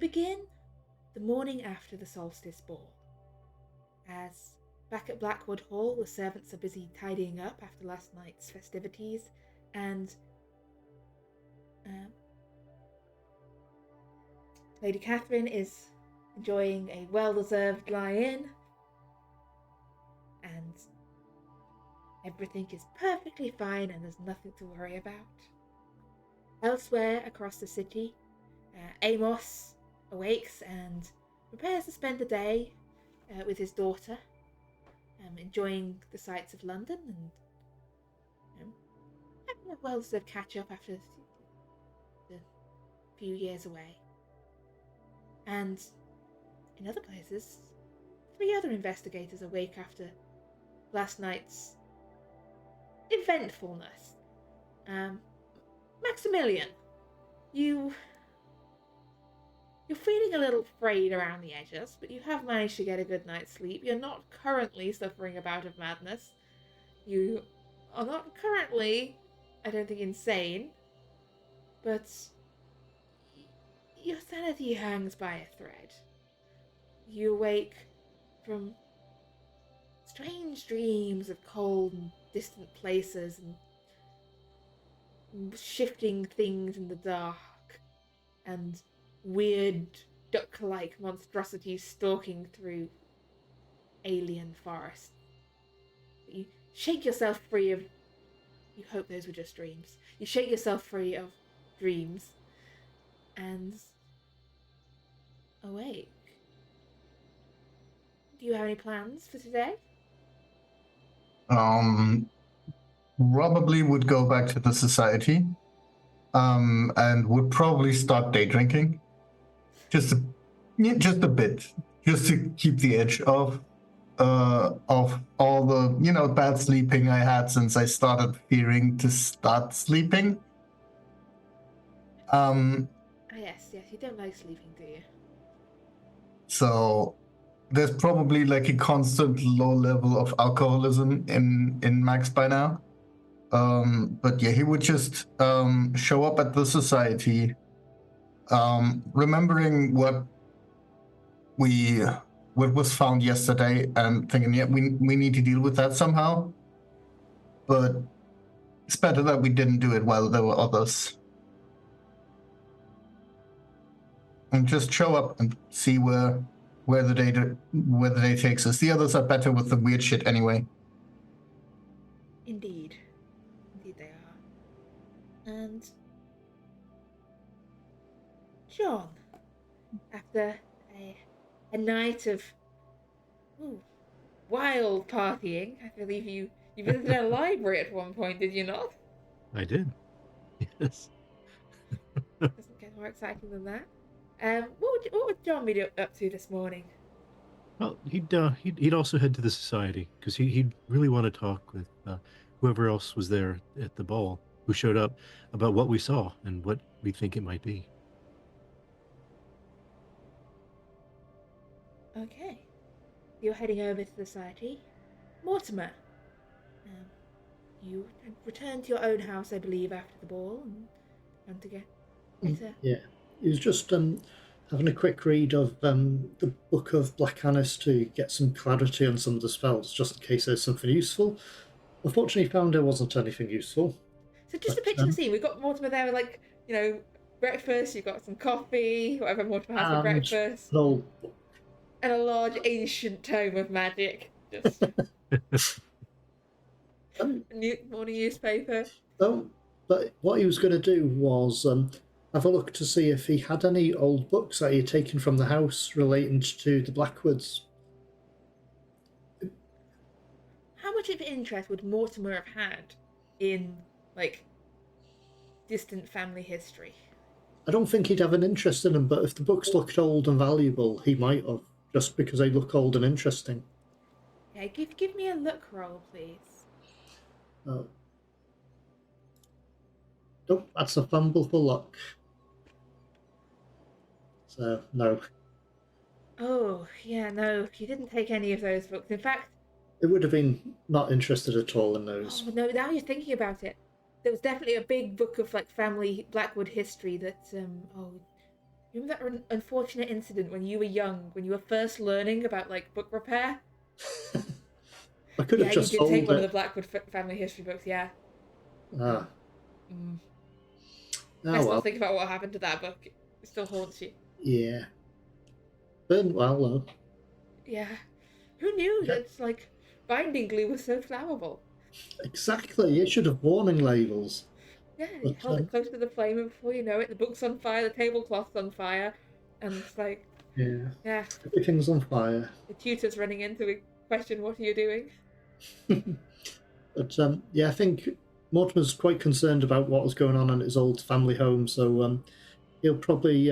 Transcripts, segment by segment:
begin the morning after the solstice ball, as back at Blackwood Hall, the servants are busy tidying up after last night's festivities, and Lady Catherine is enjoying a well-deserved lie-in, and everything is perfectly fine and there's nothing to worry about. Elsewhere across the city, Amos awakes and prepares to spend the day with his daughter, enjoying the sights of London and having a well-deserved catch-up after the few years away. And in other places, 3 other investigators awake after last night's eventfulness. Maximilian, you're feeling a little frayed around the edges, but you have managed to get a good night's sleep. You're not currently suffering a bout of madness. You are not currently, I don't think, insane, but your sanity hangs by a thread. You awake from strange dreams of cold and distant places and shifting things in the dark and weird duck-like monstrosities stalking through alien forests. You shake yourself free of... You hope those were just dreams. You shake yourself free of dreams and awake. Do you have any plans for today? Probably would go back to the society, and would probably start day drinking. Just a bit, just to keep the edge of all the, bad sleeping I had since I started fearing to start sleeping. Yes, you don't like sleeping, do you? So there's probably like a constant low level of alcoholism in Max by now. But yeah, he would just show up at the society, remembering what was found yesterday and thinking, yeah, we need to deal with that somehow. But it's better that we didn't do it while there were others. And just show up and see where the day takes us. The others are better with the weird shit anyway. Indeed they are. And John, after a night of wild partying, I believe you visited a library at one point, did you not? I did. Yes. Doesn't get more exciting than that. What would John be up to this morning? Well, he'd also head to the society because he'd really want to talk with whoever else was there at the ball who showed up about what we saw and what we think it might be. Okay, you're heading over to the society. Mortimer, you returned to your own house, I believe, after the ball and to get better. Yeah, he was just having a quick read of the Book of Black Annis to get some clarity on some of the spells, just in case there's something useful. Unfortunately, found there wasn't anything useful. So just to picture the scene, we've got Mortimer there with, breakfast, you've got some coffee, whatever Mortimer has for breakfast. And a large ancient tome of magic. Just morning newspaper. But what he was going to do was have a look to see if he had any old books that he had taken from the house relating to the Blackwoods. How much of interest would Mortimer have had in, distant family history? I don't think he'd have an interest in them, but if the books looked old and valuable, he might have, just because they look old and interesting. Yeah, give me a look roll, please. Nope, that's a fumble for luck. So, no. Oh, yeah, no, you didn't take any of those books. In fact... It would have been not interested at all in those. Oh, no, now you're thinking about it. There was definitely a big book of, family Blackwood history that, You remember that unfortunate incident when you were young, when you were first learning about like book repair? I could have Yeah, you just did take sold one of the it. Blackwood family history books. Yeah. Ah, Mm. I oh still well. think about what happened to that book. It still haunts you. Yeah. Burned well though. Yeah. Who knew Yeah, that like binding glue was so flammable? exactly. It should have warning labels. Yeah, you But held it close to the flame, and before you know it, the book's on fire, the tablecloth's on fire, and it's like, yeah, yeah, everything's on fire. the tutor's running in to question what are you doing. But yeah, I think Mortimer's quite concerned about what was going on in his old family home, so he'll probably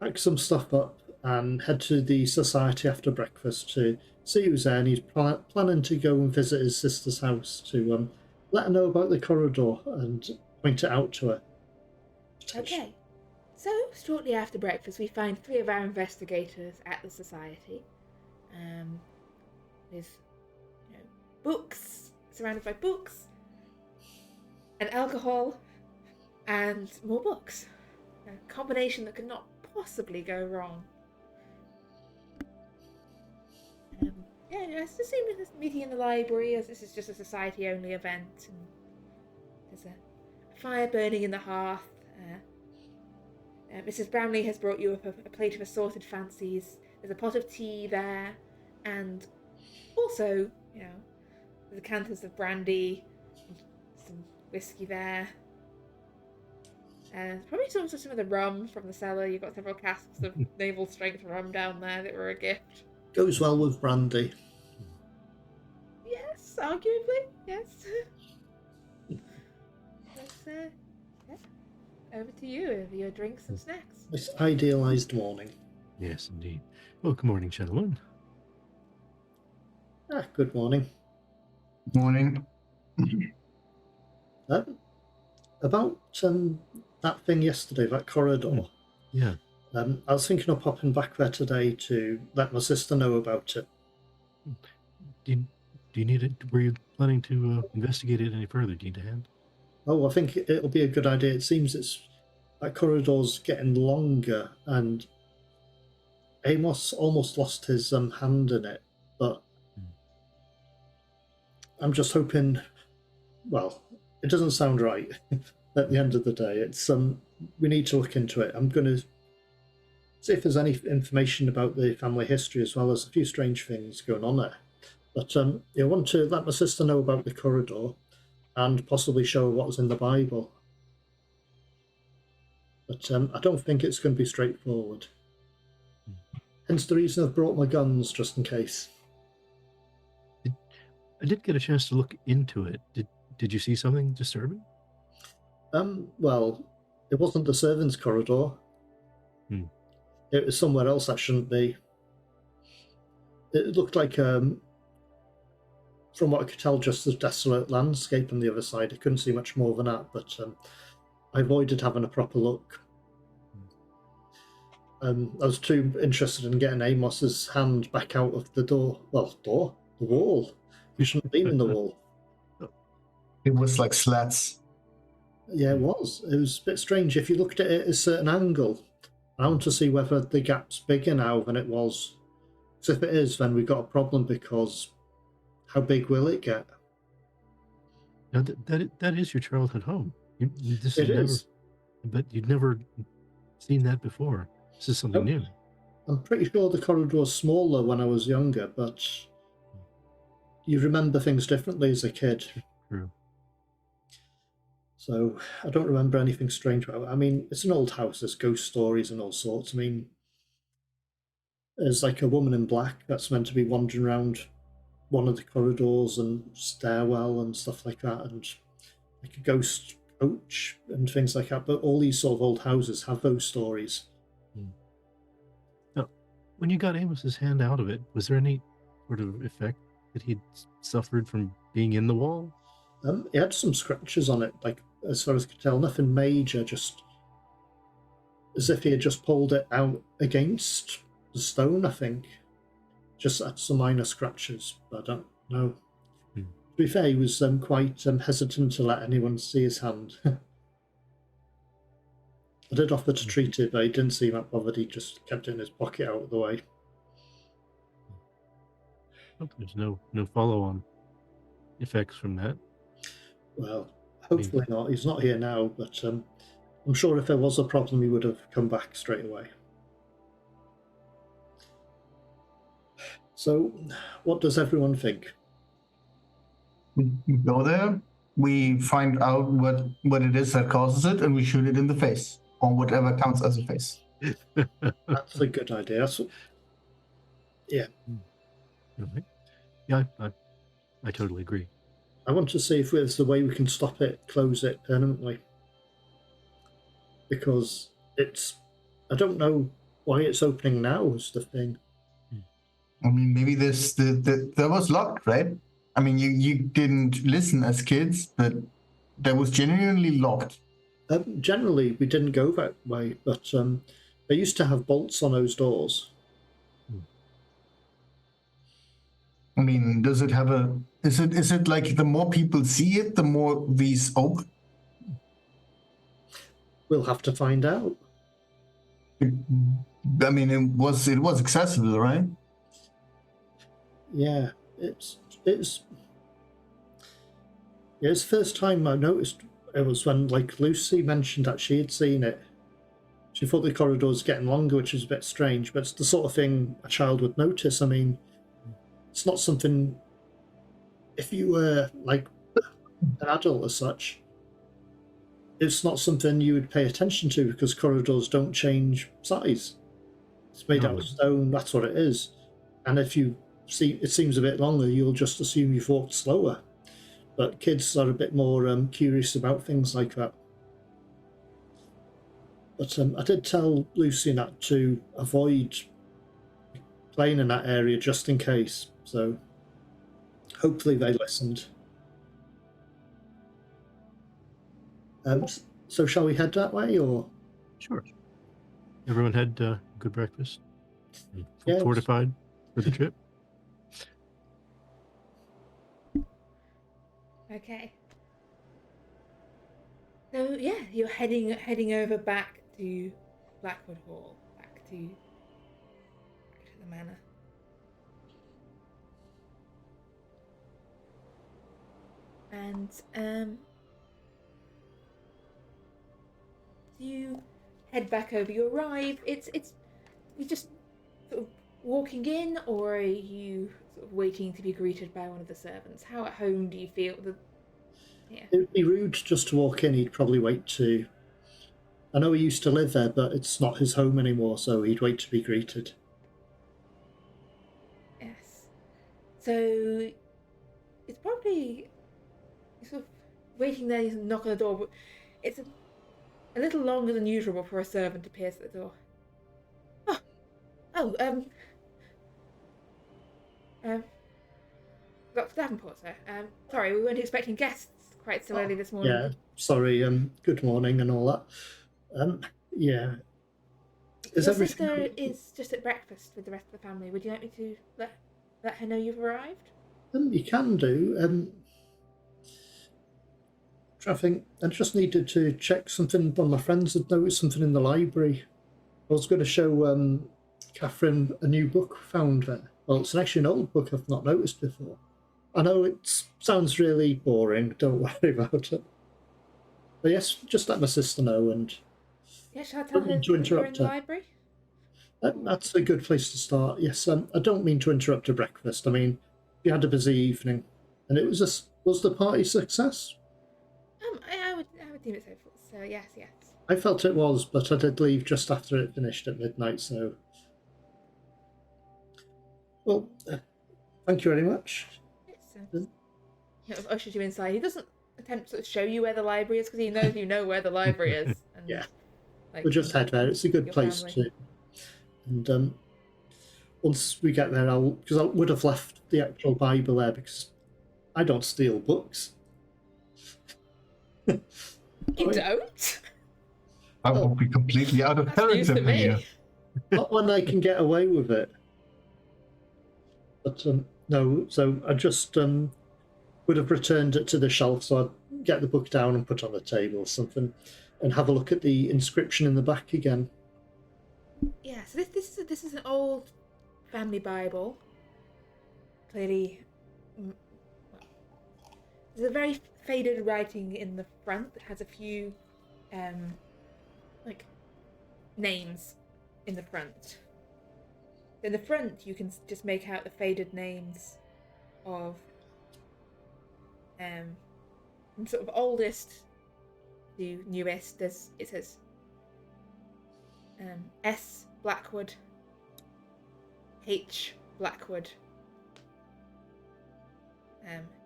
pack some stuff up and head to the society after breakfast to see who's there. And he's planning to go and visit his sister's house to let her know about the corridor and point it out to her. Okay, so shortly after breakfast, we find 3 of our investigators at the society. With books, surrounded by books, and alcohol, and more books. A combination that could not possibly go wrong. Yeah, it's the same as meeting in the library, as this is just a society-only event. And there's a fire burning in the hearth. Mrs. Brownlee has brought you up a plate of assorted fancies. There's a pot of tea there, and also, the decanters of brandy, some whiskey there. Probably also some of the rum from the cellar. You've got several casks of naval strength rum down there that were a gift. Goes well with brandy. Yes, arguably, yes. But, yeah. Over to you with your drinks and snacks. This idealised morning. Yes, indeed. Well, good morning, gentlemen. Good morning. Morning. About that thing yesterday, that corridor. Yeah. I was thinking of popping back there today to let my sister know about it. Do you need it? Were you planning to investigate it any further? Do you need a hand? Oh, I think it'll be a good idea. It seems that corridor's getting longer, and Amos almost lost his hand in it. But I'm just hoping. Well, it doesn't sound right. At the end of the day, it's we need to look into it. I'm going to see if there's any information about the family history, as well as a few strange things going on there. But I want to let my sister know about the corridor and possibly show her what was in the Bible. But I don't think it's going to be straightforward. Hence the reason I've brought my guns, just in case. I did get a chance to look into it. Did you see something disturbing? Well, it wasn't the servants' corridor. It was somewhere else that shouldn't be. It looked like, from what I could tell, just a desolate landscape on the other side. I couldn't see much more than that, but I avoided having a proper look. I was too interested in getting Amos's hand back out of the door. Well, the wall. You shouldn't have been in the wall. It was like slats. Yeah, it was. It was a bit strange. If you looked at it at a certain angle, I want to see whether the gap's bigger now than it was. Because if it is, then we've got a problem, because how big will it get? Now that is your childhood home. This It is is. but you'd never seen that before. This is something new. I'm pretty sure the corridor was smaller when I was younger, but you remember things differently as a kid. True. So I don't remember anything strange about it. I mean, it's an old house. There's ghost stories and all sorts. I mean, there's like a woman in black that's meant to be wandering around one of the corridors and stairwell and stuff like that, and like a ghost coach and things like that. But all these sort of old houses have those stories. Now, when you got Amos's hand out of it, was there any sort of effect that he'd suffered from being in the wall? It had some scratches on it, like, as far as I could tell, nothing major, just as if he had just pulled it out against the stone, I think. Just had some minor scratches, but I don't know. To be fair, he was quite hesitant to let anyone see his hand. I did offer to treat it, but he didn't seem that bothered. He just kept it in his pocket out of the way. Hope there's no follow-on effects from that. Well, hopefully not. He's not here now, but I'm sure if there was a problem, he would have come back straight away. So, what does everyone think? We go there, we find out what it is that causes it, and we shoot it in the face, or whatever counts as a face. That's a good idea. Yeah. Okay. Yeah, I totally agree. I want to see if there's a way we can stop it, close it permanently. Because I don't know why it's opening now is the thing. I mean, maybe that was locked, right? I mean, you didn't listen as kids, but that was genuinely locked. Generally, we didn't go that way, but they used to have bolts on those doors. I mean, does it have is it like the more people see it, the more these open? We'll have to find out. I mean, it was accessible, right? Yeah, it's the first time I noticed it was when Lucy mentioned that she had seen it. She thought the corridor was getting longer, which is a bit strange, but it's the sort of thing a child would notice. I mean, it's not something, if you were like an adult as such, it's not something you would pay attention to because corridors don't change size. It's made out of stone, that's what it is. And if you see it seems a bit longer, you'll just assume you've walked slower. But kids are a bit more curious about things like that. But I did tell Lucy not to avoid playing in that area just in case. So hopefully they listened. So shall we head that way, or? Sure. Everyone had good breakfast? Yes. Fortified for the trip? Okay. So yeah, you're heading over back to Blackwood Hall, back to the manor. And you head back over. You arrive. It's you just sort of walking in, or are you sort of waiting to be greeted by one of the servants? How at home do you feel? Yeah. It would be rude just to walk in. He'd probably wait to. I know he used to live there, but it's not his home anymore, so he'd wait to be greeted. Yes. So it's probably sort of waiting there, you knock on the door, but it's a little longer than usual before a servant appears at the door. Dr. Davenport, sir. Sorry, we weren't expecting guests quite so early this morning. Yeah, sorry. Good morning and all that. Yeah. Is Your everything sister is just at breakfast with the rest of the family. Would you like me to let her know you've arrived? You can do. I think I just needed to check something. One of my friends had noticed something in the library. I was going to show Catherine a new book found there. Well, it's actually an old book I've not noticed before. I know it sounds really boring. Don't worry about it. But yes, just let my sister know, and Yeah, shall I tell her to interrupt you're in the her. library? That's a good place to start. Yes, I don't mean to interrupt her breakfast. I mean, you had a busy evening, and it was the party a success? I would deem it so. So yes. I felt it was, but I did leave just after it finished at midnight. So, well, thank you very much. Yes, ushers you inside. He doesn't attempt to show you where the library is because he knows you know where the library is. And, Yeah. We'll just head there. It's a good place family. to. And once we get there, because I would have left the actual Bible there because I don't steal books. You don't? I will be completely out of That's news character to for me. you. Not when I can get away with it. But no, so I just would have returned it to the shelf, so I'd get the book down and put it on the table or something. and have a look at the inscription in the back again. Yeah, so this is an old family Bible. Clearly, well, there's a very faded writing in the front that has a few, like, names in the front. In the front, you can just make out the faded names of, from sort of oldest to newest. It says, S Blackwood, H Blackwood,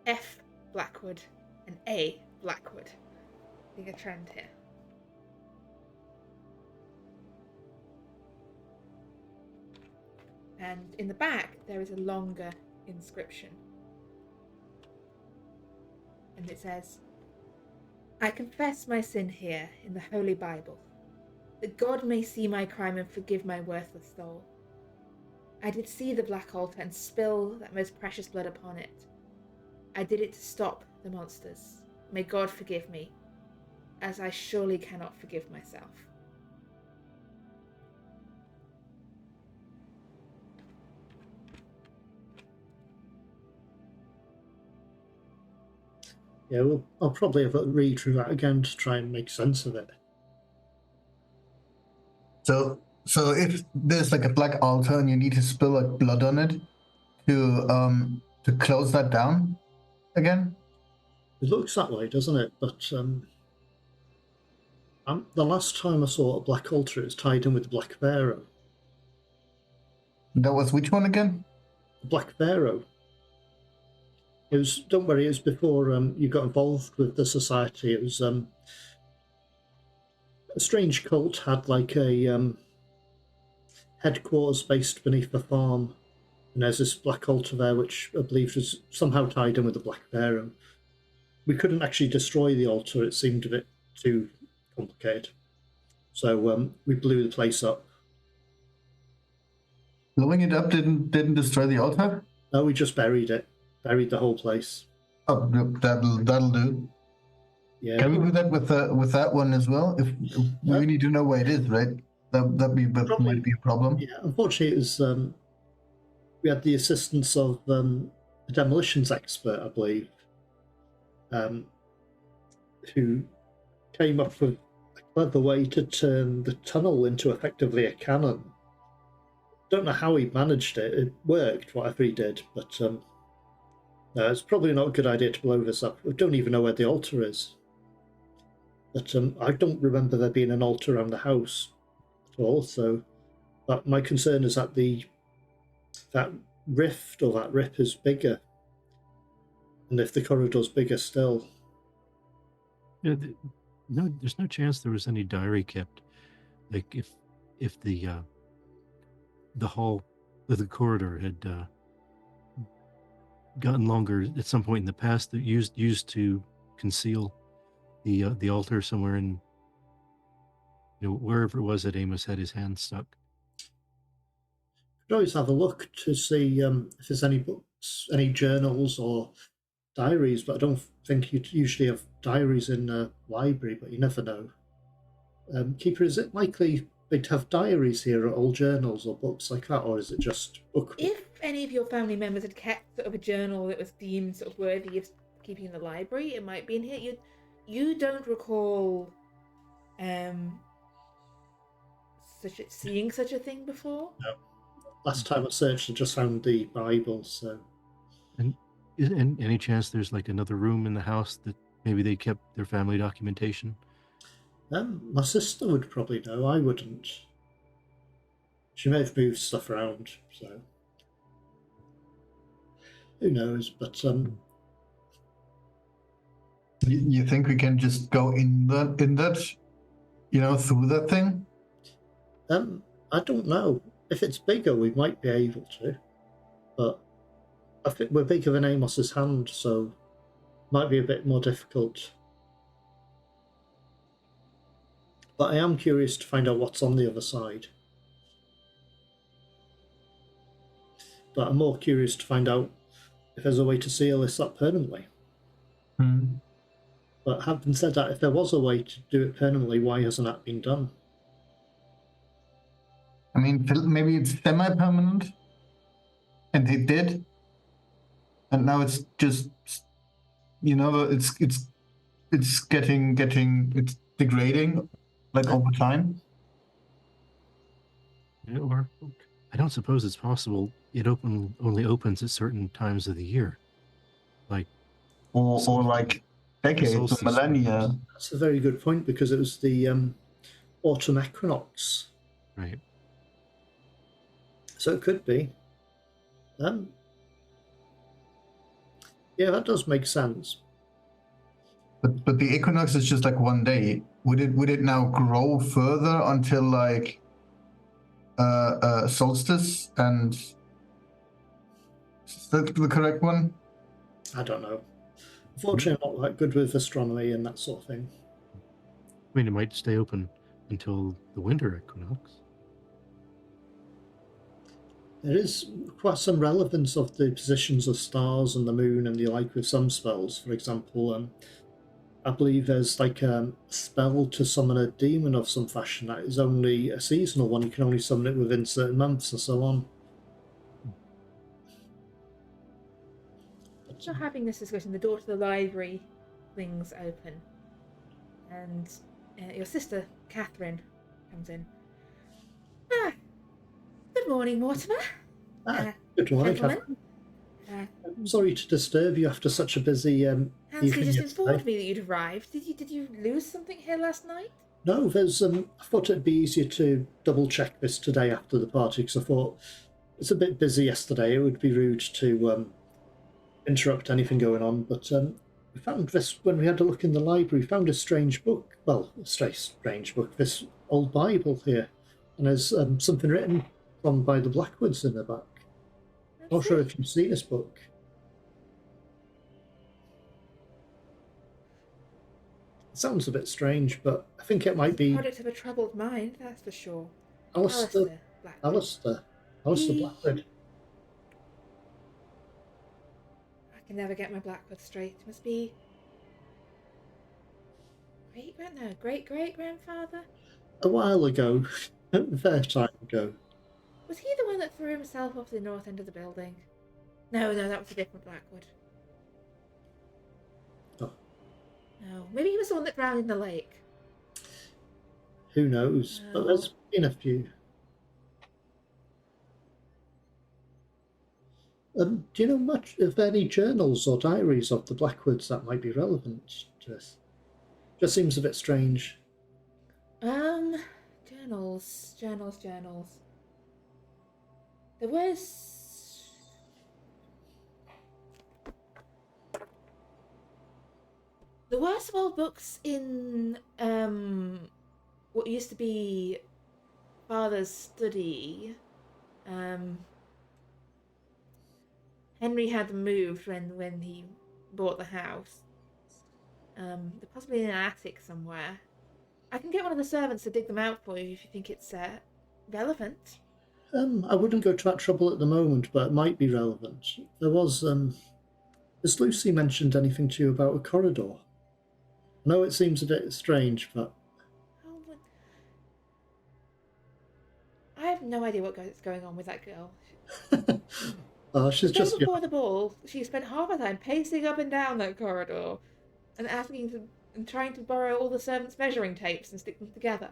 F Blackwood, and A Blackwood. I think a trend here. And in the back, there is a longer inscription. And it says, I confess my sin here in the Holy Bible, that God may see my crime and forgive my worthless soul. I did see the black altar and spill that most precious blood upon it. I did it to stop the monsters. May God forgive me, as I surely cannot forgive myself. Yeah, well, I'll probably have a read through that again to try and make sense of it. So if there's like a black altar and you need to spill like blood on it to close that down again. It looks that way, doesn't it? But the last time I saw a black altar, it was tied in with the Black Pharaoh. That was which one again? The Black Pharaoh. It was. Don't worry, it was before you got involved with the society. It was a strange cult had like a headquarters based beneath the farm, and there's this black altar there, which I believe was somehow tied in with the Black Pharaoh. We couldn't actually destroy the altar; it seemed a bit too complicated. So we blew the place up. Blowing it up didn't destroy the altar? No, we just buried it. Buried the whole place. Oh, that'll do. Yeah. Can we do that with that one as well? If we need to know where it is, right? That might be a problem. Yeah, unfortunately, it was. We had the assistance of a demolitions expert, I believe, who came up with a clever way to turn the tunnel into effectively a cannon. Don't know how he managed it. It worked, whatever he did, but no, it's probably not a good idea to blow this up. We don't even know where the altar is. But I don't remember there being an altar around the house at all. So, but my concern is that that rift or that rip is bigger, and if the corridor's bigger still. Yeah, no, there's no chance there was any diary kept. Like if the hall, the corridor had gotten longer at some point in the past, that used to conceal the altar somewhere in, wherever it was that Amos had his hand stuck. Could always have a look to see if there's any books, any journals or diaries, but I don't think you'd usually have diaries in a library, but you never know. Keeper, is it likely they'd have diaries here or old journals or books like that, or is it just book? If any of your family members had kept sort of a journal that was deemed sort of worthy of keeping in the library, it might be in here. You don't recall seeing such a thing before? No. Last time I searched, I just found the Bible. So, and any chance there's like another room in the house that maybe they kept their family documentation? My sister would probably know. I wouldn't. She may have moved stuff around, so who knows? But you think we can just go in that through that thing? I don't know. If it's bigger, we might be able to, but I think we're bigger than Amos's hand, so might be a bit more difficult. But I am curious to find out what's on the other side. But I'm more curious to find out if there's a way to seal this up permanently. Hmm. But having said that, if there was a way to do it permanently, why hasn't that been done? I mean, maybe it's semi-permanent, and they did, and now it's just, it's it's degrading, like over time. Or I don't suppose it's possible it only opens at certain times of the year, like Or like decades or solstice, millennia. That's a very good point, because it was the autumn equinox, right? so it could be. Yeah, that does make sense. But the equinox is just like one day. Would it now grow further until like solstice? And is that the correct one? I don't know. Unfortunately, I'm not that good with astronomy and that sort of thing. I mean, it might stay open until the winter equinox. There is quite some relevance of the positions of stars and the moon and the like with some spells. For example, I believe there's like a spell to summon a demon of some fashion that is only a seasonal one. You can only summon it within certain months and so on. After having this discussion, the door to the library flings open, and your sister, Catherine, comes in. Ah, good morning, Mortimer. Good morning, gentlemen. Catherine. I'm sorry to disturb you after such a busy Hansley evening just yesterday. informed me that you'd arrived. Did you lose something here last night? No, there's. I thought it'd be easier to double check this today after the party, because I thought it's a bit busy yesterday. It would be rude to interrupt anything going on. But we found this when we had a look in the library. We found a strange book. Well, a strange book. This old Bible here, and there's something written from by the Blackwoods in the back. Not sure if you've seen this book. It sounds a bit strange, but I think it might be Product of a troubled mind, that's for sure. Alistair Blackwood. Blackwood. I can never get my Blackwood straight. It must be great grandfather. A while ago, a fair time ago. Was he the one that threw himself off the north end of the building? No, that was a different Blackwood. Oh. No, maybe he was the one that drowned in the lake. Who knows? No. But there's been a few. Do you know much of any journals or diaries of the Blackwoods that might be relevant to this? Just seems a bit strange. Journals. There were some old books in what used to be Father's study. Henry had them moved when he bought the house. They're possibly in an attic somewhere. I can get one of the servants to dig them out for you if you think it's relevant. I wouldn't go to that trouble at the moment, but it might be relevant. There was, has Lucy mentioned anything to you about a corridor? I know it seems a bit strange, but... I have no idea what's going on with that girl. She's just... Before the ball, she spent half her time pacing up and down that corridor and trying to borrow all the servants' measuring tapes and stick them together.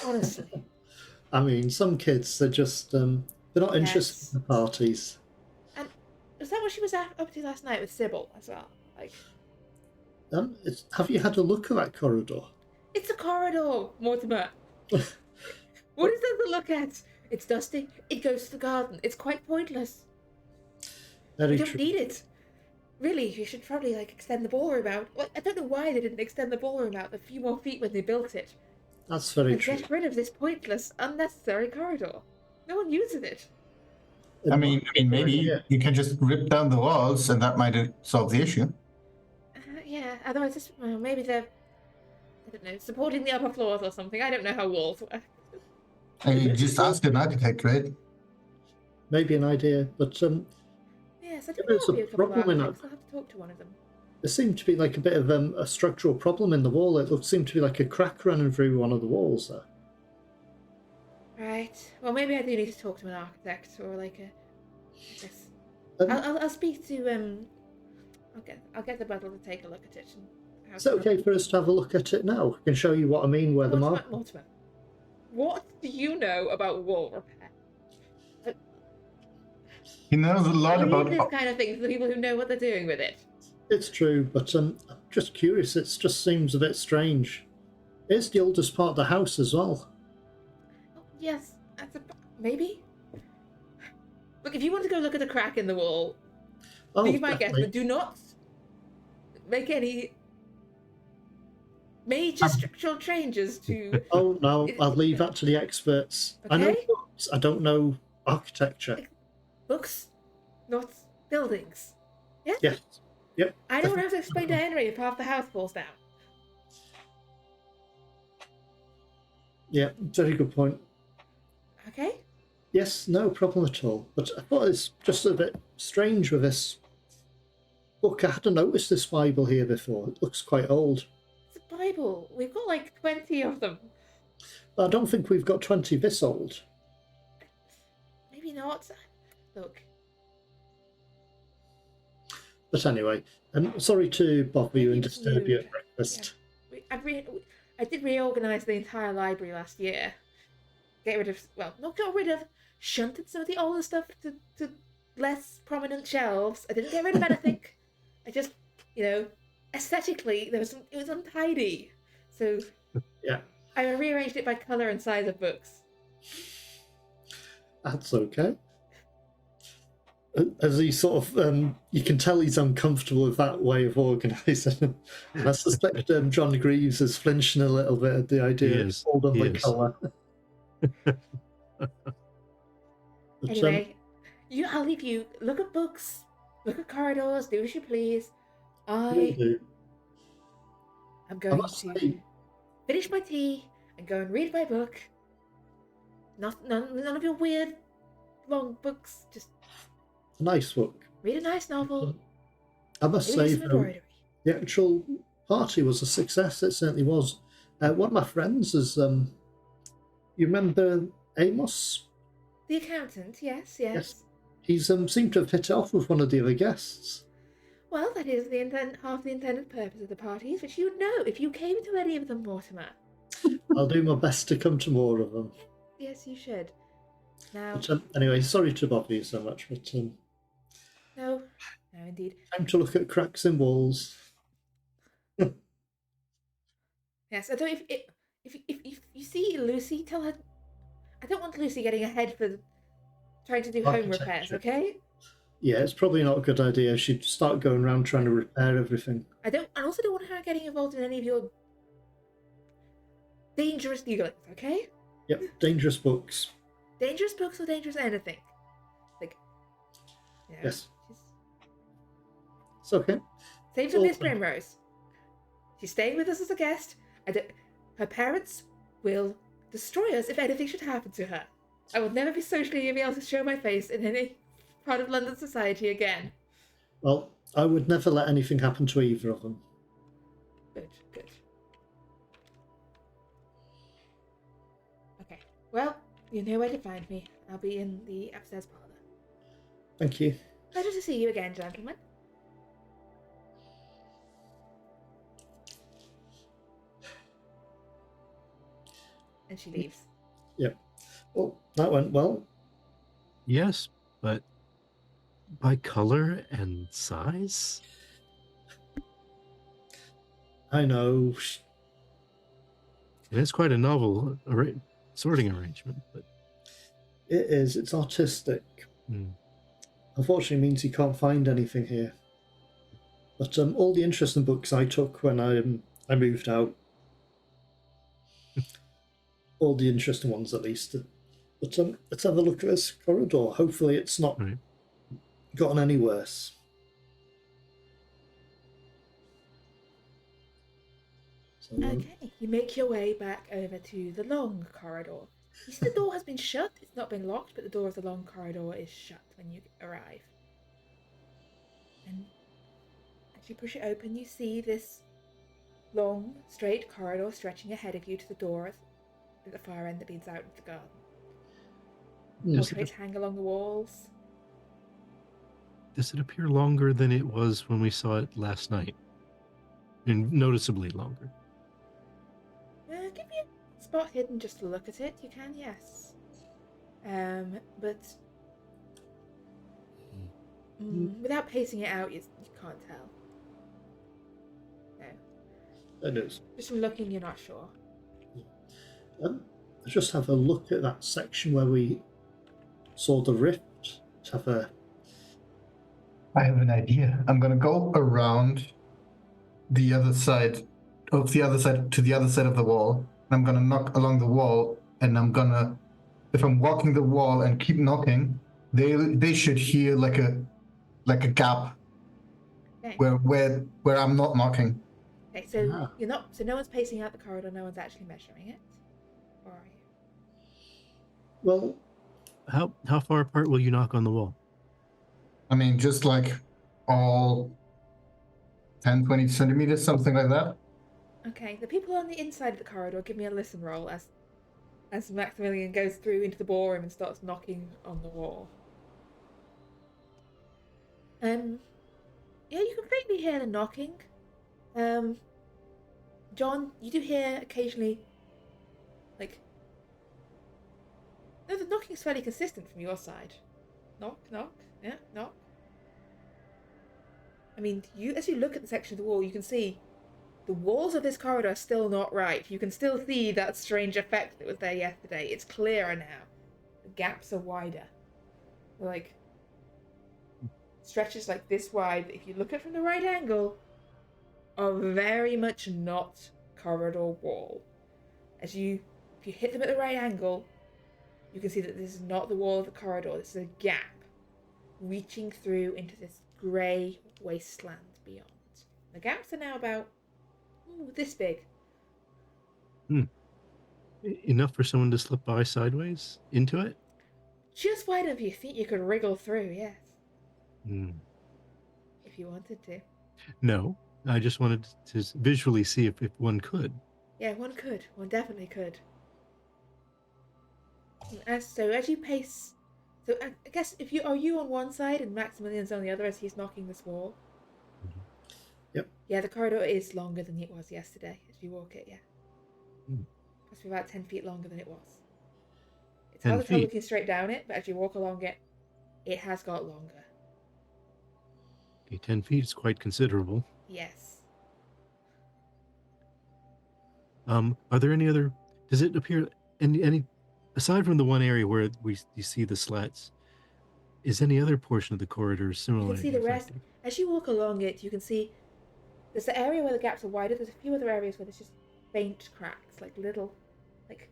Honestly. I mean, some kids, they're just, they're not interested in the parties. And was that what she was up to last night with Sybil as well? Like, have you had a look at that corridor? it's a corridor, Mortimer. What is there to look at? It's dusty. It goes to the garden. It's quite pointless. Very We don't true. need it. Really, you should probably extend the ballroom out. Well, I don't know why they didn't extend the ballroom out a few more feet when they built it. That's very And true. get rid of this pointless, unnecessary corridor. No one uses it. I mean, maybe you can just rip down the walls, and that might solve the issue. Yeah. Otherwise, maybe they're, I don't know, supporting the upper floors or something. I don't know how walls work. I mean, just ask an architect, right? Maybe an idea, but Yes, I If don't know. there's a Be a couple of problem in architects. I'll have to talk to one of them. There seemed to be like a bit of a structural problem in the wall. It seemed to be like a crack running through one of the walls there. Right. Well, maybe I do need to talk to an architect or like a. I guess Um, I'll speak to. I'll get the butler to take a look at it. And Is it okay for us to have a look at it now? I can show you what I mean where the mark. Mortimer, what do you know about wall repair? He knows a lot Leave about. this kind of thing to the people who know what they're doing with it. It's true, but I'm just curious. It just seems a bit strange. It's the oldest part of the house as well. Oh, yes, maybe. Look, if you want to go look at the crack in the wall, Oh, leave my guess, definitely. but do not make any major structural changes to. Oh no, I'll leave that to the experts. I know Okay. books, I don't know architecture. Books, not buildings. Yes? Yes. Yep. I don't have to explain to Henry if half the house falls down. Yeah, very good point. Okay? Yes, no problem at all. But I thought it's just a bit strange with this book. I hadn't noticed this Bible here before. It looks quite old. It's a Bible. We've got like 20 of them. But I don't think we've got 20 this old. Maybe not. Look. But anyway, I'm sorry to bother you and Maybe it's disturb you new. at breakfast. I did reorganize the entire library last year. Get rid of, well, not got rid of, shunted some of the older stuff to less prominent shelves. I didn't get rid of anything. I just, aesthetically, it was untidy. So Yeah, I rearranged it by colour and size of books. that's okay. As he sort of, you can tell he's uncomfortable with that way of organising. And I suspect John Greaves is flinching a little bit at the idea He of is. hold on He the is. colour. But, Anyway, I'll leave you. Look at books, look at corridors, do as you please. will I'm do. I going must to say, finish my tea and go and read my book. None of your weird long books. Just a nice book. read a nice novel. I must Maybe do say, some though, embroidery. the actual party was a success. It certainly was. One of my friends is, you remember Amos? The accountant, yes. Yes. He's seemed to have hit it off with one of the other guests. Well, that is half the intended purpose of the parties, which you'd know if you came to any of them, Mortimer. I'll do my best to come to more of them. Yes, you should. Now, But anyway, sorry to bother you so much, but no, indeed. time to look at cracks in walls. Yes, I don't. If you see Lucy, tell her. I don't want Lucy getting ahead for trying to do home repairs. Architecture. Okay. Yeah, it's probably not a good idea. She'd start going around trying to repair everything. I also don't want her getting involved in any of your dangerous dealings. Okay. Yep, dangerous books. Dangerous books or dangerous anything. Like. Yes. She's... It's okay. Same for Well, Miss Primrose. She's staying with us as a guest. Her parents will destroy us if anything should happen to her. I will never be socially able to show my face in any part of London society again. Well, I would never let anything happen to either of them. Good. Okay. Well, you know where to find me. I'll be in the upstairs parlour. Thank you. Pleasure to see you again, gentlemen. And she leaves. Yep. Well, that went well. Yes, but by color and size? I know. It is quite a novel sorting arrangement, but It is. It's artistic. Unfortunately, it means you can't find anything here. But all the interesting books I took when I moved out, all the interesting ones at least. But let's have a look at this corridor. Hopefully, it's not Right. gotten any worse. So, Okay, you make your way back over to the long corridor. You see the door has been shut. It's not been locked, but the door of the long corridor is shut when you arrive. And As you push it open, you see this long, straight corridor stretching ahead of you to the door at the far end that leads out into the garden. Portraits hang along the walls. Does it appear longer than it was when we saw it last night? And noticeably longer. Give me a spot hidden just to look at it. You can, yes. But without pacing it out, you can't tell. No. It is. Just from looking, you're not sure. Let's just have a look at that section where we saw the rift. I have an idea. I'm gonna go around the other side to the other side of the wall. And I'm gonna knock along the wall, and if I'm walking the wall and keep knocking, they should hear like a gap Okay. where I'm not knocking. Okay, so you're not. So no one's pacing out the corridor. No one's actually measuring it, or are you? Well, How far apart will you knock on the wall? I mean, just like all 10, 20 centimeters, something like that. Okay, the people on the inside of the corridor give me a listen roll as Maximilian goes through into the ballroom and starts knocking on the wall. Yeah, you can faintly hear the knocking. John, you do hear occasionally, like, no, the knocking is fairly consistent from your side. Knock, knock, yeah, knock. I mean, as you look at the section of the wall, you can see the walls of this corridor are still not right. You can still see that strange effect that was there yesterday. It's clearer now. The gaps are wider. Like, stretches like this wide, if you look at it from the right angle, are very much not corridor wall. If you hit them at the right angle, you can see that this is not the wall of the corridor. This is a gap reaching through into this grey wasteland beyond. The gaps are now about this big. Enough for someone to slip by sideways into it? Just wide enough you think you could wriggle through, yes. If you wanted to. No, I just wanted to visually see if one could. Yeah, one could. One definitely could. As you pace, so I guess are you on one side and Maximilian's on the other as he's knocking this wall? Mm-hmm. Yep. Yeah, the corridor is longer than it was yesterday as you walk it. Yeah. Must be about 10 feet longer than it was. It's hard to tell looking straight down it, but as you walk along it, it has got longer. Okay, 10 feet is quite considerable. Yes. Are there any other? Does it appear any aside from the one area where you see the slats? Is any other portion of the corridor similarly? You can see the rest. affected? As you walk along it, you can see there's the area where the gaps are wider. There's a few other areas where there's just faint cracks, like little, like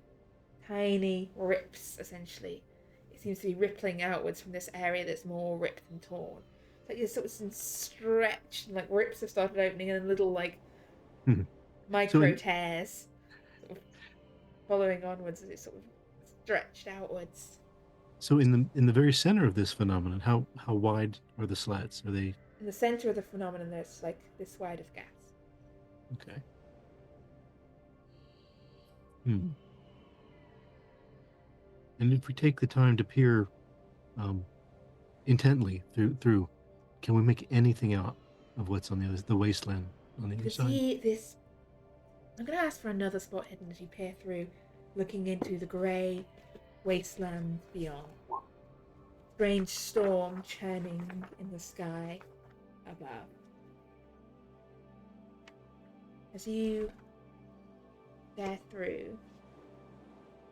tiny rips, essentially. It seems to be rippling outwards from this area that's more ripped and torn. It's like there's sort of some stretch, and like rips have started opening, and little like micro tears sort of following onwards as it's sort of stretched outwards. So in the very center of this phenomenon, how wide are the slats? Are they in the center of the phenomenon? There's like this wide of gas. Okay. And if we take the time to peer intently through, can we make anything out of what's on the wasteland on the other side? You can see this. I'm going to ask for another spot hidden as you peer through, looking into the grey wasteland beyond. Strange storm churning in the sky above. As you stare through,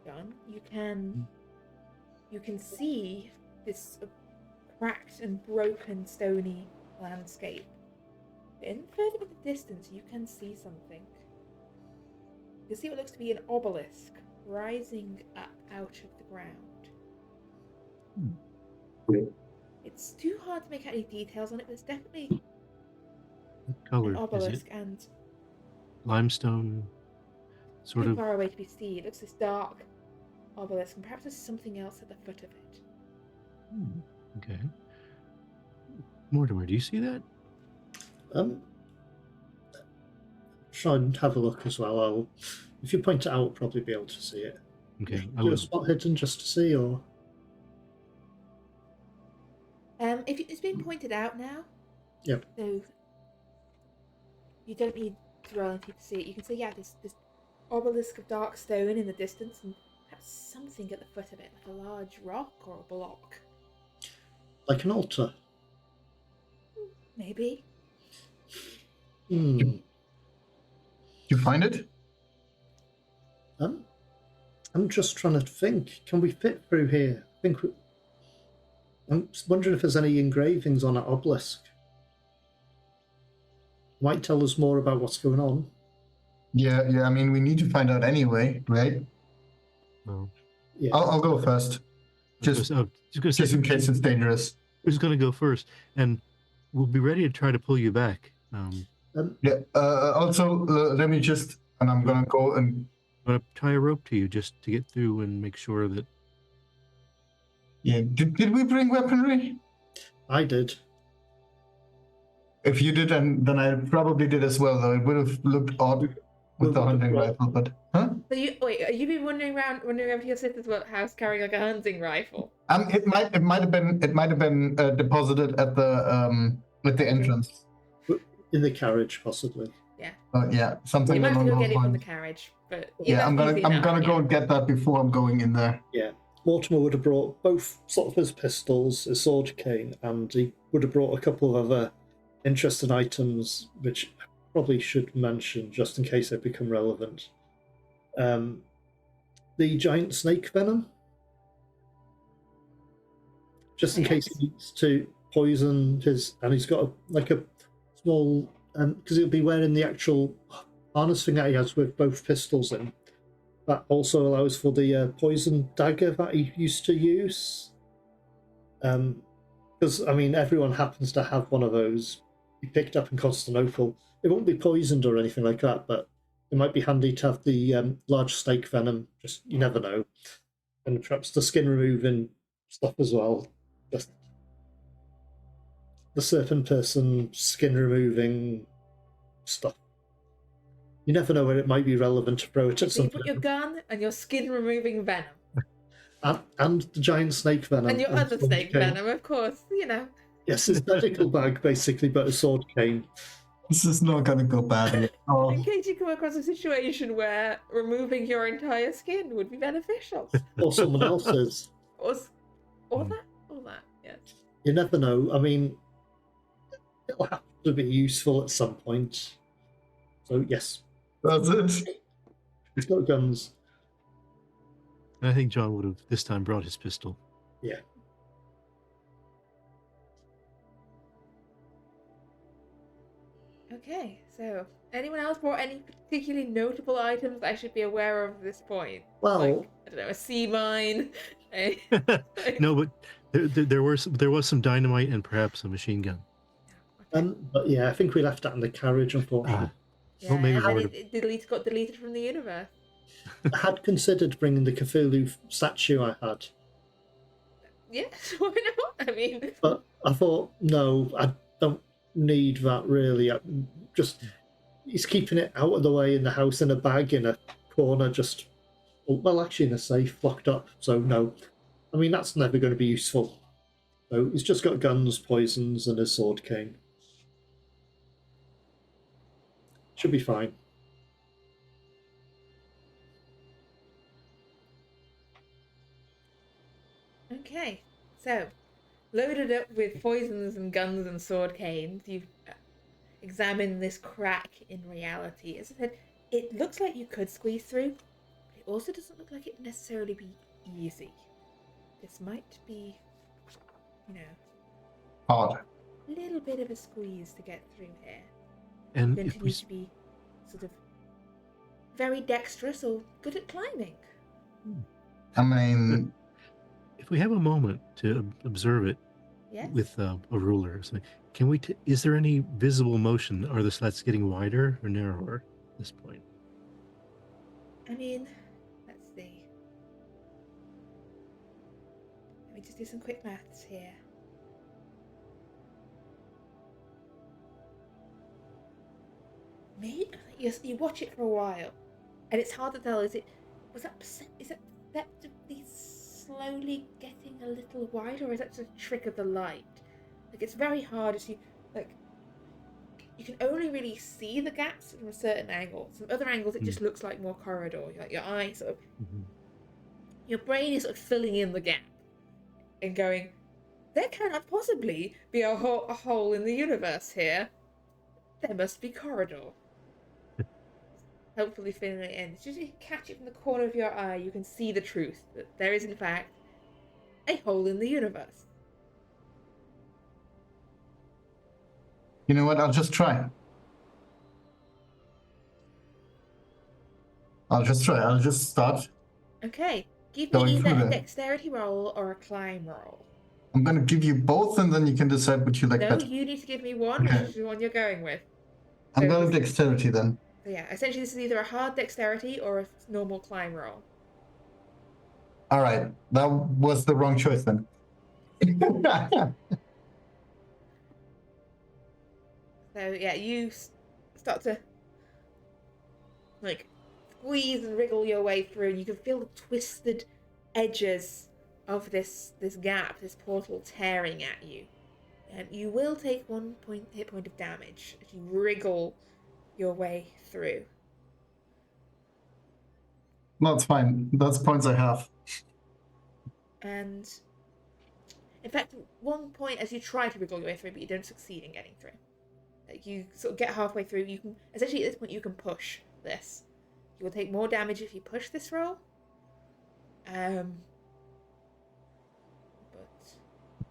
John, you can see this cracked and broken stony landscape. In further in the distance, you can see something. You can see what looks to be an obelisk rising up out of the ground. It's too hard to make out any details on it, but it's definitely What color an is obelisk it? and Limestone, sort too of. far away to be seen. It looks this dark obelisk, and perhaps there's something else at the foot of it. Okay. Mortimer, do you see that? try and have a look as well. If you point it out, I'll probably be able to see it. Okay, I Do a will. spot hidden just to see, or If it's been pointed out now, Yep. so you don't need to roll anything to see it. You can see, yeah, this obelisk of dark stone in the distance, and perhaps something at the foot of it, like a large rock or a block. like an altar. Maybe. Hmm. You find it? I'm just trying to think. Can we fit through here? I'm just wondering if there's any engravings on that obelisk. Might tell us more about what's going on. Yeah. I mean, we need to find out anyway, right? Well, Yeah. I'll go first, just in case it's dangerous. Who's going to go first? And we'll be ready to try to pull you back. Yeah. Also, let me just, and I'm gonna go and. I'm going to tie a rope to you just to get through and make sure that. Yeah. Did we bring weaponry? I did. If you did, then I probably did as well. Though it would have looked odd with the hunting rifle. But So you've been wandering around to your sister's house carrying like a hunting rifle? It might have been deposited at the entrance. In the carriage, possibly. Yeah. Yeah, something You might have to along go those get it from the lines. carriage, but Yeah, I'm gonna go and get that before I'm going in there. Yeah. Mortimer would have brought both sort of his pistols, his sword cane, and he would have brought a couple of other interesting items, which I probably should mention just in case they become relevant. The giant snake venom, just in case he needs to poison his, and he's got a small, because he'll be wearing the actual harness thing that he has with both pistols in. That also allows for the poison dagger that he used to use. Because, I mean, everyone happens to have one of those. He picked up in Constantinople. It won't be poisoned or anything like that, but it might be handy to have the large snake venom. Just, you never know. And perhaps the skin removing stuff as well. Just the serpent person skin removing stuff. You never know where it might be relevant to throw it at So you something. put your gun and your skin removing venom. And the giant snake venom. And your other sword snake cane. venom, of course, Yes, his medical bag, basically, but a sword cane. This is not gonna go badly. In case you come across a situation where removing your entire skin would be beneficial. Or someone else's. Or that, yes. You never know. I mean, it'll have to be useful at some point. So, yes. That's it. He's got guns. And I think John would have this time brought his pistol. Yeah. Okay, so anyone else brought any particularly notable items I should be aware of at this point? Well, Like, I don't know, a sea mine. No, but there was some dynamite and perhaps a machine gun. but yeah, I think we left that in the carriage, unfortunately. Yeah, Well, maybe and then would've- it got deleted from the universe. I had considered bringing the Cthulhu statue I had, Yes, why not? I mean, but I thought, no, I don't need that really. He's keeping it out of the way in the house in a bag in a corner, actually in a safe, locked up. So no, I mean that's never going to be useful. So he's just got guns, poisons, and a sword cane. Should be fine. okay, so loaded up with poisons and guns and sword canes, you've examined this crack in reality. As I said, it looks like you could squeeze through, but it also doesn't look like it'd necessarily be easy. This might be, Hard. a little bit of a squeeze to get through here. And Going if to we need to be sort of very dexterous or good at climbing. I mean, if we have a moment to observe it Yes. with a ruler, or something, can we? Is there any visible motion? Are the slats getting wider or narrower at this point? I mean, let's see. Let me just do some quick maths here. you watch it for a while, and it's hard to tell. Is it perceptibly slowly getting a little wider, or is that just a trick of the light? Like, it's very hard as you can only really see the gaps from a certain angle. Some other angles, it just looks like more corridor. Like your eye sort of, your brain is sort of filling in the gap and going, there cannot possibly be a hole in the universe here. There must be corridor. Hopefully filling it in. As soon as you catch it from the corner of your eye, you can see the truth that there is in fact a hole in the universe. You know what? I'll just try. I'll just start. Okay, give me Going either through a them. dexterity roll or a climb roll. I'm gonna give you both, and then you can decide what you like No, better. you need to give me one, Okay. which is the one you're going with. I'm So going dexterity then. So yeah, essentially this is either a hard dexterity or a normal climb roll. All right, that was the wrong choice then. So yeah, you start to like squeeze and wriggle your way through, and you can feel the twisted edges of this gap, this portal tearing at you. And you will take 1 hit point of damage as you wriggle your way through. That's fine. That's points I have. And in fact, 1 point as you try to wriggle your way through, but you don't succeed in getting through. Like, you sort of get halfway through. You can essentially at this point you can push this. You will take more damage if you push this roll. But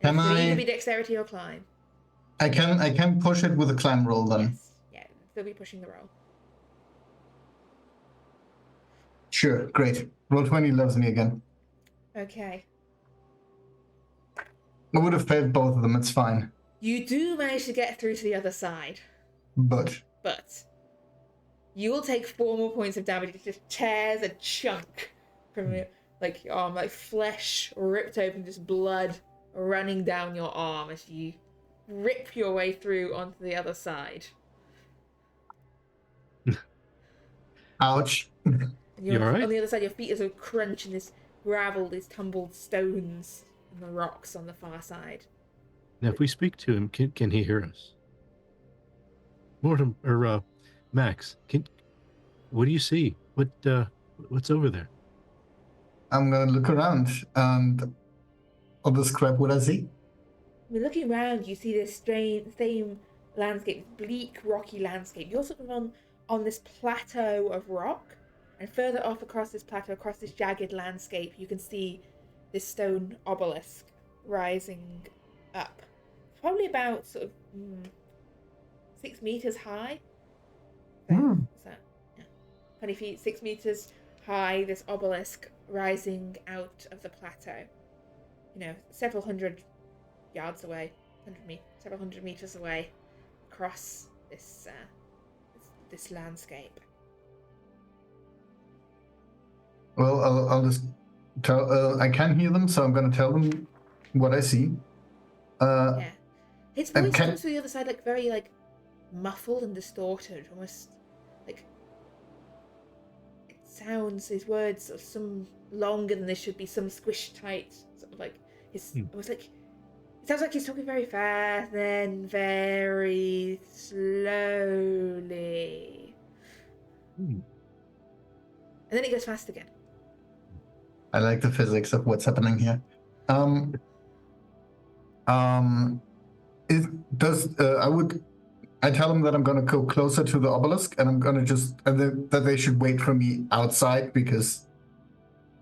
Can it'll either I? be dexterity or climb. I can push it with a climb roll then. Yes. Yeah, they'll be pushing the roll. Sure, great. Roll 20 loves me again. Okay. I would have failed both of them. It's fine. You do manage to get through to the other side, But you will take 4 more points of damage. It just tears a chunk from your arm, like flesh ripped open, just blood running down your arm as you rip your way through onto the other side. ouch. And You all right? on the other side, your feet are sort of crunching this gravel, these tumbled stones and the rocks on the far side. Now, if we speak to him, can he hear us? Mortem or Max, what do you see? What's over there? I'm gonna look around and I'll describe what I see. I mean, looking around, you see this same landscape, bleak, rocky landscape. You're sort of on this plateau of rock, and further off across this plateau, across this jagged landscape, you can see this stone obelisk rising up. Probably about sort of 6 meters high. What's that? Yeah. 20 feet, 6 meters high, this obelisk rising out of the plateau. Several hundred yards away, several hundred meters away, across this landscape. Well, I'll just tell. I can hear them, so I'm gonna tell them what I see. Yeah, his voice can- comes from the other side, like very muffled and distorted, almost like it sounds. His words are some longer than they should be, some squished tight, sort of like almost like. It sounds like he's talking very fast, then very slowly. And then it goes fast again. I like the physics of what's happening here. I tell them that I'm gonna go closer to the obelisk, and I'm gonna that they should wait for me outside, because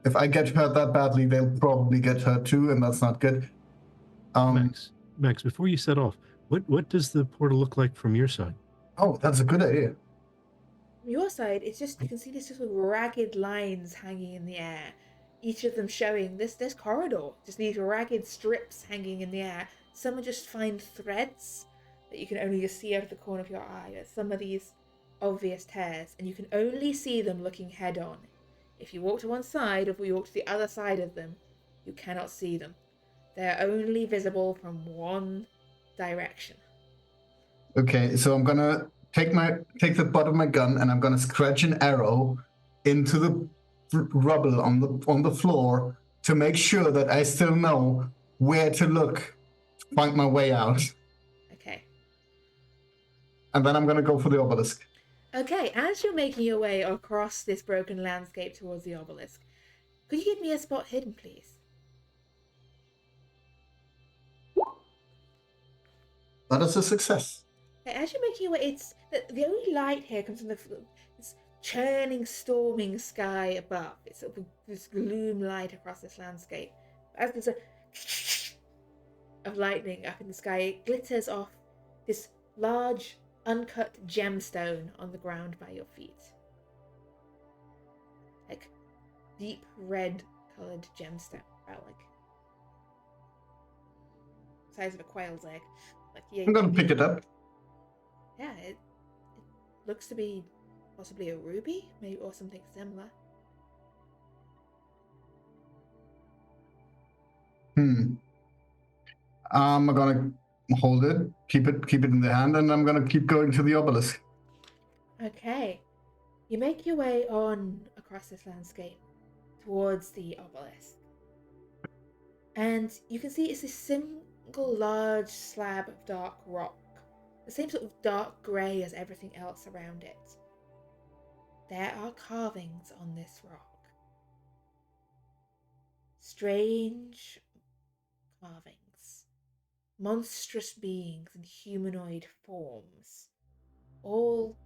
if I get hurt that badly, they'll probably get hurt too, and that's not good. Max, before you set off, what does the portal look like from your side? Oh, that's a good idea. From your side, it's just, you can see this sort of ragged lines hanging in the air. Each of them showing this corridor. Just these ragged strips hanging in the air. Some are just fine threads that you can only just see out of the corner of your eye. But some of these obvious tears, and you can only see them looking head on. If you walk to one side, or if you walk to the other side of them, you cannot see them. They're only visible from one direction. Okay, so I'm gonna take the butt of my gun, and I'm gonna scratch an arrow into the rubble on the floor to make sure that I still know where to look to find my way out. Okay. And then I'm gonna go for the obelisk. Okay, as you're making your way across this broken landscape towards the obelisk, could you give me a spot hidden, please? That is a success. Okay, as you're making your way, it's the only light here comes from this churning, storming sky above. It's sort of this gloom light across this landscape. As there's a of lightning up in the sky, it glitters off this large, uncut gemstone on the ground by your feet. Like deep red coloured gemstone, about like size of a quail's egg. Like I'm gonna pick it up. Yeah, it looks to be possibly a ruby, maybe, or something similar. I'm gonna hold it, keep it in the hand, and I'm gonna keep going to the obelisk. Okay, you make your way on across this landscape towards the obelisk, and you can see it's this single large slab of dark rock, the same sort of dark grey as everything else around it. There are carvings on this rock. Strange carvings. Monstrous beings in humanoid forms. All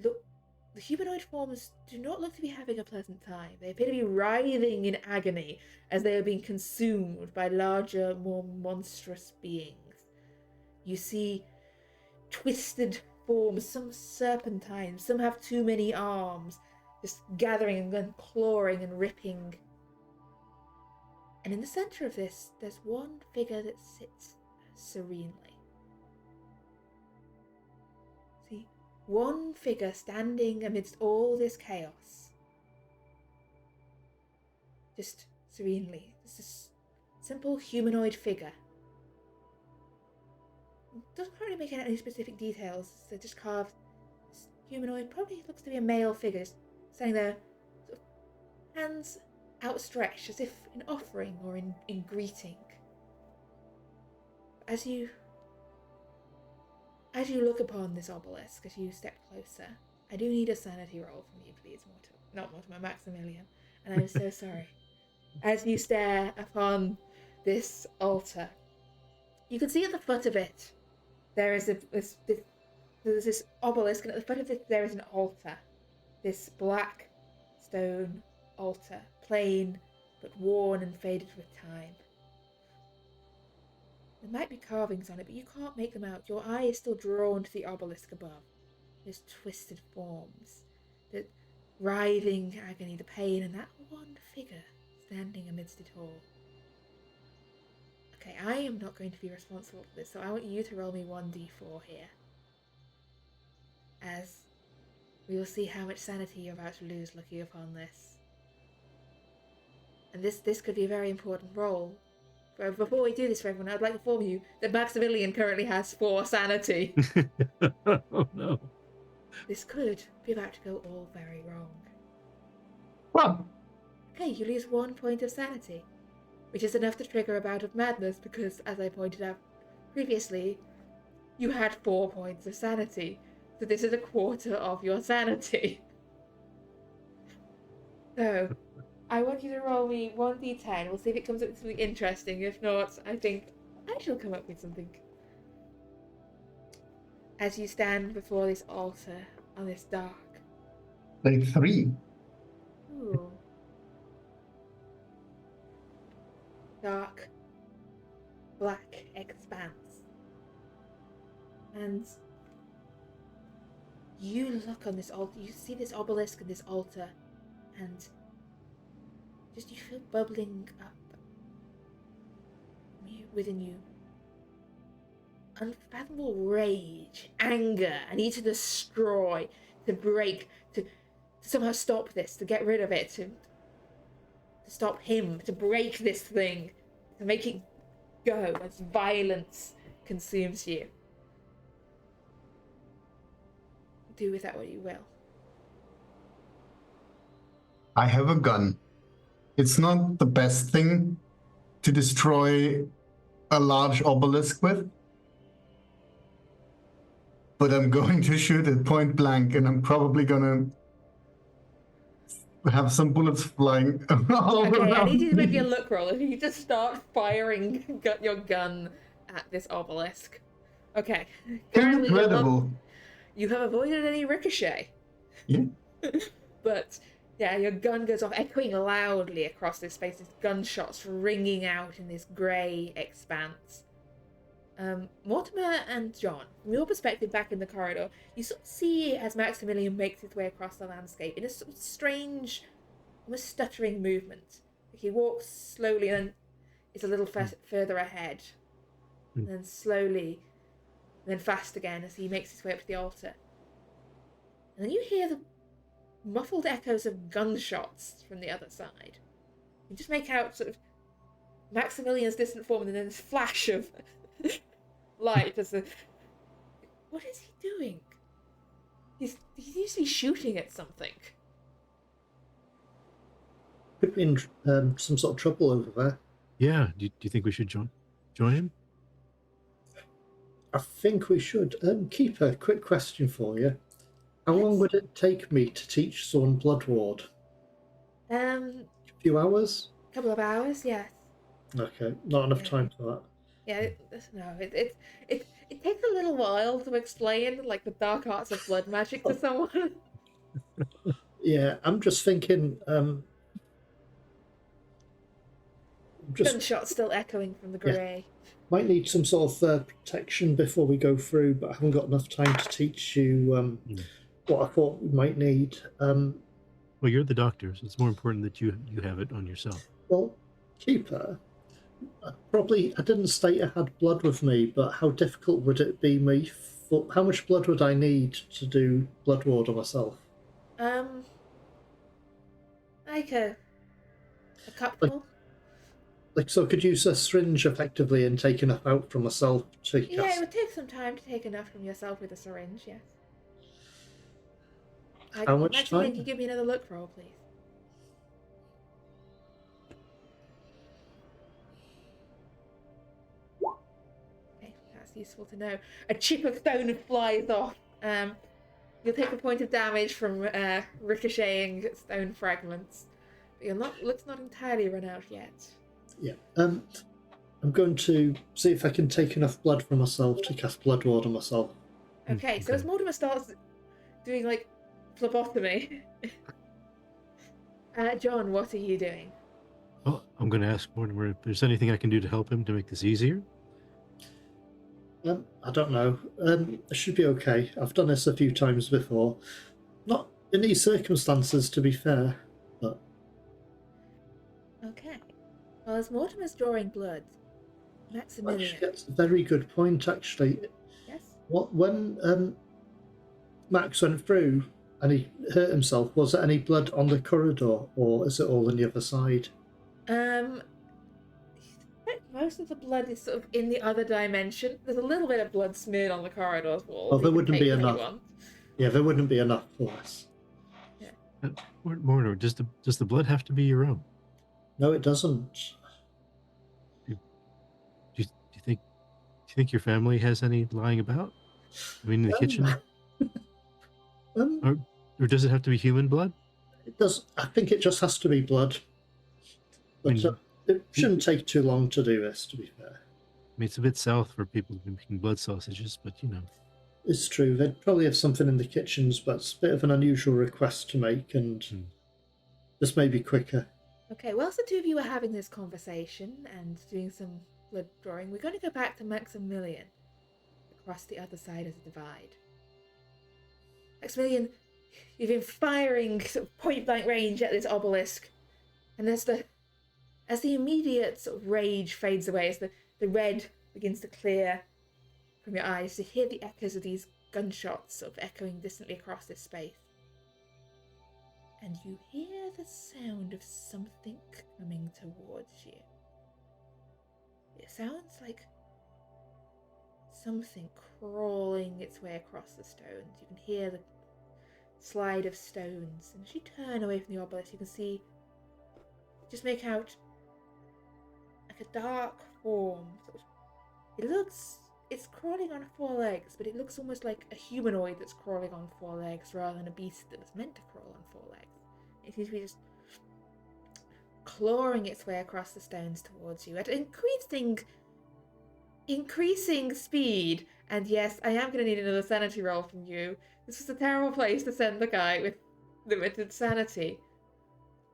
look. The humanoid forms do not look to be having a pleasant time. They appear to be writhing in agony as they are being consumed by larger, more monstrous beings. You see twisted forms, some serpentine, some have too many arms, just gathering and clawing and ripping. And in the center of this, there's one figure that sits serenely. See, one figure standing amidst all this chaos. Just serenely. Just a simple humanoid figure. Doesn't really make out any specific details. They're just carved. This humanoid probably looks to be a male figure, just standing there, sort of hands outstretched as if in offering or in greeting. As you look upon this obelisk, as you step closer, I do need a sanity roll from you, please, Mortimer Maximilian, and I'm so sorry. As you stare upon this altar, you can see at the foot of it there is there's this obelisk, and at the foot of it there is an altar. This black stone altar, plain but worn and faded with time. There might be carvings on it, but you can't make them out. Your eye is still drawn to the obelisk above. Those twisted forms, the writhing agony, the pain, and that one figure standing amidst it all. Okay, I am not going to be responsible for this, so I want you to roll me 1d4 here. As we will see how much sanity you're about to lose looking upon this. And this could be a very important roll. But before we do this for everyone, I'd like to inform you that Maximilian currently has 4 sanity. Oh no. This could be about to go all very wrong. Well, Okay, you lose 1 point of sanity, which is enough to trigger a bout of madness because, as I pointed out previously, you had 4 points of sanity. So this is a quarter of your sanity. So, I want you to roll me 1d10. We'll see if it comes up with something interesting. If not, I think I shall come up with something. As you stand before this altar on this dark. like 3. Ooh. Dark, black expanse. And you look on this altar, you see this obelisk and this altar, and just you feel bubbling up within you unfathomable rage, anger, a need to destroy, to break, to somehow stop this, to get rid of it, to stop him, to break this thing, to make it go as violence consumes you. do with that what you will. I have a gun. It's not the best thing to destroy a large obelisk with, but I'm going to shoot it point blank, and I'm probably gonna have some bullets flying all Okay, I need you to around make me a me. look roll. If you just start firing your gun at this obelisk. Okay. Currently, Incredible. you have avoided any ricochet. Yeah. But yeah, your gun goes off, echoing loudly across this space. This gunshots ringing out in this grey expanse. Mortimer and John, from your perspective back in the corridor, you sort of see as Maximilian makes his way across the landscape in a sort of strange, almost stuttering movement. Like he walks slowly and is a little further ahead, and then slowly, and then fast again as he makes his way up to the altar. And then you hear the muffled echoes of gunshots from the other side. You just make out sort of Maximilian's distant form, and then this flash of light as the. What is he doing? He's usually shooting at something. Could be in some sort of trouble over there. Yeah. Do you think we should join him? I think we should. Keeper, quick question for you. How long would it take me to teach someone Blood Ward? A few hours? couple of hours, yes. Okay, not enough time for that. Yeah, no, it takes a little while to explain like the dark arts of blood magic to someone. Yeah, I'm just thinking. Gunshots still echoing from the grey. Might need some sort of protection before we go through, but I haven't got enough time to teach you what I thought we might need. Well, you're the doctor, so it's more important that you have it on yourself. Well, Keeper, I didn't state I had blood with me, but how difficult would it be me? How much blood would I need to do Blood Ward on myself? Like a cupful. So I could use a syringe effectively and take enough out from myself to cast. Yeah, it would take some time to take enough from yourself with a syringe, yes. How much time? Can you give me another look roll, please? Okay, that's useful to know. A chip of stone flies off. You'll take a point of damage from ricocheting stone fragments. But looks not entirely run out yet. Yeah. I'm going to see if I can take enough blood from myself to cast Blood Ward on myself. Okay, so as Mortimer starts doing like phlebotomy, John, what are you doing? Well, I'm going to ask Mortimer if there's anything I can do to help him to make this easier. I don't know. It should be okay. I've done this a few times before. Not in these circumstances, to be fair. But Okay. Well, as Mortimer's drawing blood, Maximilian. that's a very good point, actually. Yes. When Max went through and he hurt himself, was there any blood on the corridor, or is it all on the other side? Most of the blood is sort of in the other dimension. There's a little bit of blood smeared on the corridor's wall. Oh, there wouldn't be enough. Yeah, there wouldn't be enough for us. Yeah. Mortimer, does the blood have to be your own? No, it doesn't. Do you think your family has any lying about? I mean, in the kitchen? Or does it have to be human blood? It does. I think it just has to be blood. But it shouldn't take too long to do this, to be fair. I mean, it's a bit south for people who've been making blood sausages, but you know. It's true. They'd probably have something in the kitchens, but it's a bit of an unusual request to make, and this may be quicker. Okay, whilst the two of you are having this conversation and doing some blood drawing, we're going to go back to Maximilian across the other side of the divide. Maximilian, you've been firing sort of point-blank range at this obelisk, and as the immediate sort of rage fades away, as the red begins to clear from your eyes, you hear the echoes of these gunshots sort of echoing distantly across this space. And you hear the sound of something coming towards you. It sounds like something crawling its way across the stones. You can hear the slide of stones. And as you turn away from the obelisk, you can see, just make out like a dark form. It's crawling on 4 legs, but it looks almost like a humanoid that's crawling on 4 legs rather than a beast that was meant to crawl on 4 legs. It seems to be just clawing its way across the stones towards you at increasing speed. And yes, I am going to need another sanity roll from you. This was a terrible place to send the guy with limited sanity.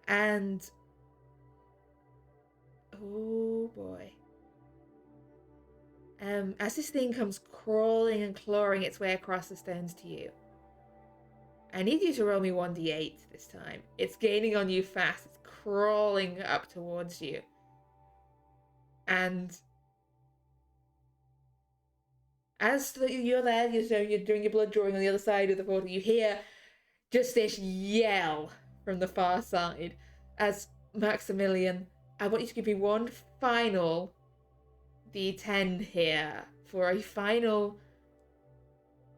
And oh boy. As this thing comes crawling and clawing its way across the stones to you, I need you to roll me 1d8 this time. It's gaining on you fast. It's crawling up towards you. And as you're there, you're doing your blood drawing on the other side of the portal, you hear just this yell from the far side. As Maximilian, I want you to give me one final D10 here for a final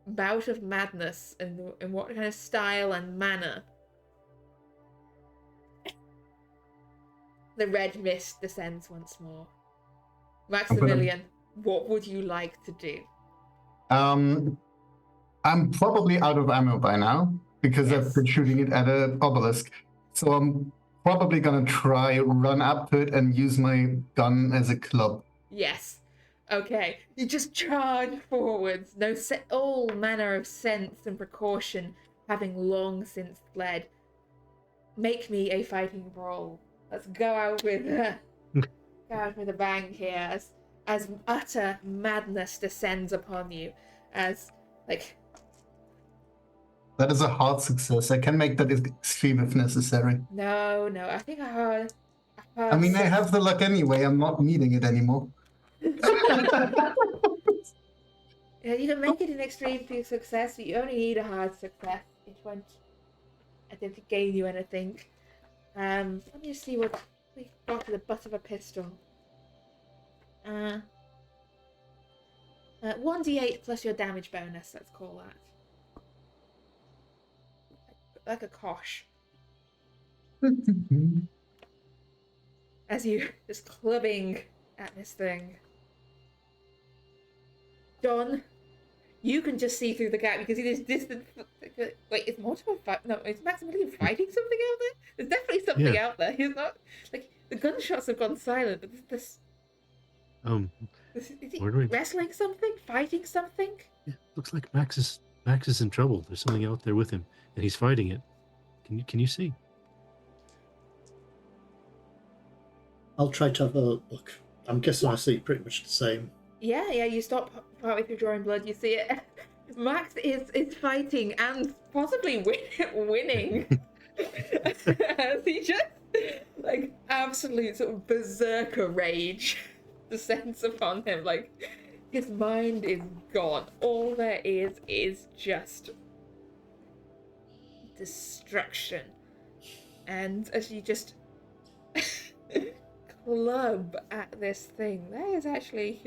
bout of madness, and in what kind of style and manner. The red mist descends once more. Maximilian, what would you like to do? I'm probably out of ammo by now because Yes. I've been shooting it at an obelisk. So I'm probably gonna try run up to it and use my gun as a club. Yes. Okay. You just charge forwards. All manner of sense and precaution having long since fled. Make me a fighting brawl. Let's go out with a bang here as utter madness descends upon you. As like That is a hard success. I can make that extreme if necessary. no, I think I heard. I mean, I have the luck anyway. I'm not needing it anymore. Yeah, you can make it an extreme success, but you only need a hard success. It won't attempt to gain you anything. Let me just see what we got to the butt of a pistol. 1d8 plus your damage bonus, let's call that. Like a kosh. As you just clubbing at this thing. John, you can just see through the gap. You can see this distant. Wait, is Mortimer No, is Maximilian fighting something out there? There's definitely something out there. He's not like the gunshots have gone silent, but this is he wrestling something, fighting something? Yeah, looks like Max is in trouble. There's something out there with him, and he's fighting it. Can you see? I'll try to have a look. I'm guessing I see pretty much the same. Yeah. You stop partway through drawing blood. You see it. Max is fighting and possibly winning. As he just like absolute sort of berserker rage descends upon him. Like his mind is gone. All there is just destruction. And as you just club at this thing, that is actually,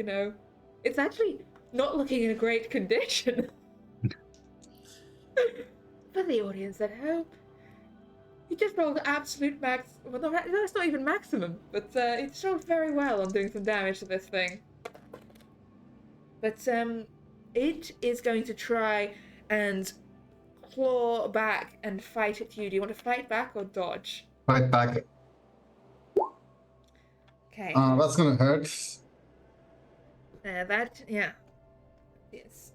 it's actually not looking in a great condition. For the audience at home, he just rolled absolute max. Well, no, that's not even maximum, but it rolled very well on doing some damage to this thing. But it is going to try and claw back and fight at you. Do you want to fight back or dodge? Fight back. Okay. That's gonna hurt. Yeah. Yes.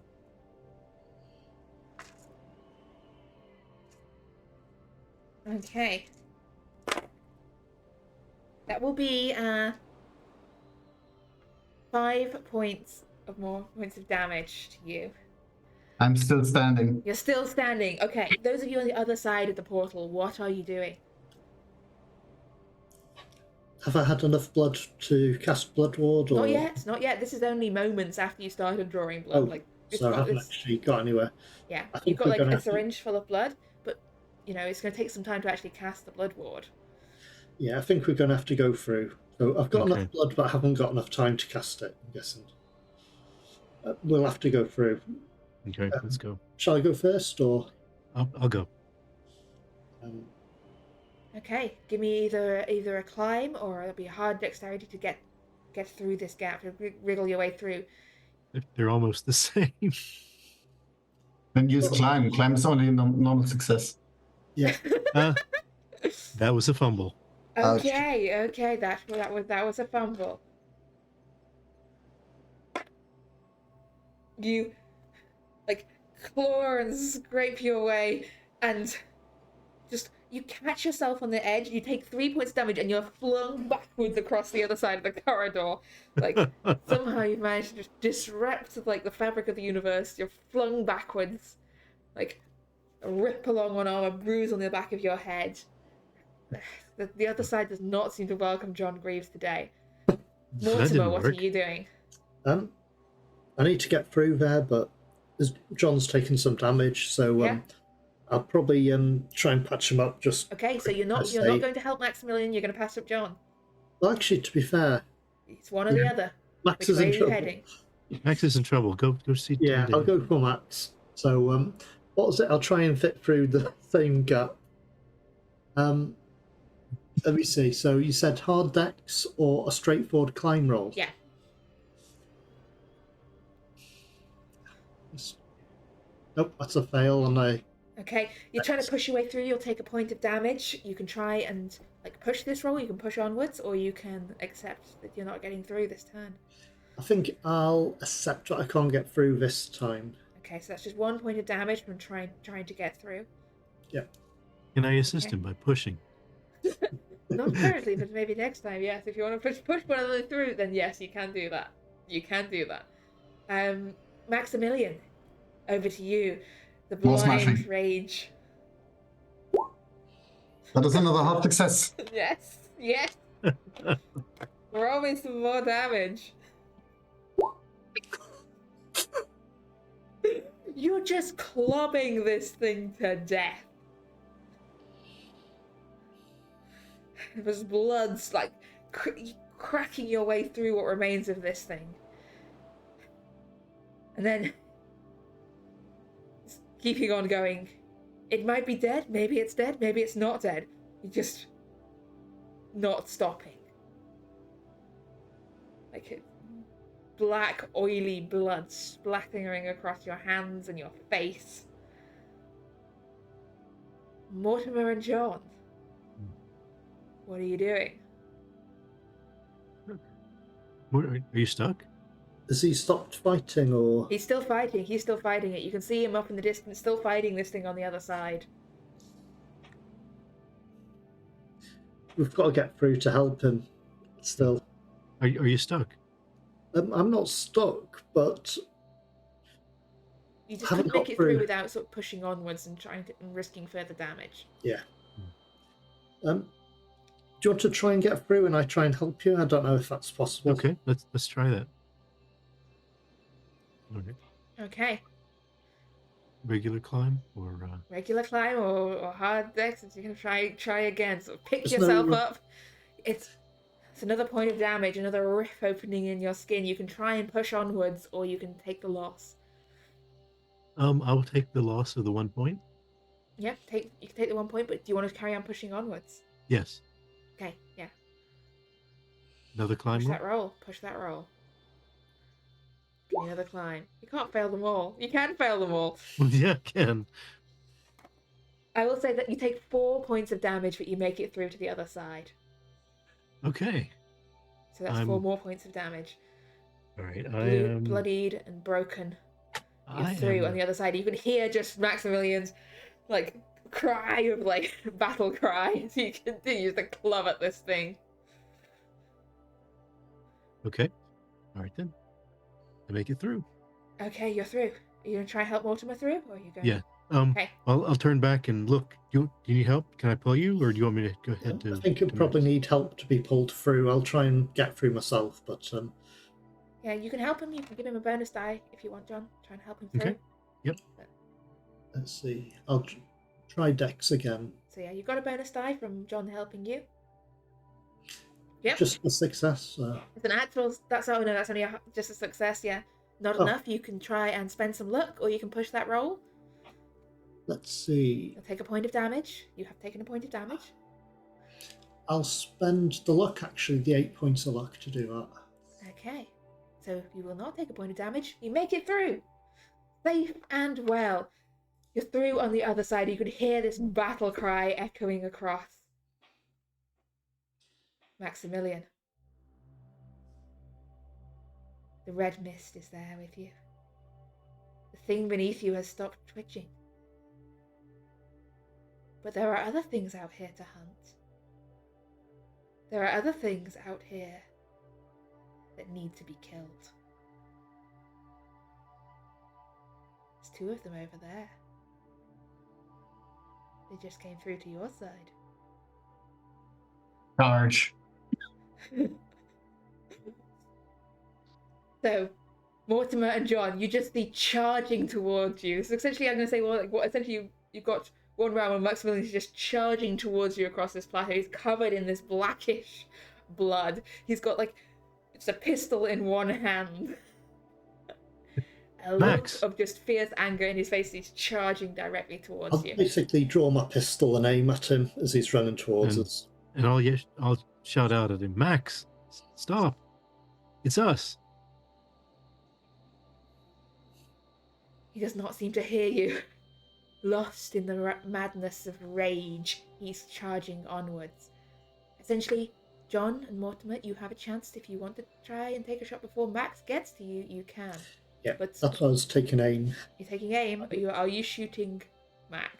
Okay. That will be 5 points of damage to you. I'm still standing. You're still standing. Okay. Those of you on the other side of the portal, what are you doing? Have I had enough blood to cast Blood Ward? Or... Not yet. This is only moments after you started drawing blood. So I haven't actually got anywhere. Yeah, I think you've got we're like gonna a syringe full of blood, but it's going to take some time to actually cast the Blood Ward. Yeah, I think we're going to have to go through. So I've got Okay. enough blood, but I haven't got enough time to cast it, I'm guessing. We'll have to go through. Okay, let's go. Shall I go first, or...? I'll go. Okay, give me either a climb or it'll be a hard dexterity to get through this gap, to wriggle your way through. They're almost the same. Then use climb. Climb is only a normal success. Yeah. That was a fumble. Okay, that was a fumble. You like claw and scrape your way, and just you catch yourself on the edge. You take 3 points damage, and you're flung backwards across the other side of the corridor. Like somehow you've managed to just disrupt like the fabric of the universe. You're flung backwards, like a rip along one arm, a bruise on the back of your head. The other side does not seem to welcome John Greaves today. Mortimer, what are you doing? I need to get through there, but John's taken some damage, so I'll probably try and patch him up. Just okay. So you're not going to help Maximilian. You're going to pass up John. Well, actually, to be fair, it's one or the other. Max Which is way in are you trouble. heading? Max is in trouble. Go see. Yeah, I'll go for Max. So what was it? I'll try and fit through the same gap. Let me see. So you said hard dex or a straightforward climb roll? Yeah. Nope, that's a fail, and I... Okay, you're trying to push your way through, you'll take a point of damage. You can try and like push this roll, you can push onwards, or you can accept that you're not getting through this turn. I think I'll accept that I can't get through this time. Okay, so that's just 1 point of damage from trying to get through. Yeah. Can I assist him by pushing? Not currently, but maybe next time, yes. If you want to push one of them through, then yes, you can do that. You can do that. Maximilian, over to you. The More blind smashing. rage. That is another hard success. Yes. Roll me some more damage. You're just clubbing this thing to death. There's blood's like cracking your way through what remains of this thing. And then keeping on going. It might be dead, maybe it's dead, maybe it's not dead. You're just not stopping. Like black, oily blood splattering across your hands and your face. Mortimer and John, what are you doing? Are you stuck? Has he stopped fighting, or...? He's still fighting it. You can see him up in the distance, still fighting this thing on the other side. We've got to get through to help him, still. Are you stuck? I'm not stuck, but... You just haven't couldn't make got it through through. without sort of pushing onwards and and risking further damage. Yeah. Do you want to try and get through and I try and help you? I don't know if that's possible. Okay, let's try that. Okay. Okay. Regular climb or Regular climb or hard dex, if you're gonna try again. So pick There's yourself no- up. It's another point of damage, another rift opening in your skin. You can try and push onwards, or you can take the loss. I will take the loss of the 1 point. Yep, you can take the 1 point, but do you want to carry on pushing onwards? Yes. Okay, yeah. Another climb. Push that roll. Give me another climb. You can't fail them all. You can fail them all. Yeah, I can. I will say that you take 4 points of damage, but you make it through to the other side. Okay. So that's 4 more points of damage. All right. I am bloodied and broken. You're I through am- on the other side. You can hear just Maximilian's like cry of like battle cry as he continues to club at this thing. Okay. All right then. I make it through. Okay, you're through. Are you gonna try and help Mortimer through, or are you going? Yeah. Okay. I'll turn back and look. Do you need help? Can I pull you, or do you want me to go ahead to? I think you'll probably need help to be pulled through. I'll try and get through myself, but Yeah, you can help him. You can give him a bonus die if you want, John. Try and help him through. Okay. Yep. let's see. I'll try Dex again. So yeah, you got a bonus die from John helping you. Yep. Just a success. It's an actual. That's only just a success. Yeah, not Oh. enough. You can try and spend some luck, or you can push that roll. Let's see. You'll take a point of damage. You have taken a point of damage. I'll spend the luck, actually, the 8 points of luck to do that. Okay. So you will not take a point of damage. You make it through. Safe and well. You're through on the other side. You could hear this battle cry echoing across. Maximilian. The red mist is there with you. The thing beneath you has stopped twitching. But there are other things out here to hunt. There are other things out here that need to be killed. There's 2 of them over there. They just came through to your side. Charge. So, Mortimer and John, you just see charging towards you. So essentially, I'm going to say, well, like, what essentially you've got one round where Maximilian is just charging towards you across this plateau. He's covered in this blackish blood. He's got like just a pistol in one hand. A Max. look of just fierce anger in his face. He's charging directly towards I'll you. basically draw my pistol and aim at him as he's running towards us. And I'll shout out at him, Max, stop! It's us. He does not seem to hear you. Lost in the madness of rage, he's charging onwards. Essentially, John and Mortimer, you have a chance. If you want to try and take a shot before Max gets to you, you can. Yeah, But that's why I was taking aim. you're taking aim. Are you shooting Max?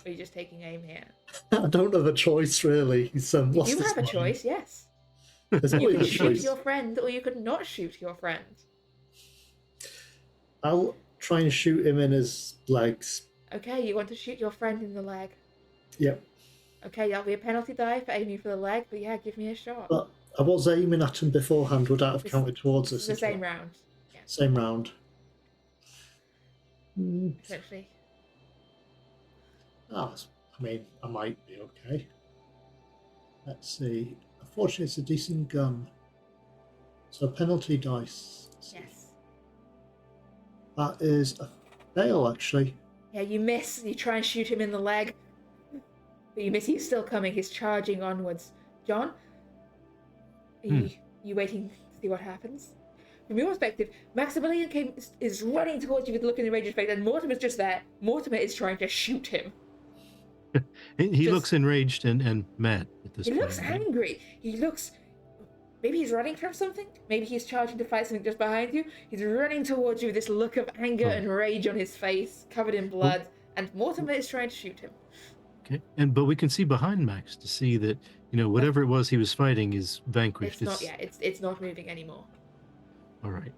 Or are you just taking aim here? I don't have a choice, really. He's You lost do his have a mind. choice, yes. There's You always could a shoot choice. your friend, or you could not shoot your friend. I'll try and shoot him in his legs. Okay, you want to shoot your friend in the leg. Yep. Okay, that'll be a penalty die for aiming for the leg, but yeah, give me a shot. But I was aiming at him beforehand. Would that have counted towards This us? is the as same well? round. Yeah, Same round. essentially. I mean, I might be okay. Let's see. Unfortunately, it's a decent gun. So penalty dice. Yes. That is a fail, actually. Yeah, you miss. You try and shoot him in the leg. But you miss. He's still coming. He's charging onwards. John? You waiting to see what happens? From your perspective, Maximilian is running towards you with a look in the Rager's face, and Mortimer's just there. Mortimer is trying to shoot him. He looks enraged and mad at this He point. looks right? angry. He looks... Maybe he's running from something? Maybe he's charging to fight something just behind you? He's running towards you with this look of anger and rage on his face, covered in blood, and Mortimer is trying to shoot him. Okay, but we can see behind Max to see that whatever it was he was fighting is vanquished. It's not moving anymore. All right.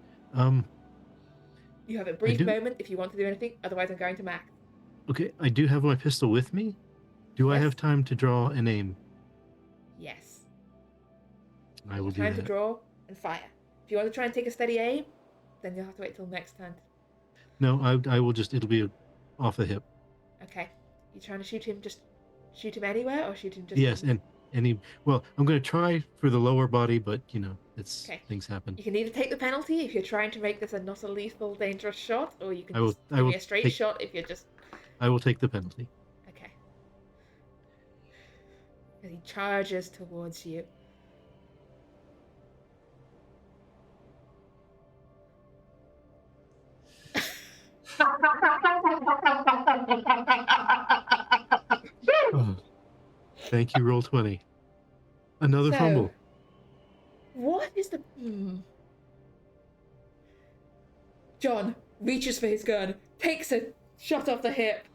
You have a brief moment if you want to do anything, otherwise I'm going to Max. Okay, I do have my pistol with me. Do I Yes. have time to draw and aim? Yes. I will do Time to that. draw and fire. If you want to try and take a steady aim, then you'll have to wait till next turn. No, I will just. It'll be off the hip. Okay. You trying to shoot him? Just shoot him anywhere, or shoot him just? Yes, and well, I'm going to try for the lower body, but it's Okay. things happen. You can either take the penalty if you're trying to make this not a lethal, dangerous shot, or you can I will- just I give will me a straight take- shot if you're just. I will take the penalty. Okay. As he charges towards you. Oh, thank you, roll 20. Another So, fumble. What is the... John reaches for his gun, takes a shot off the hip.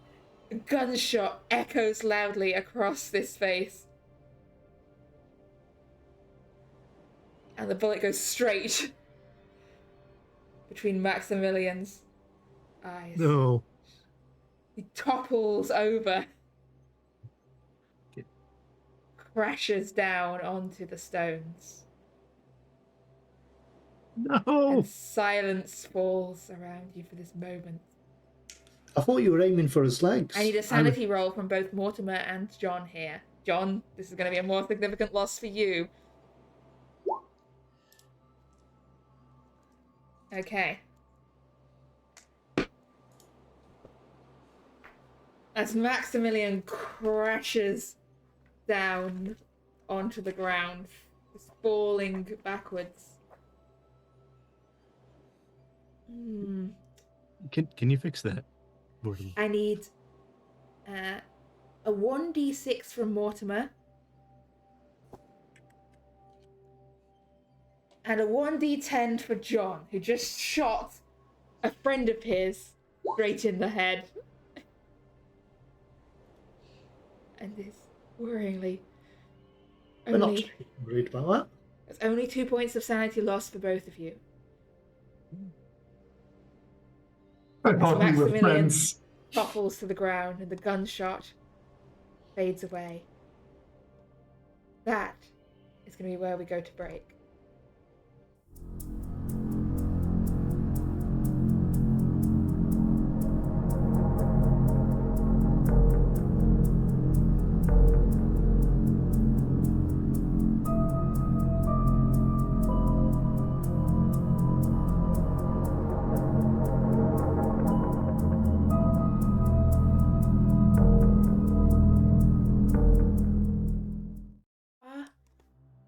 A gunshot echoes loudly across this space. And the bullet goes straight between Maximilian's eyes. No. He topples over. Okay. Crashes down onto the stones. No. And silence falls around you for this moment. I thought you were aiming for his legs. I need a sanity roll from both Mortimer and John here. John, this is going to be a more significant loss for you. Okay. as Maximilian crashes down onto the ground, just falling backwards. Can you fix that, Mortimer? I need a 1d6 from Mortimer and a 1d10 for John, who just shot a friend of his straight in the head. And is worryingly We're not only... too worried about that. There's only 2 points of sanity lost for both of you. I thought we were Maximilian friends. topples to the ground and the gunshot fades away. That is going to be where we go to break.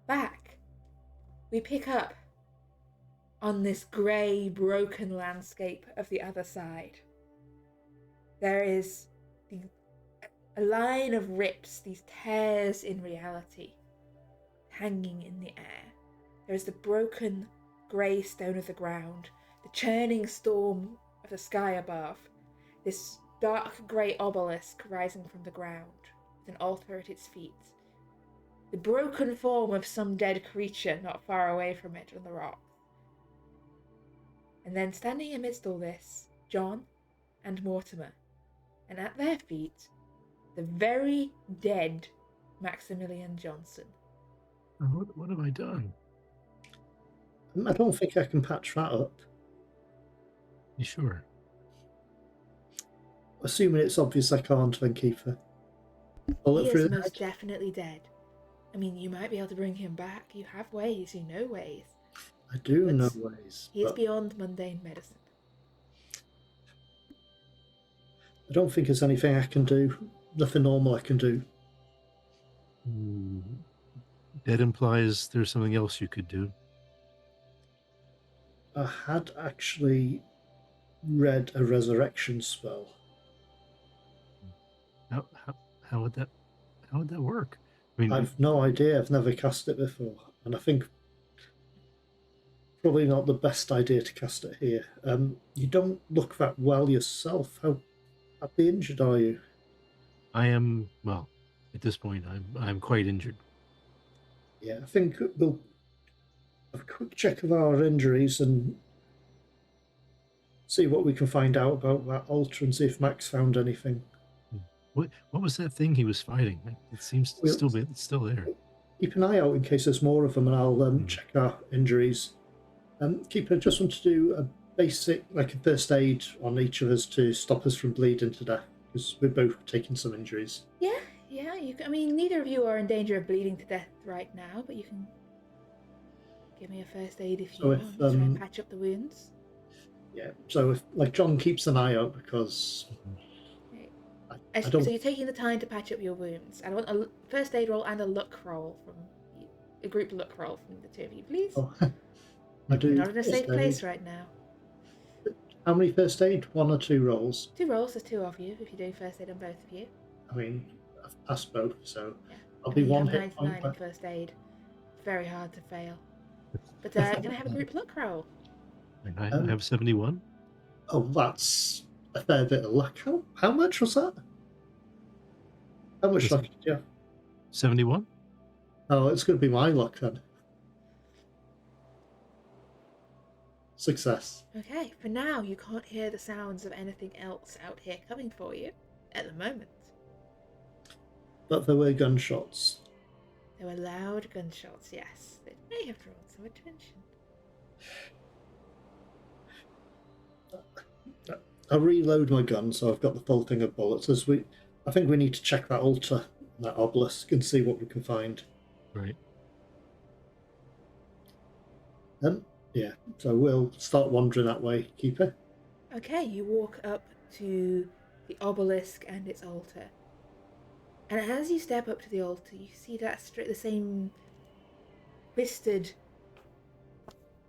Back, we pick up on this grey, broken landscape of the other side. There is a line of rips, these tears in reality, hanging in the air. There is the broken grey stone of the ground, the churning storm of the sky above, this dark grey obelisk rising from the ground, with an altar at its feet. The broken form of some dead creature not far away from it on the rocks. And then standing amidst all this, John and Mortimer, and at their feet, the very dead Maximilian Johnson. What have I done? I don't think I can patch that up. You sure? Assuming it's obvious I can't, then keep her. He is most definitely dead. I mean, you might be able to bring him back. You have ways, you know ways. I do know ways. He is beyond mundane medicine. I don't think there's anything I can do. Nothing normal I can do. That implies there's something else you could do. I had actually read a resurrection spell. How would that work? I mean, I've no idea. I've never cast it before, and I think probably not the best idea to cast it here. You don't look that well yourself. How badly injured are you? I am, well, at this point, I'm quite injured. Yeah, I think we'll have a quick check of our injuries and see what we can find out about that altar and see if Max found anything. What was that thing he was fighting? It seems to it's still there. Keep an eye out in case there's more of them, and I'll check our injuries. Keeper, just want to do a basic, like a first aid on each of us to stop us from bleeding to death, because we're both taking some injuries. Yeah. I mean, neither of you are in danger of bleeding to death right now, but you can give me a first aid if you want. Try and patch up the wounds. Yeah. So if, like, John keeps an eye out because. I don't... So you're taking the time to patch up your wounds. I want a first aid roll and a luck roll from you. A group luck roll from the two of you, please. Oh, I do. You're not in a safe place right now. How many first aid? 1 or 2 rolls? 2 rolls, there's 2 of you if you do first aid on both of you. I mean, I've passed both, so yeah. I'll be 1 hit 99 in first aid. Very hard to fail. But can I have a group luck roll? I have 71. Oh, that's a fair bit of luck. How much was that? How much luck did you have? 71? Oh, it's going to be my luck then. Success. Okay, for now you can't hear the sounds of anything else out here coming for you at the moment. But there were gunshots. There were loud gunshots, yes. They may have drawn some attention. I'll reload my gun so I've got the full thing of bullets. I think we need to check that altar, that obelisk, and see what we can find. Right. Yeah, so we'll start wandering that way, Keeper. Okay, you walk up to the obelisk and its altar. And as you step up to the altar, you see the same twisted,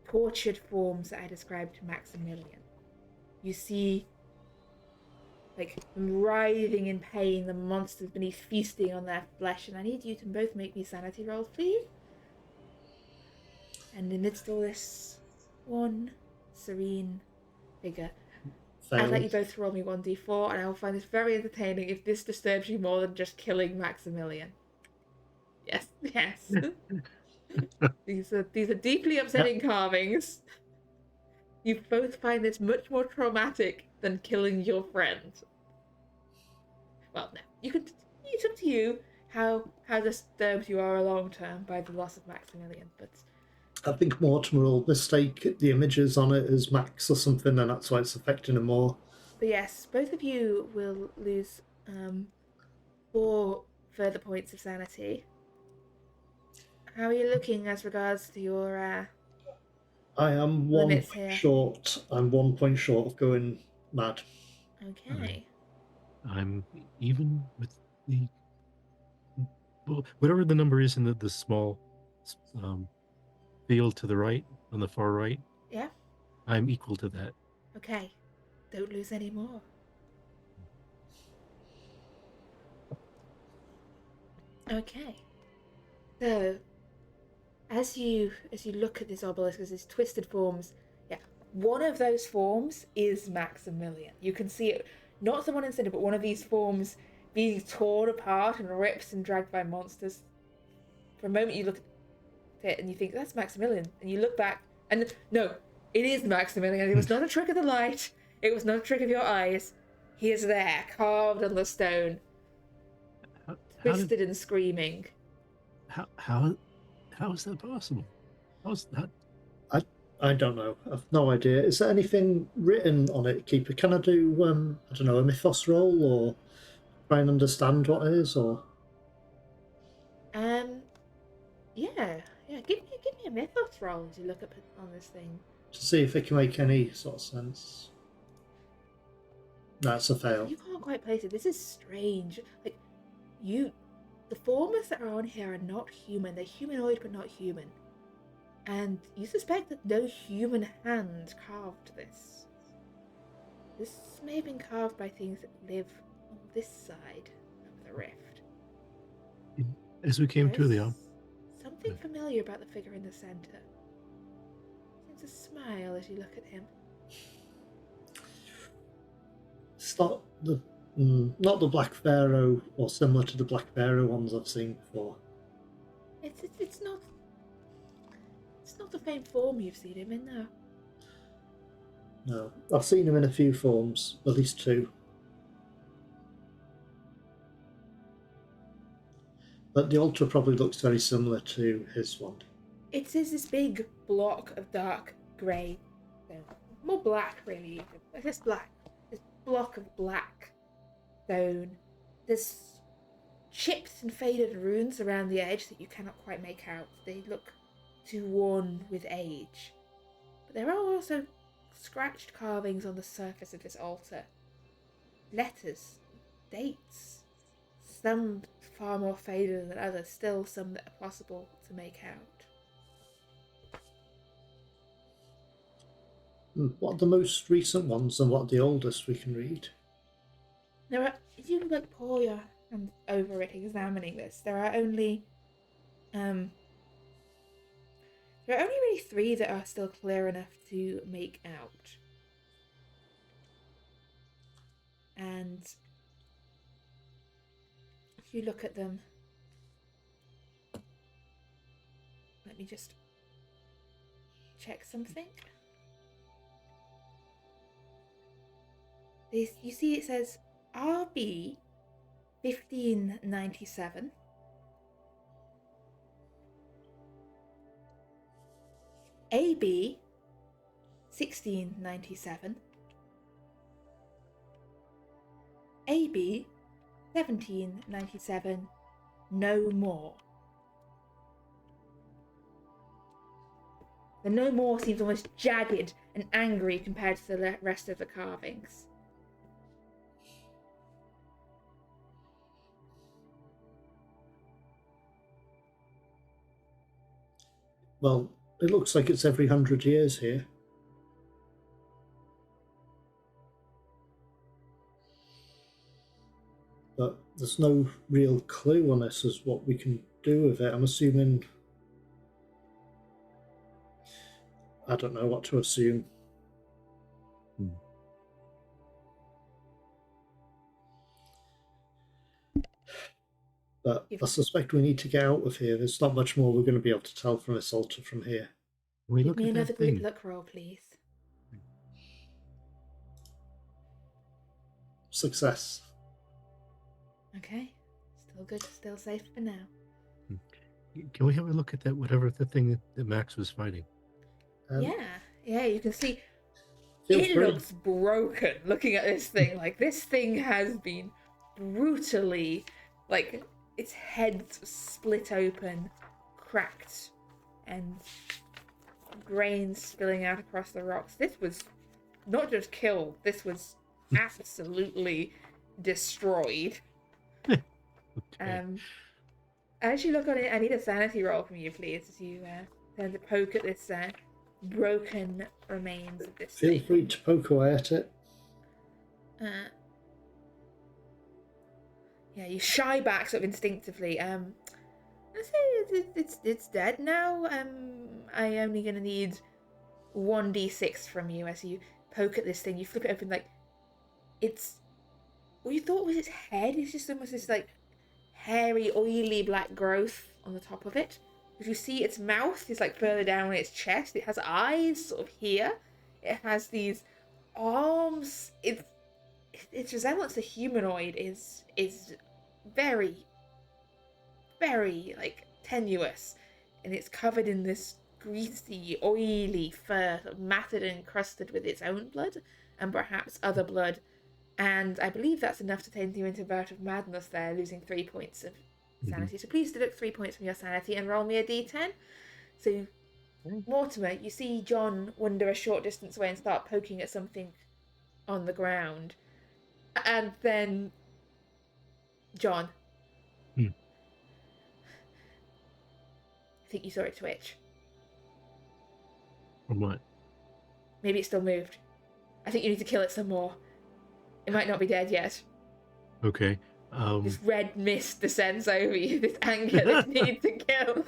tortured forms that I described to Maximilian. You see, like, them writhing in pain, the monsters beneath feasting on their flesh, and I need you to both make me sanity rolls, please. And amidst all this, one serene figure. I'd like you Failed. both to roll me 1d4, and I will find this very entertaining if this disturbs you more than just killing Maximilian. Yes, yes. These are deeply upsetting carvings. You both find this much more traumatic than killing your friend. Well, no. It's up to you how disturbed you are long term by the loss of Maximilian, but I think Mortimer will mistake the images on it as Max or something, and that's why it's affecting him more. But yes, both of you will lose 4 further points of sanity. How are you looking as regards to your I am one limits point here? short. I'm 1 point short of going mad. Okay. I'm even with the whatever the number is in the small field to the right, on the far right. Yeah? I'm equal to that. Okay. Don't lose any more. Okay. So, as you look at this obelisk, as these twisted forms, yeah, one of those forms is Maximilian. You can see it, not the one in the center, but one of these forms being torn apart and ripped and dragged by monsters. For a moment, you look at it and you think that's Maximilian, and you look back, and no, it is Maximilian. It was not a trick of the light. It was not a trick of your eyes. He is there, carved on the stone, twisted and screaming. How is that possible? How's that? I don't know. I've no idea. Is there anything written on it, Keeper? Can I do, I don't know, a mythos roll or try and understand what it is? Or Yeah. Give me a mythos roll as you look up on this thing. to see if it can make any sort of sense. That's a fail. You can't quite place it. This is strange. Like, the forms that are on here are not human. They're humanoid, but not human. And you suspect that no human hand carved this. This may have been carved by things that live on this side of the rift. As we came to the There's something familiar about the figure in the center. Seems to smile as you look at him. It's not the Black Pharaoh, or similar to the Black Pharaoh ones I've seen before. It's not the same form you've seen him in, though. No, I've seen him in a few forms, at least 2. But the altar probably looks very similar to his one. It is this big block of dark grey, more black really, like this block of black stone. There's chipped and faded runes around the edge that you cannot quite make out. They look too worn with age. But there are also scratched carvings on the surface of this altar. Letters, dates, some far more faded than others, still some that are possible to make out. What are the most recent ones and what are the oldest we can read? There are, if you like pour your hand over it, examining this, there are only really 3 that are still clear enough to make out. And if you look at them, let me just check something. You see it says RB 1597, AB 1697, AB 1797, no more. The no more seems almost jagged and angry compared to the rest of the carvings. Well, it looks like it's every 100 years here. But there's no real clue on this as what we can do with it. I'm assuming... I don't know what to assume. But I suspect we need to get out of here. There's not much more we're going to be able to tell from this altar from here. We Give look me at another that group thing. look roll, please. Success. Okay. Still good, still safe for now. Can we have a look at that, whatever the thing that Max was fighting? Yeah, you can see Feel it free. looks broken looking at this thing. Like, this thing has been brutally, like, its head's split open, cracked, and grains spilling out across the rocks. This was not just killed, this was absolutely destroyed. Okay. As you look on it, I need a sanity roll from you, please, as you turn to poke at this broken remains of this Feel thing. free to poke away at it. Yeah, you shy back sort of instinctively. Let's say it's dead now. I only gonna need 1d6 from you as you poke at this thing. You flip it open, like it's what you thought was its head. It's just almost this like hairy, oily black growth on the top of it. If you see its mouth is like further down in its chest. It has eyes sort of here. It has these arms. Its resemblance to humanoid is very, very like tenuous, and it's covered in this greasy, oily fur, sort of matted and encrusted with its own blood and perhaps other blood. And I believe that's enough to turn you into a bout of madness there, losing 3 points of sanity. So please deduct 3 points from your sanity and roll me a d10. So, Mortimer, you see John wander a short distance away and start poking at something on the ground. And then, John, I think you saw it twitch. From what? Maybe it still moved. I think you need to kill it some more. It might not be dead yet. Okay. This red mist descends over you. This anger that you need to kill.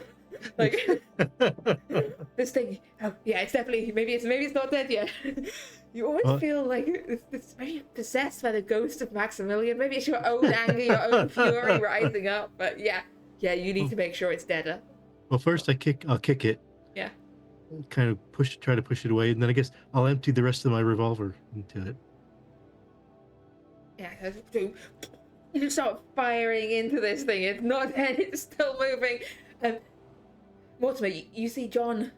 Like this thing. Oh yeah, it's definitely maybe it's not dead yet. You always feel like it's maybe possessed by the ghost of Maximilian. Maybe it's your own anger, your own fury rising up. But yeah, you need to make sure it's deader. Well, first I'll kick it. Yeah. Kind of try to push it away, and then I guess I'll empty the rest of my revolver into it. Yeah, you start firing into this thing. It's not dead, it's still moving. Mortimer, you see John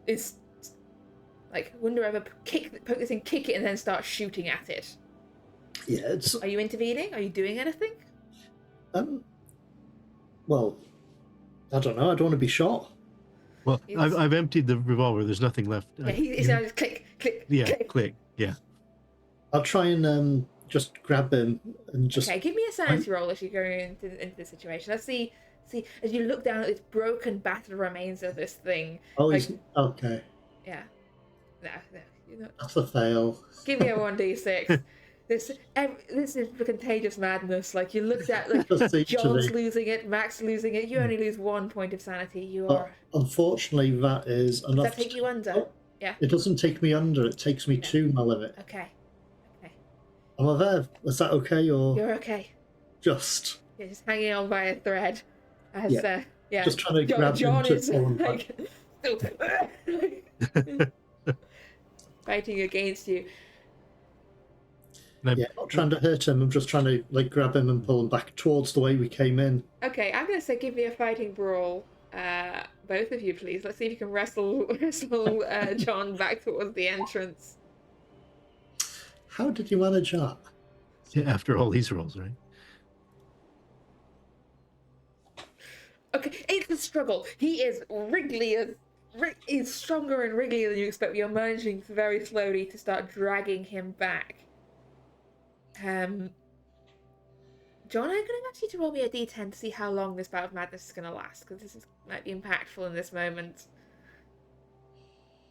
is like, wonder ever poke this thing, kick it, and then start shooting at it. Yeah, it's... Are you intervening? Are you doing anything? Well, I don't know. I don't want to be shot. Well, I've emptied the revolver. There's nothing left. Yeah, he's now just click. Yeah, click. Yeah. I'll try and just grab him and just... Okay, give me a sanity roll as you go into the situation. Let's see as you look down at this broken, battered remains of this thing. Oh, like, he's... Okay. Yeah. No, you're not. That's a fail. Give me a 1d6. This is the contagious madness. Like, you looked at, like, John's losing it, Max losing it. You only lose 1 point of sanity. You are... Unfortunately, that is enough... Does that take you under? Oh, yeah. It doesn't take me under. It takes me to my limit. Okay. Am I there? Is that okay, or... You're okay. Just... You're just hanging on by a thread. As, yeah. Just trying to grab John him is, to pull him like... fighting against you. Yeah, not trying to hurt him. I'm just trying to like grab him and pull him back towards the way we came in. Okay, I'm gonna say give me a fighting brawl, both of you, please. Let's see if you can wrestle John back towards the entrance. How did you manage that? Yeah, after all these rolls, right? Okay, it's a struggle. He is he's stronger and wrigglier than you expect. You're managing very slowly to start dragging him back. John, I'm going to ask you to roll me a d10 to see how long this bout of madness is going to last, because might be impactful in this moment.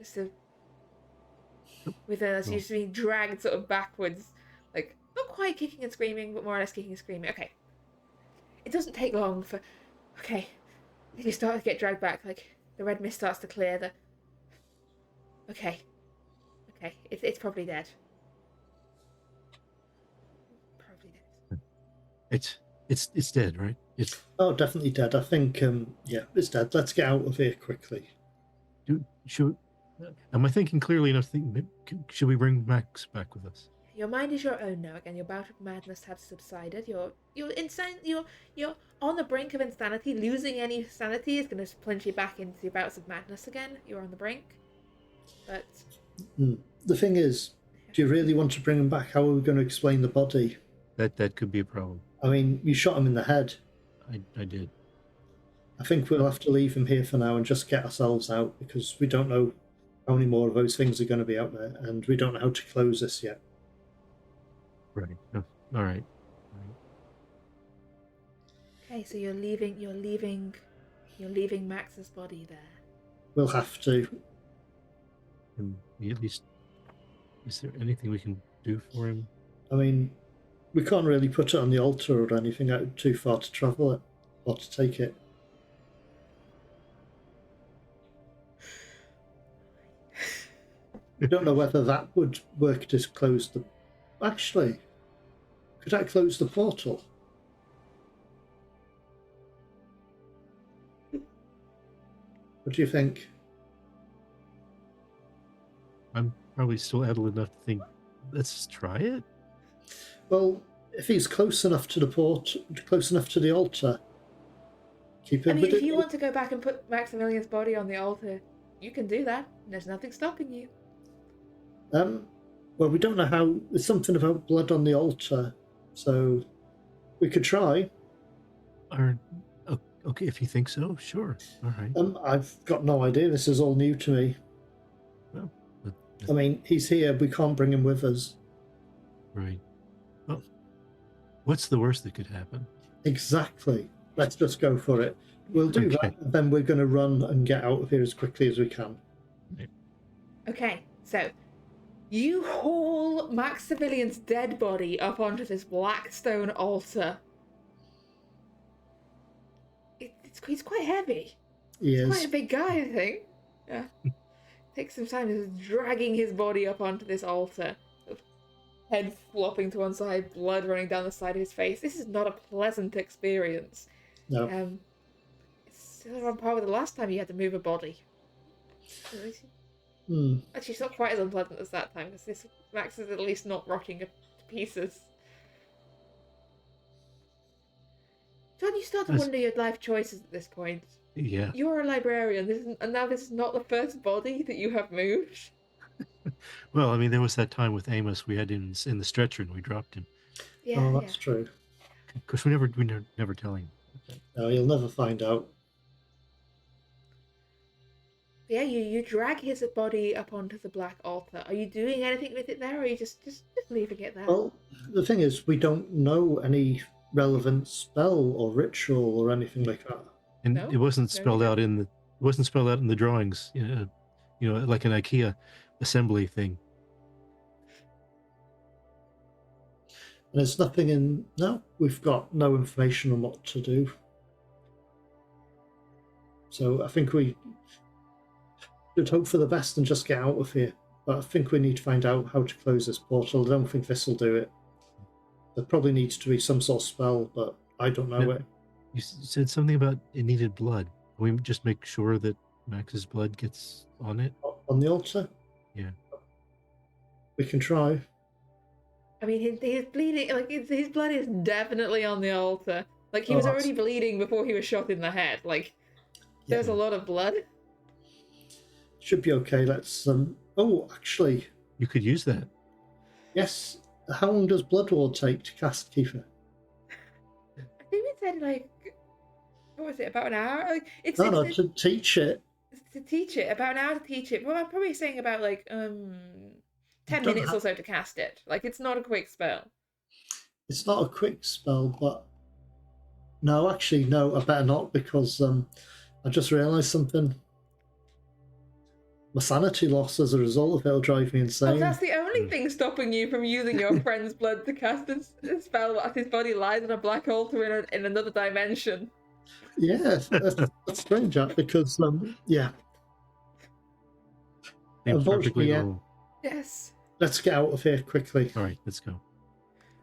So, with as you're being dragged sort of backwards, like not quite kicking and screaming, but more or less kicking and screaming. Okay. It doesn't take long for. Okay. You start to get dragged back, like the red mist starts to clear. Okay. Okay. It's probably dead. Probably dead. It's dead, right? It's Oh, definitely dead. I think, yeah, it's dead. Let's get out of here quickly. Am I thinking clearly enough? Should we bring Max back with us? Your mind is your own now. Again, your bout of madness has subsided. You're insane. You're on the brink of insanity. Losing any sanity is going to plunge you back into bouts of madness again. You're on the brink. But the thing is, do you really want to bring him back? How are we going to explain the body? That could be a problem. I mean, you shot him in the head. I did. I think we'll have to leave him here for now and just get ourselves out, because we don't know how many more of those things are going to be out there, and we don't know how to close this yet. Right. Oh, all right. okay, so you're leaving Max's body there. We'll have to. And at least, is there anything we can do for him? I mean, we can't really put it on the altar or anything out too far to travel it or to take it. I don't know whether that would work to close the... Actually, could I close the portal? What do you think? I'm probably still adult enough to think, let's try it. Well, if he's close enough to the close enough to the altar, keep him... I mean, if you want to go back and put Maximilian's body on the altar, you can do that. There's nothing stopping you. Well, we don't know how... There's something about blood on the altar, so we could try. Okay, if you think so, sure. All right. I've got no idea. This is all new to me. Well, I mean, he's here. We can't bring him with us. right. Well, what's the worst that could happen? Exactly. Let's just go for it. We'll do that, and then we're going to run and get out of here as quickly as we can. Right. Okay, so you haul Maximilian's dead body up onto this black stone altar. He's quite heavy. He He's is. quite a big guy, I think. Yeah. Takes some time just dragging his body up onto this altar. Head flopping to one side, blood running down the side of his face. This is not a pleasant experience. No. It's still on par with the last time you had to move a body. Actually, it's not quite as unpleasant as that time, because this Max is at least not rotting to pieces. John, you start to wonder your life choices at this point. Yeah. You're a librarian, and now this is not the first body that you have moved. Well, I mean, there was that time with Amos. We had him in the stretcher and we dropped him. Yeah, Oh, that's true. Of course, we never tell him. No, he'll never find out. Yeah, you drag his body up onto the black altar. Are you doing anything with it there, or are you just leaving it there? Well, the thing is, we don't know any relevant spell or ritual or anything like that. And No? it wasn't No, spelled you out in the drawings. You know, like an IKEA assembly thing. And there's nothing in... No, we've got no information on what to do. So I think we should hope for the best and just get out of here. But I think we need to find out how to close this portal. I don't think this will do it. There probably needs to be some sort of spell, but I don't know it. You said something about it needed blood. Can we just make sure that Max's blood gets on it? On the altar? Yeah. We can try. I mean, he's bleeding. Like his blood is definitely on the altar. Like he was already bleeding before he was shot in the head. Like there's a lot of blood. Should be okay. Let's. Oh, actually, You could use that. yes. How long does Blood Ward take to cast, Kiefer? I think it said like, what was it? About an hour? Like it's No, it's- to teach it. to teach it, about an hour to teach it. Well, I'm probably saying about like 10 minutes or so to cast it. Like it's not a quick spell. It's not a quick spell, but no, actually, no. I better not, because I just realised something. my sanity loss as a result of it will drive me insane. Oh, that's the only thing stopping you from using your friend's blood to cast a spell while his body lies in a black altar in another dimension. Yeah, that's strange, that, because, yeah. Seems perfectly Unfortunately, yeah. normal. Yes. Let's get out of here quickly. All right, let's go.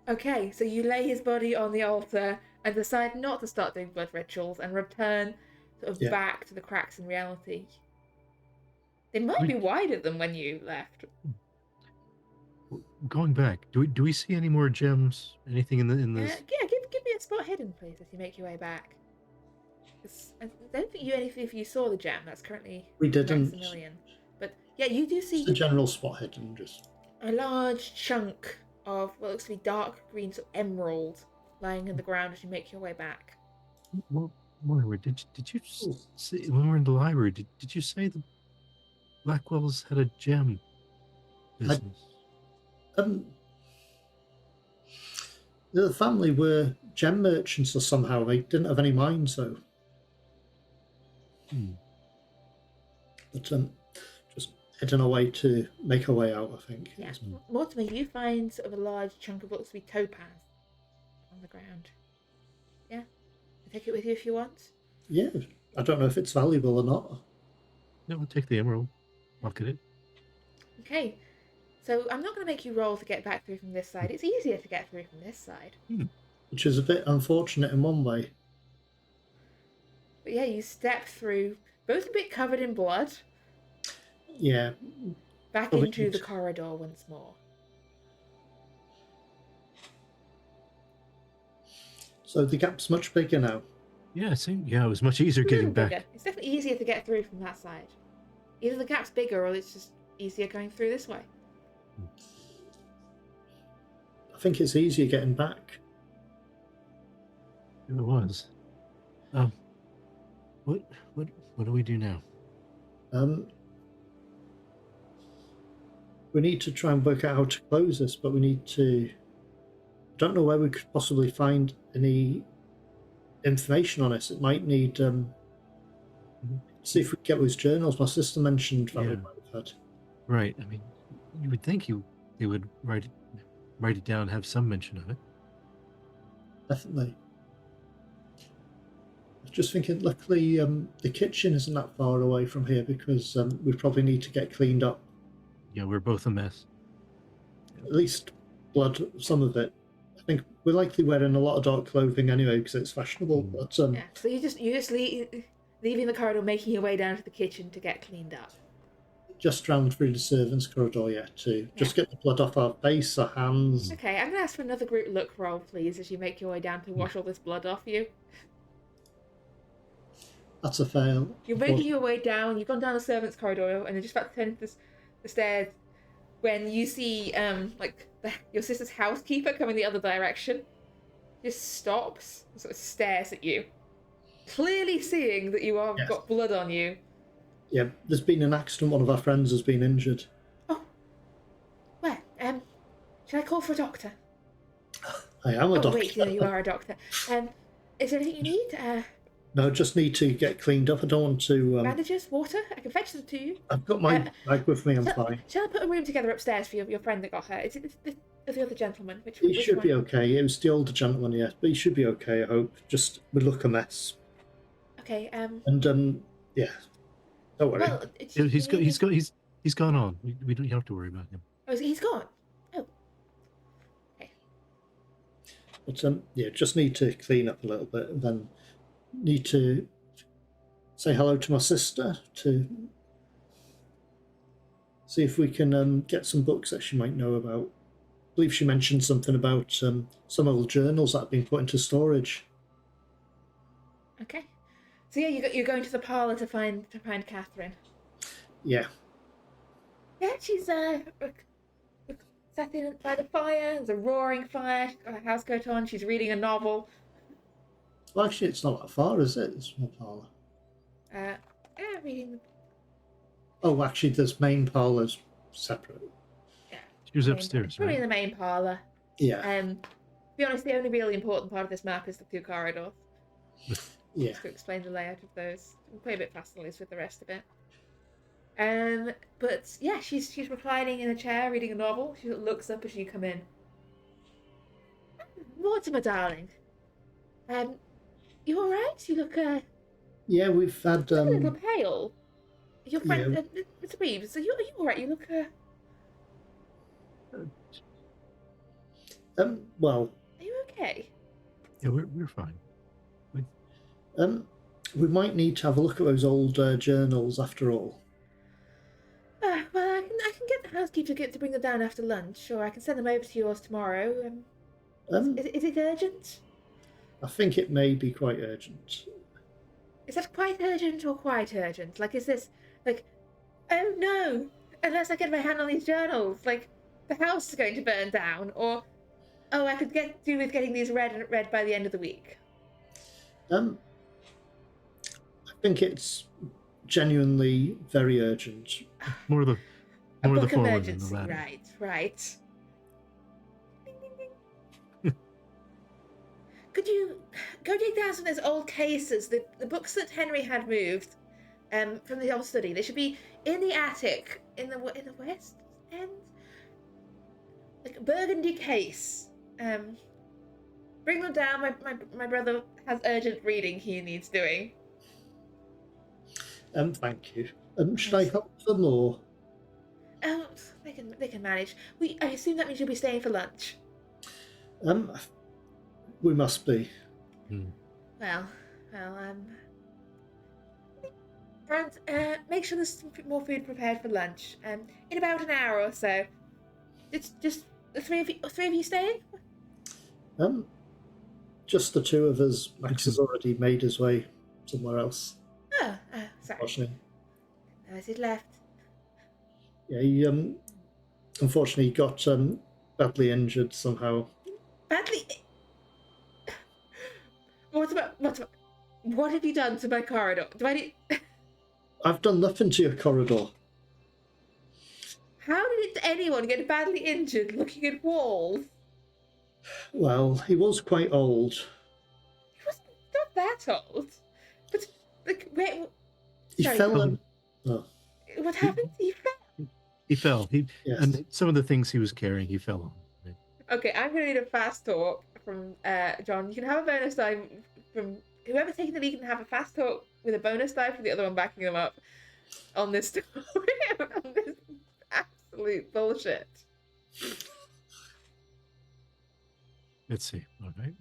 Okay, so you lay his body on the altar and decide not to start doing blood rituals and return sort of back to the cracks in reality. They might be wider than when you left. Going back, do we see any more gems? Anything in this? Yeah, give me a spot hidden, please, as you make your way back. I don't think if you saw the gem, that's currently We didn't. Maximilian. But yeah, you do see the general spot hidden, just a large chunk of what looks to be dark green sort of emerald lying in the ground as you make your way back. Well, Moira, did you see, when we were in the library? Did you say the Blackwells had a gem business? The family were gem merchants, or somehow they didn't have any mines, though. But just heading away to make our way out, I think. Yeah. Mortimer, you find sort of a large chunk of what looks to be topaz on the ground. Yeah? Take it with you if you want. Yeah, I don't know if it's valuable or not. No, I'll take the emerald. Look at it. Okay. So I'm not going to make you roll to get back through from this side. It's easier to get through from this side. Which is a bit unfortunate in one way. But yeah, you step through, both a bit covered in blood. Yeah. Back into the corridor once more. So the gap's much bigger now. Yeah, it was much easier getting back. Bigger. It's definitely easier to get through from that side. Either the gap's bigger or it's just easier going through this way. I think it's easier getting back. It was. What do we do now? We need to try and work out how to close this, but we need to... I don't know where we could possibly find any information on this. It might need... see if we can get those journals. My sister mentioned that we might have had. Right. I mean, you would think they would write it down, have some mention of it. Definitely. I was just thinking, luckily, the kitchen isn't that far away from here, because we probably need to get cleaned up. Yeah, we're both a mess. At least blood, some of it. I think we're likely wearing a lot of dark clothing anyway, because it's fashionable. But yeah. So you just leaving the corridor, making your way down to the kitchen to get cleaned up. Just round through the servants' corridor, to just get the blood off our face, our hands. Okay, I'm going to ask for another group look roll, please, as you make your way down to wash all this blood off you. That's a fail. You're making your way down, you've gone down the servants' corridor, and you're just about to turn into the stairs when you see your sister's housekeeper coming the other direction. Just stops and sort of stares at you, clearly seeing that you have got blood on you. Yeah, there's been an accident. One of our friends has been injured. Oh, where? Should I call for a doctor? I am a doctor. Wait, you are a doctor. Is there anything you need? No, just need to get cleaned up. I don't want to... bandages, water? I can fetch them to you. I've got my bag with me, I'm fine. Shall I put a room together upstairs for your friend that got hurt? Is it the other gentleman? He should be okay. It was the older gentleman, yes, but he should be okay, I hope. Just, we look a mess. Okay, And, yeah. Don't worry. Well, he's gone on. We don't have to worry about him. Oh, he's gone? Oh. Okay. But, yeah, just need to clean up a little bit, and then need to say hello to my sister, to see if we can get some books that she might know about. I believe she mentioned something about some old journals that have been put into storage. Okay. So yeah, you're going to the parlour to find Catherine. Yeah. Yeah, she's sat in by the fire. There's a roaring fire. She's got her housecoat on. She's reading a novel. Well, actually, it's not that far, is it? It's small parlour. Yeah, reading. Oh, actually, this main parlour's separate. Yeah. She was upstairs, Probably right? in the main parlour. Yeah. To be honest, the only really important part of this map is the two corridors. Yeah. Just to explain the layout of those. We'll play a bit faster with the rest of it. But yeah, she's reclining in a chair reading a novel. She looks up as you come in. Mortimer, darling. You all right? You look Yeah, we've had a little pale. Your yeah, friend, Mr. Reeves, are you all right? You look well, are you okay? Yeah, we're fine. we might need to have a look at those old journals after all. Well, I can get the housekeeper to bring them down after lunch, or I can send them over to yours tomorrow. Is it urgent? I think it may be quite urgent. Is that quite urgent or quite urgent? Like, is this like, oh no, unless I get my hand on these journals, like the house is going to burn down, or oh, I could do with getting these read by the end of the week. I think it's genuinely very urgent. More A the book former than the emergency, latter. right. Ding, ding, ding. Could you go dig down some of those old cases, the books that Henry had moved from the old study? They should be in the attic in the west end, like a burgundy case. Bring them down. My brother has urgent reading he needs doing. Thank you. Should I help them or? Oh, they can manage. I assume that means you'll be staying for lunch. We must be. Well, and make sure there's some more food prepared for lunch. In about an hour or so. It's just the three of you staying? Just the two of us. Max has already made his way somewhere else. Oh, sorry. Unfortunately. There was it left. Yeah, he unfortunately got badly injured somehow. Badly. What have you done to my corridor? Do I need? I've done nothing to your corridor. How did anyone get badly injured looking at walls? Well, he was quite old. He was not that old. But like, wait. He Sorry. fell and What happened? He fell. He fell. Yes. And some of the things he was carrying, he fell on. Right? Okay, I'm gonna need a fast talk from John. You can have a bonus die from whoever's taking the lead. Can have a fast talk with a bonus die for the other one backing them up on this story. On this absolute bullshit. Let's see. All right.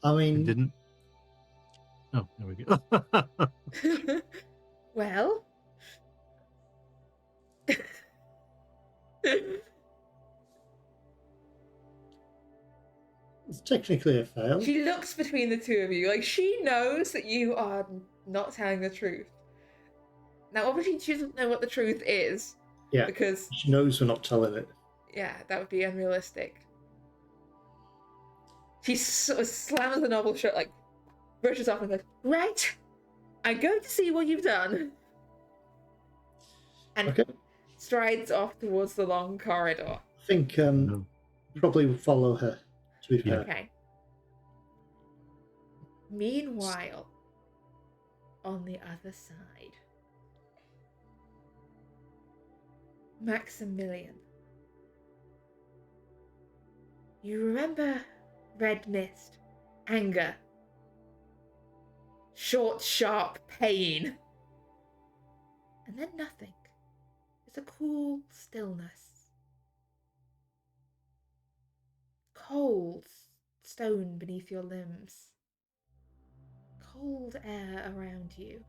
I It mean, didn't. Oh, there we go. Well. it's technically a fail. She looks between the two of you, like she knows that you are not telling the truth. Now, obviously, she doesn't know what the truth is. Yeah. Because She knows we're not telling it. yeah, that would be unrealistic. She sort of slams the novel shut, like brushes off and goes, "Right, I'm going to see what you've done," and Okay. strides off towards the long corridor. I think No. probably will follow her, to be fair. Okay. Meanwhile, on the other side, Maximilian. You remember red mist, anger, short, sharp pain, and then nothing. It's a cool stillness. Cold stone beneath your limbs. Cold air around you.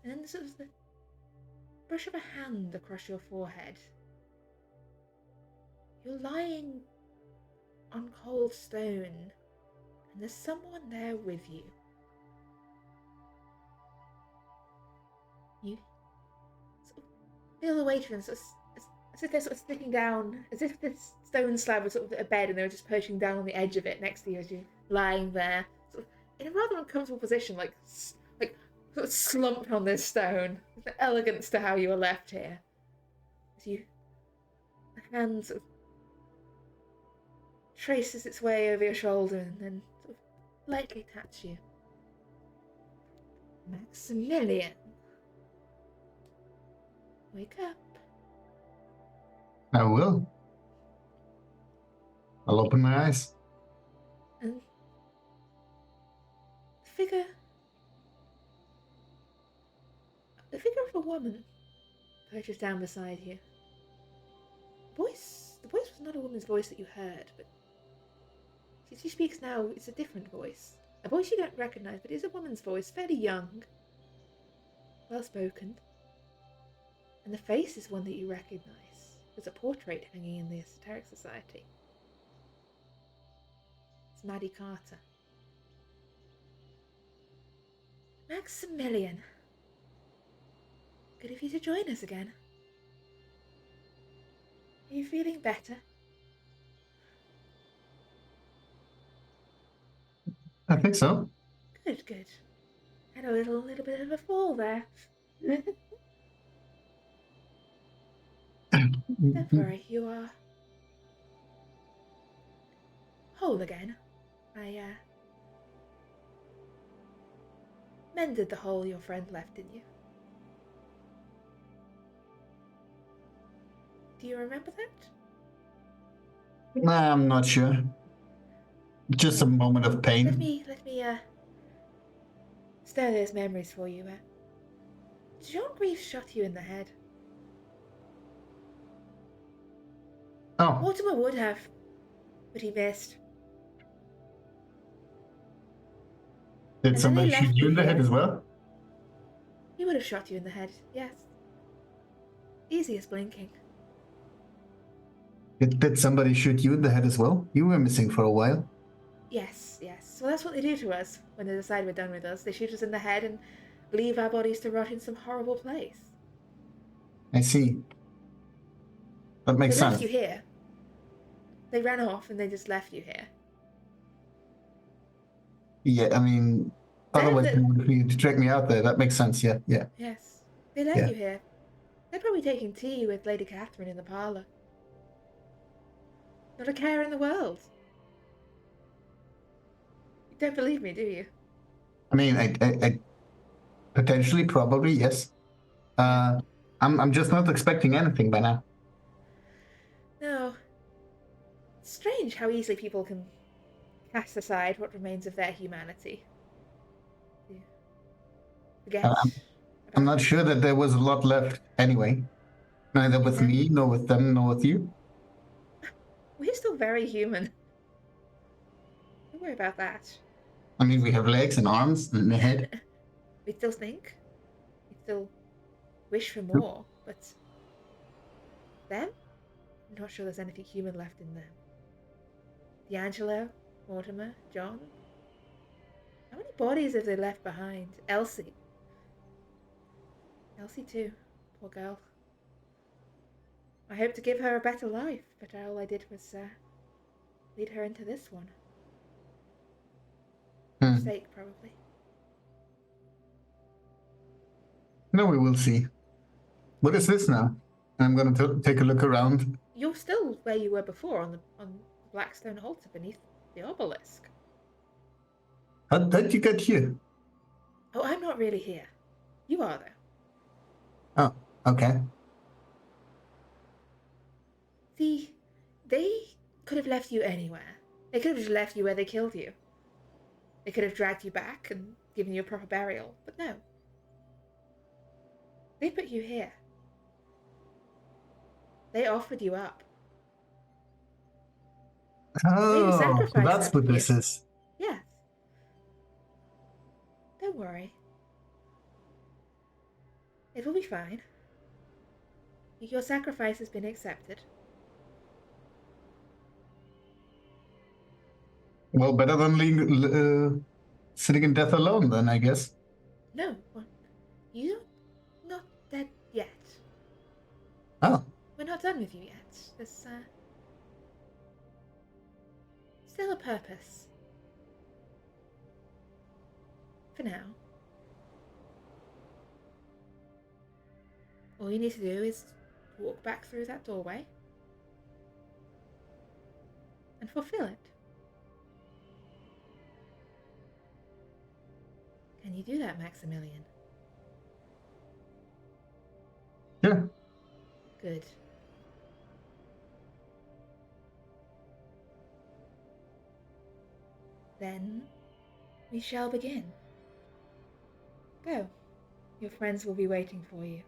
And then sort of the brush of a hand across your forehead. You're lying on cold stone, and there's someone there with you. You sort of feel the weight of them, sort of, as if they're sort of sticking down, as if this stone slab was sort of a bed and they were just perching down on the edge of it next to you as you're lying there, sort of in a rather uncomfortable position, like sort of slumped on this stone. There's an elegance to how you were left here. As the hand sort of traces its way over your shoulder and then sort of lightly taps you. Maximilian. Wake up. I will. I'll open my eyes. And the figure of a woman perches down beside you. The voice was not a woman's voice that you heard, but she speaks now. It's a different voice. A voice you don't recognize, but it is a woman's voice, fairly young, well-spoken. And the face is one that you recognize. There's a portrait hanging in the Esoteric Society. It's Maddie Carter. Maximilian. Good of you to join us again. Are you feeling better? I think so. Good. Had a little bit of a fall there. Don't worry, you are whole again. I mended the hole your friend left in you. Do you remember that? Nah, I'm not sure. Just a moment of pain. Let me stir those memories for you. Jean Grief shot you in the head. Oh, Mortimer would have, but he missed. did then somebody they shoot left you you in the head here. as well? He would have shot you in the head, yes. Easy as blinking. Did somebody shoot you in the head as well? You were missing for a while. Yes. Well, that's what they do to us when they decide we're done with us. They shoot us in the head and leave our bodies to rot in some horrible place. I see. That makes They sense. left you here. They ran off and they just left you here. Yeah, I mean, They have otherwise the- they would need to drag me out there. That makes sense. Yeah. Yes. They left Yeah. you here. They're probably taking tea with Lady Catherine in the parlour. Not a care in the world. You don't believe me, do you? I mean, I potentially, probably, yes. I'm just not expecting anything by now. No. It's strange how easily people can cast aside what remains of their humanity. You forget I'm about not it. sure that there was a lot left anyway. Neither with No. me, nor with them, nor with you. We're still very human. Don't worry about that. I mean, we have legs and arms and a head. We still think. We still wish for more, but them? I'm not sure there's anything human left in them. D'Angelo, Mortimer, John. How many bodies have they left behind? Elsie. Elsie too. Poor girl. I hope to give her a better life, but all I did was lead her into this one. Mistake, probably. No, we will see. What is this now? I'm going to take a look around. You're still where you were before on the Blackstone altar beneath the obelisk. How did you get here? Oh, I'm not really here. You are, though. Oh, okay. See, they could have left you anywhere. They could have just left you where they killed you. They could have dragged you back and given you a proper burial, but no. They put you here. They offered you up. Made a Oh, so sacrifice that's out what of this you. is. Yes. Don't worry. It will be fine. Your sacrifice has been accepted. Well, better than sitting in death alone, then, I guess. No, well, you're not dead yet. Oh, We're not done with you yet. There's still a purpose. For now. All you need to do is walk back through that doorway and fulfill it. Can you do that, Maximilian? Yeah. Good. Then we shall begin. Go. Your friends will be waiting for you.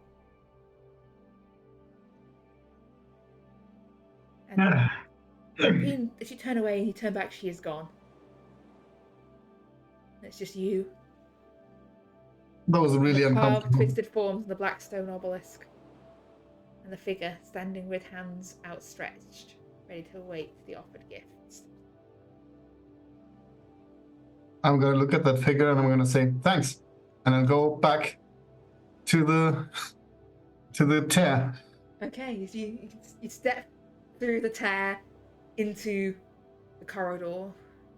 And as you turn away and you turn back, she is gone. It's just you. That was really The carved, uncomfortable. twisted forms and the black stone obelisk. And the figure standing with hands outstretched, ready to await the offered gifts. I'm gonna look at that figure and I'm gonna say thanks, and I'll go back to the tear. Okay, as you step through the tear into the corridor.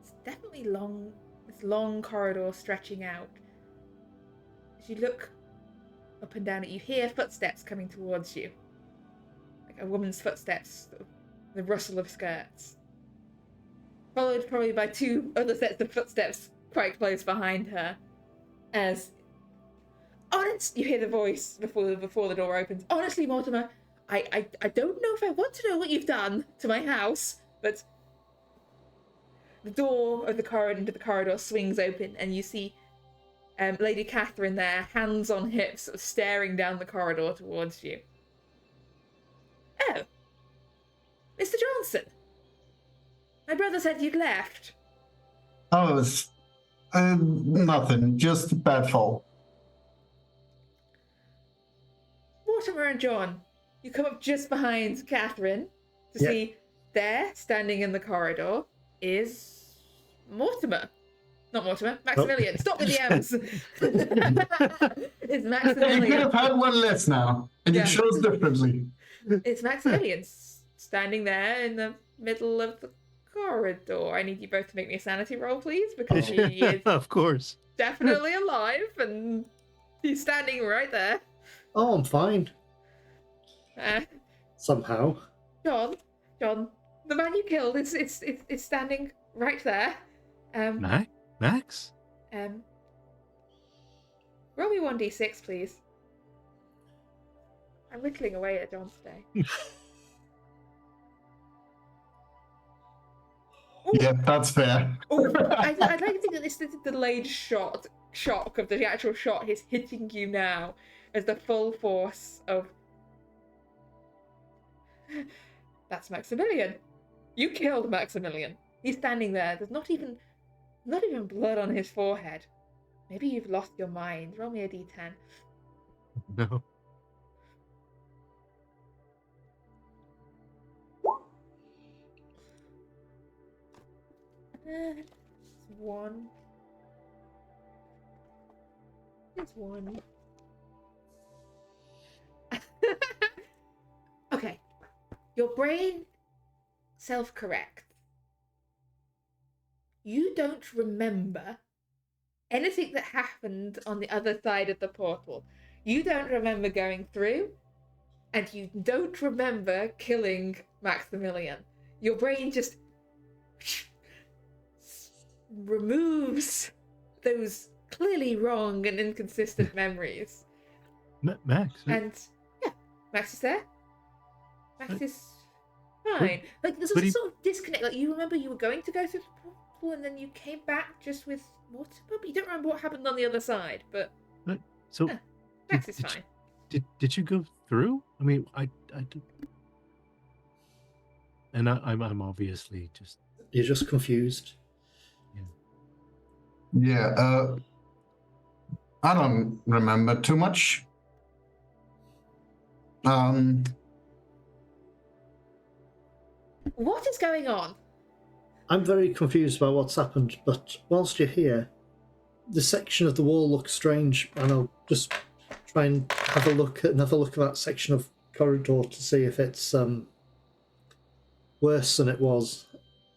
It's definitely long. This long corridor stretching out. As you look up and down it, you hear footsteps coming towards you. Like a woman's footsteps, the rustle of skirts. Followed probably by two other sets of footsteps quite close behind her. As you hear the voice before the door opens. Honestly, Mortimer, I don't know if I want to know what you've done to my house, but the door of the corridor into the corridor swings open, and you see Lady Catherine there, hands on hips, sort of staring down the corridor towards you. Oh, Mr. Johnson. My brother said you'd left. Oh, it's nothing, just a bad fall. Mortimer and John, you come up just behind Catherine to see there, standing in the corridor, is Mortimer. Not Mortimer, Maximilian. Stop with the M's. It's You Maximilian. could have had one less now, and Yeah. you chose differently. It's Maximilian standing there in the middle of the corridor. I need you both to make me a sanity roll, please, because he is Of course. definitely alive and he's standing right there. Oh, I'm fine. Somehow. John, the man you killed is standing right there. Max? Roll me 1d6, please. I'm whittling away at John today. Yeah, that's fair. I'd like to think that this is the delayed shock of the actual shot is hitting you now as the full force of... That's Maximilian. You killed Maximilian. He's standing there. There's not even blood on his forehead. Maybe you've lost your mind. Roll me a d10. No. It's one. It's one. Okay. Your brain self-corrects. You don't remember anything that happened on the other side of the portal. You don't remember going through, and you don't remember killing Maximilian. Your brain just removes those clearly wrong and inconsistent memories. Max? And yeah, Max is there. Max is fine. Like there's a sort of disconnect. Like you remember you were going to go through the portal and then you came back just with Mortimer, but you don't remember what happened on the other side. But So Max is fine. Did you go through? I mean, I did. And I'm obviously just... You're just confused. Yeah, I don't remember too much. What is going on? I'm very confused about what's happened, but whilst you're here, the section of the wall looks strange, and I'll just try and have a look at that section of corridor to see if it's worse than it was,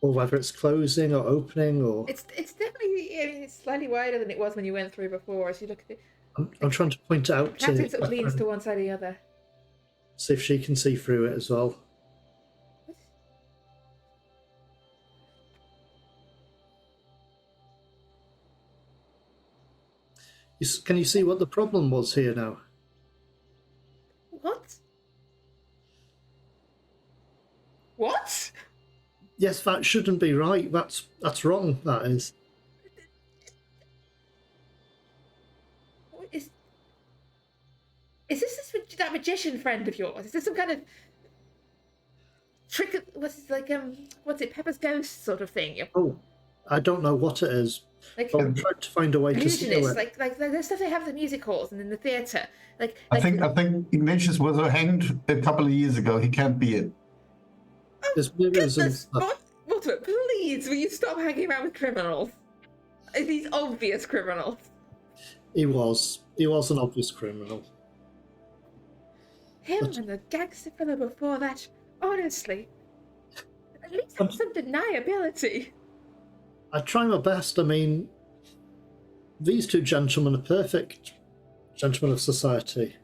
or whether it's closing or opening, or... It's definitely, I mean, it's slightly wider than it was when you went through before. As you look at it, I'm trying to point it out to... Catherine sort of leans to one side or the other. See if she can see through it as well. Can you see what the problem was here now? What? What? Yes, that shouldn't be right. That's wrong. That is. What is that magician friend of yours? Is this some kind of trick? What's it? Pepper's ghost sort of thing? Oh, I don't know what it is. Like I'm trying to find a way to steal illusionists, it. like the stuff they have at the music halls and in the theatre. I think Ignatius was hanged a couple of years ago. He can't be it. There's mirrors and Goodness, stuff. Walter, please, will you stop hanging around with criminals? These obvious criminals. He was an obvious criminal. Him and the gangster fellow before that. Honestly, at least have some deniability. I try my best. I mean, these two gentlemen are perfect gentlemen of society.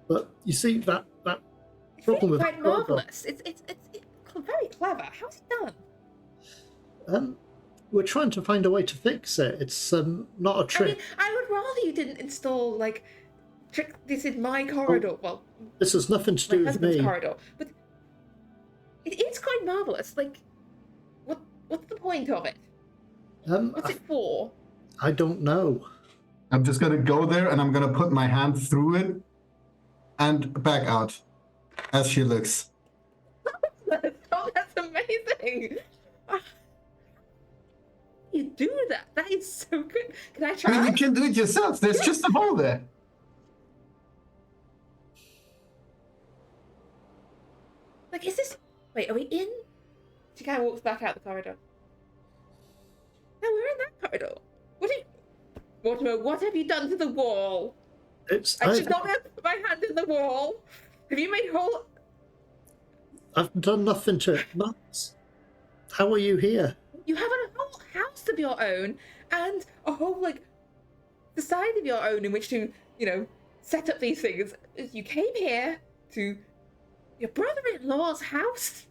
But you see that It's problem really with quite marvellous. It's very clever. How's it done? We're trying to find a way to fix it. It's not a trick. I mean, I would rather you didn't install trick this in my corridor. Well, This has nothing to do my with husband's me. corridor, but it is quite marvellous. What's the point of it? What's it for? I don't know. I'm just going to go there and I'm going to put my hand through it and back out as she looks. Oh, that's amazing! You do that? That is so good. Can I I try? mean, you can do it yourself. There's just a hole there. Is this? Wait, are we in? She kind of walks back out the corridor. No, we're in that corridor. What have you done to the wall? I should not be able to put my hand in the wall. Have you made whole? I've done nothing to it. Max, how are you here? You have a whole house of your own and a whole society of your own in which to set up these things. You came here to your brother-in-law's house.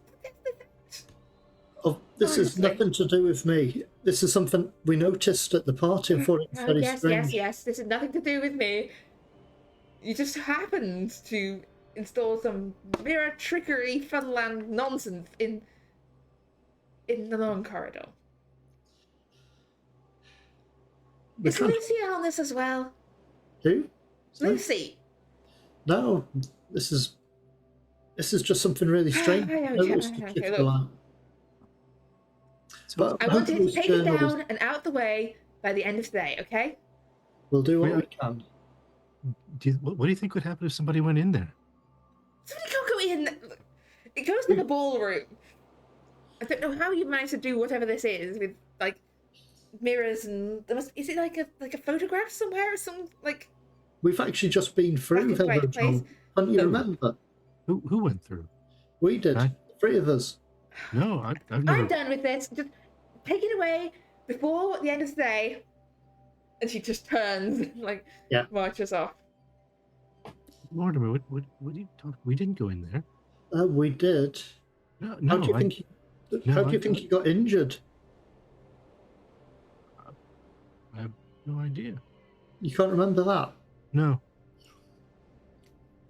Oh, this is Honestly. nothing to do with me. This is something we noticed at the party and thought it was very strange. Yes. This has nothing to do with me. You just happened to install some mirror trickery, funland nonsense in the long corridor. Is Lucy on this as well? Who? Lucy. No, this is just something really strange. Okay, look. But I want to hopefully take it journals- down and out the way by the end of today, okay? We'll do what Wait, we can. What do you think would happen if somebody went in there? Somebody can't go in. It goes to the ballroom. I don't know how you managed to do whatever this is with mirrors and is it like a photograph somewhere or some We've actually just been through Back in Velvet right place. John. Can't you No. remember? Who went through? We did. Huh? The three of us. No, I've never. I'm done with this. Just take it away before the end of the day. And she just turns and Yeah. marches off. Mortimer, what are you talking? We didn't go in there. We did. No, How do you I- think? no, How do I you think he got injured? I have no idea. You can't remember that. No.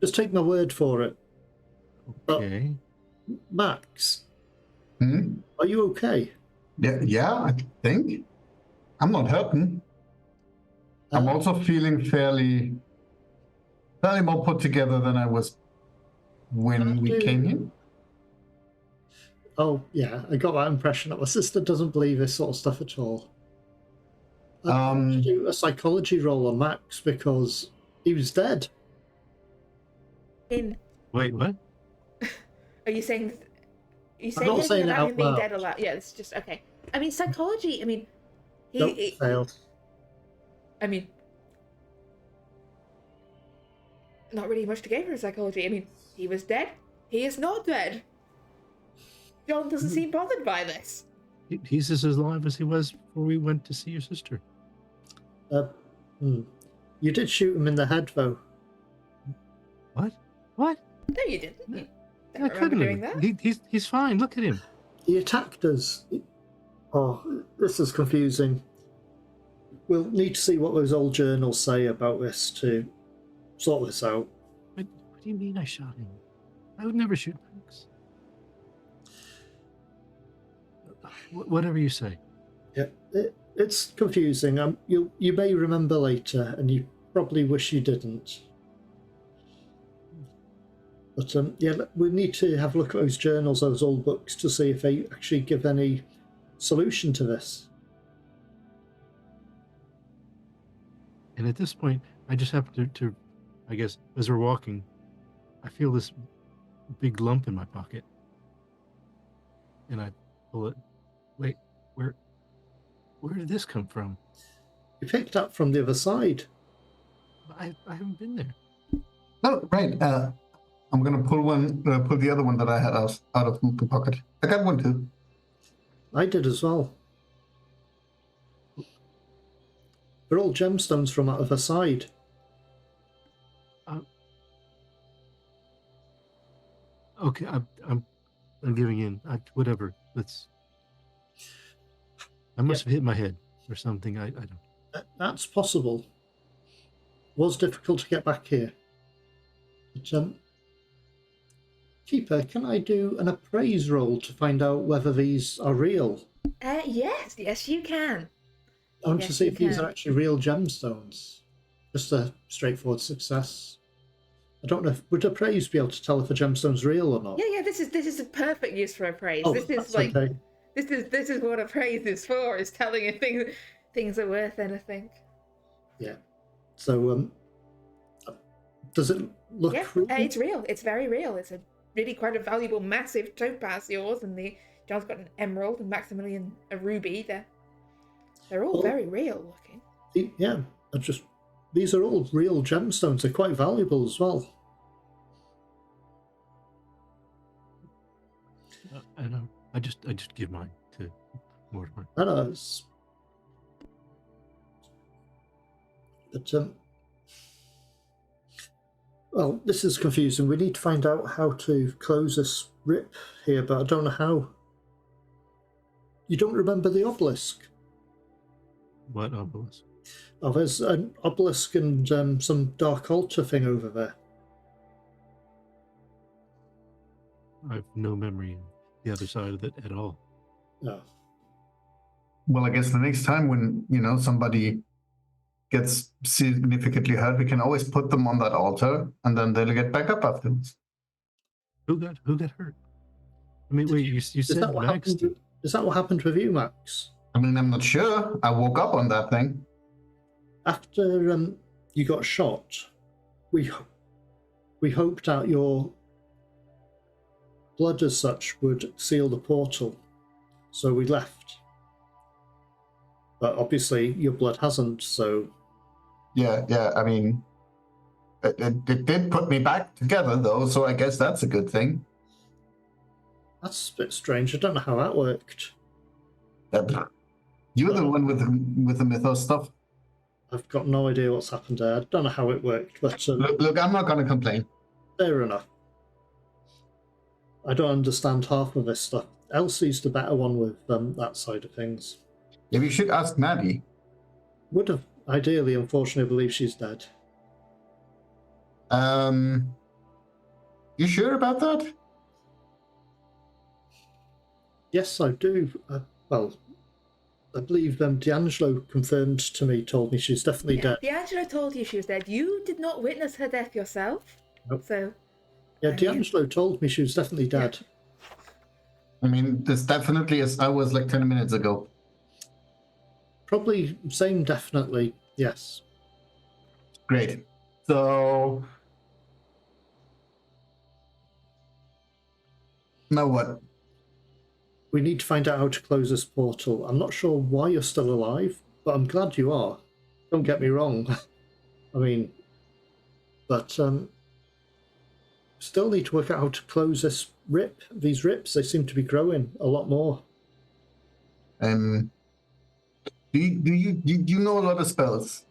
Just take my word for it. Okay. Max, Hmm? are you okay? Yeah, I think. I'm not hurting. I'm Uh, also feeling fairly more put together than I was when we came here. Oh, yeah, I got that impression that my sister doesn't believe this sort of stuff at all. I had to do a psychology roll on Max because he was dead. Wait, what? Are you saying? Are you I'm not anything saying it about out him being loud. dead or alive? Yeah, it's just okay. I mean, psychology. I mean, Nope, failed. I mean, not really much to gain from psychology. I mean, he was dead. He is not dead. John doesn't seem bothered by this. He's as alive as he was before we went to see your sister. You did shoot him in the head, though. What? What? No, you didn't. You I don't remember couldn't doing have. that. He's fine. Look at him. He attacked us. Oh, this is confusing. we'll need to see what those old journals say about this to sort this out. What do you mean I shot him? I would never shoot Max. Whatever you say. Yeah, it's confusing. You may remember later, and you probably wish you didn't. But yeah, we need to have a look at those journals, those old books, to see if they actually give any solution to this. And at this point, I just have to I guess, as we're walking, I feel this big lump in my pocket. And I pull it. Wait, where did this come from? You picked up from the other side. I haven't been there. Oh, right. I'm gonna pull the other one that I had out of the pocket. I got one too. I did as well. They're all gemstones from that other side. Okay, I'm giving in. Whatever. I must have hit my head or something. I don't. That's possible. Was difficult to get back here. But, Keeper, can I do an appraise roll to find out whether these are real? Yes, you can. I want to Yes, see you if these can. are actually real gemstones. Just a straightforward success. I don't know. Would appraise be able to tell if a gemstone's real or not? Yeah. This is a perfect use for appraise. Oh, This is that's like okay. this is what appraise is for. Is telling you things are worth anything. Yeah. So, does it look Yeah, real? it's real. It's very real. It's a really quite a valuable, massive topaz. Yours and John's got an emerald and Maximilian a ruby. They're all Well, very real looking. Yeah. These are all real gemstones. They're quite valuable as well. I know. I just give mine to Mortimer. I know. But well, this is confusing. We need to find out how to close this rip here, but I don't know how. You don't remember the obelisk? What obelisk? Oh, there's an obelisk and some dark altar thing over there. I have no memory of the other side of it at all. No. Well, I guess the next time when somebody gets significantly hurt, we can always put them on that altar, and then they'll get back up afterwards. Who got hurt? I mean, wait, you said Max did. Is that what happened with you, Max? I mean, I'm not sure. I woke up on that thing. After you got shot, we hoped that your blood as such would seal the portal, so we left. But obviously your blood hasn't, so... Yeah. I mean, it did put me back together, though, so I guess that's a good thing. That's a bit strange. I don't know how that worked. You're the one with the mythos stuff. I've got no idea what's happened there. I don't know how it worked, but Look, I'm not going to complain. fair enough. I don't understand half of this stuff. Elsie's the better one with that side of things. Maybe you should ask Maddie. Would have ideally, unfortunately, believe she's dead. You sure about that? Yes, I do. Well, I believe D'Angelo told me she's definitely dead. D'Angelo told you she was dead. You did not witness her death yourself. Nope. So Yeah, D'Angelo told me she was definitely dead. I mean, this definitely is. I was like 10 minutes ago. Probably same definitely, yes. Great. So now what? We need to find out how to close this portal. I'm not sure why you're still alive, but I'm glad you are. Don't get me wrong. I mean, but still need to work out how to close this rip. These rips, they seem to be growing a lot more. Do you know a lot of spells?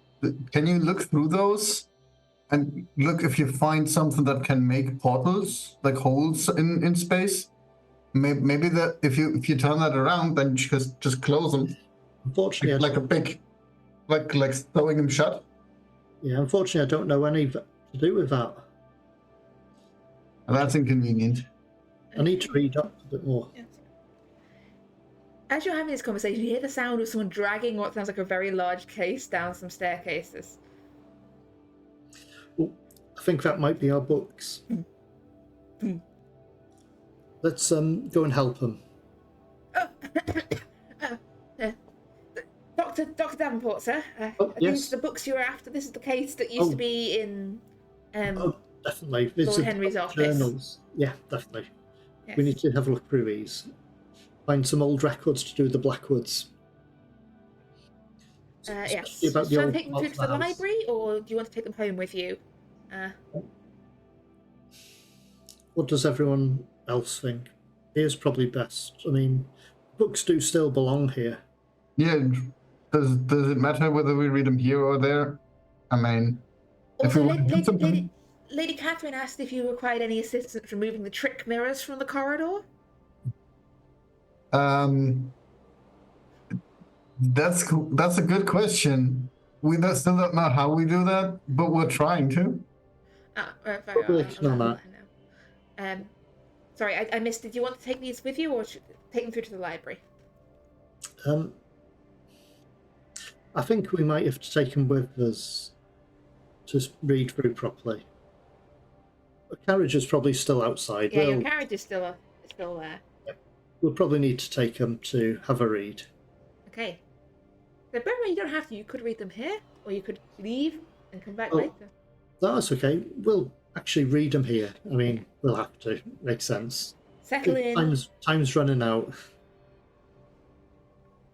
Can you look through those and look if you find something that can make portals, like holes in space? Maybe that if you turn that around, then just close them. Unfortunately, Like a big Like sewing him shut? Yeah, unfortunately, I don't know any to do with that. That's inconvenient. I need to read up a bit more. Yeah, sorry. As you're having this conversation, you hear the sound of someone dragging what sounds like a very large case down some staircases. Oh, I think that might be our books. Let's go and help him. Oh, Dr. Davenport, sir. Oh, Are these yes. the books you were after? This is the case that used Oh. to be in Oh, definitely. Lord Henry's office. Journals. Yeah, definitely. Yes. We need to have a look through these. Find some old records to do with the Blackwoods. Yes. Especially about the Shall I old take them through to the house. library, or do you want to take them home with you? What does everyone else think? Here's probably best. I mean, books do still belong here. Yeah. Does it matter whether we read them here or there? I mean, if we Also, want to do something. Lady Catherine asked if you required any assistance removing the trick mirrors from the corridor. That's a good question. We still don't know how we do that, but we're trying to. Very Probably well. not I'll let her know. Sorry, I missed. Did you want to take these with you, or take them through to the library? I think we might have to take them with us to read through properly. The carriage is probably still outside. Yeah, your carriage is still there. We'll probably need to take them to have a read. Okay. So, by the way, you don't have to. You could read them here, or you could leave and come back Oh. later. That's okay. We'll actually read them here. I mean, we'll have to. Makes sense. Settle in. Time's running out.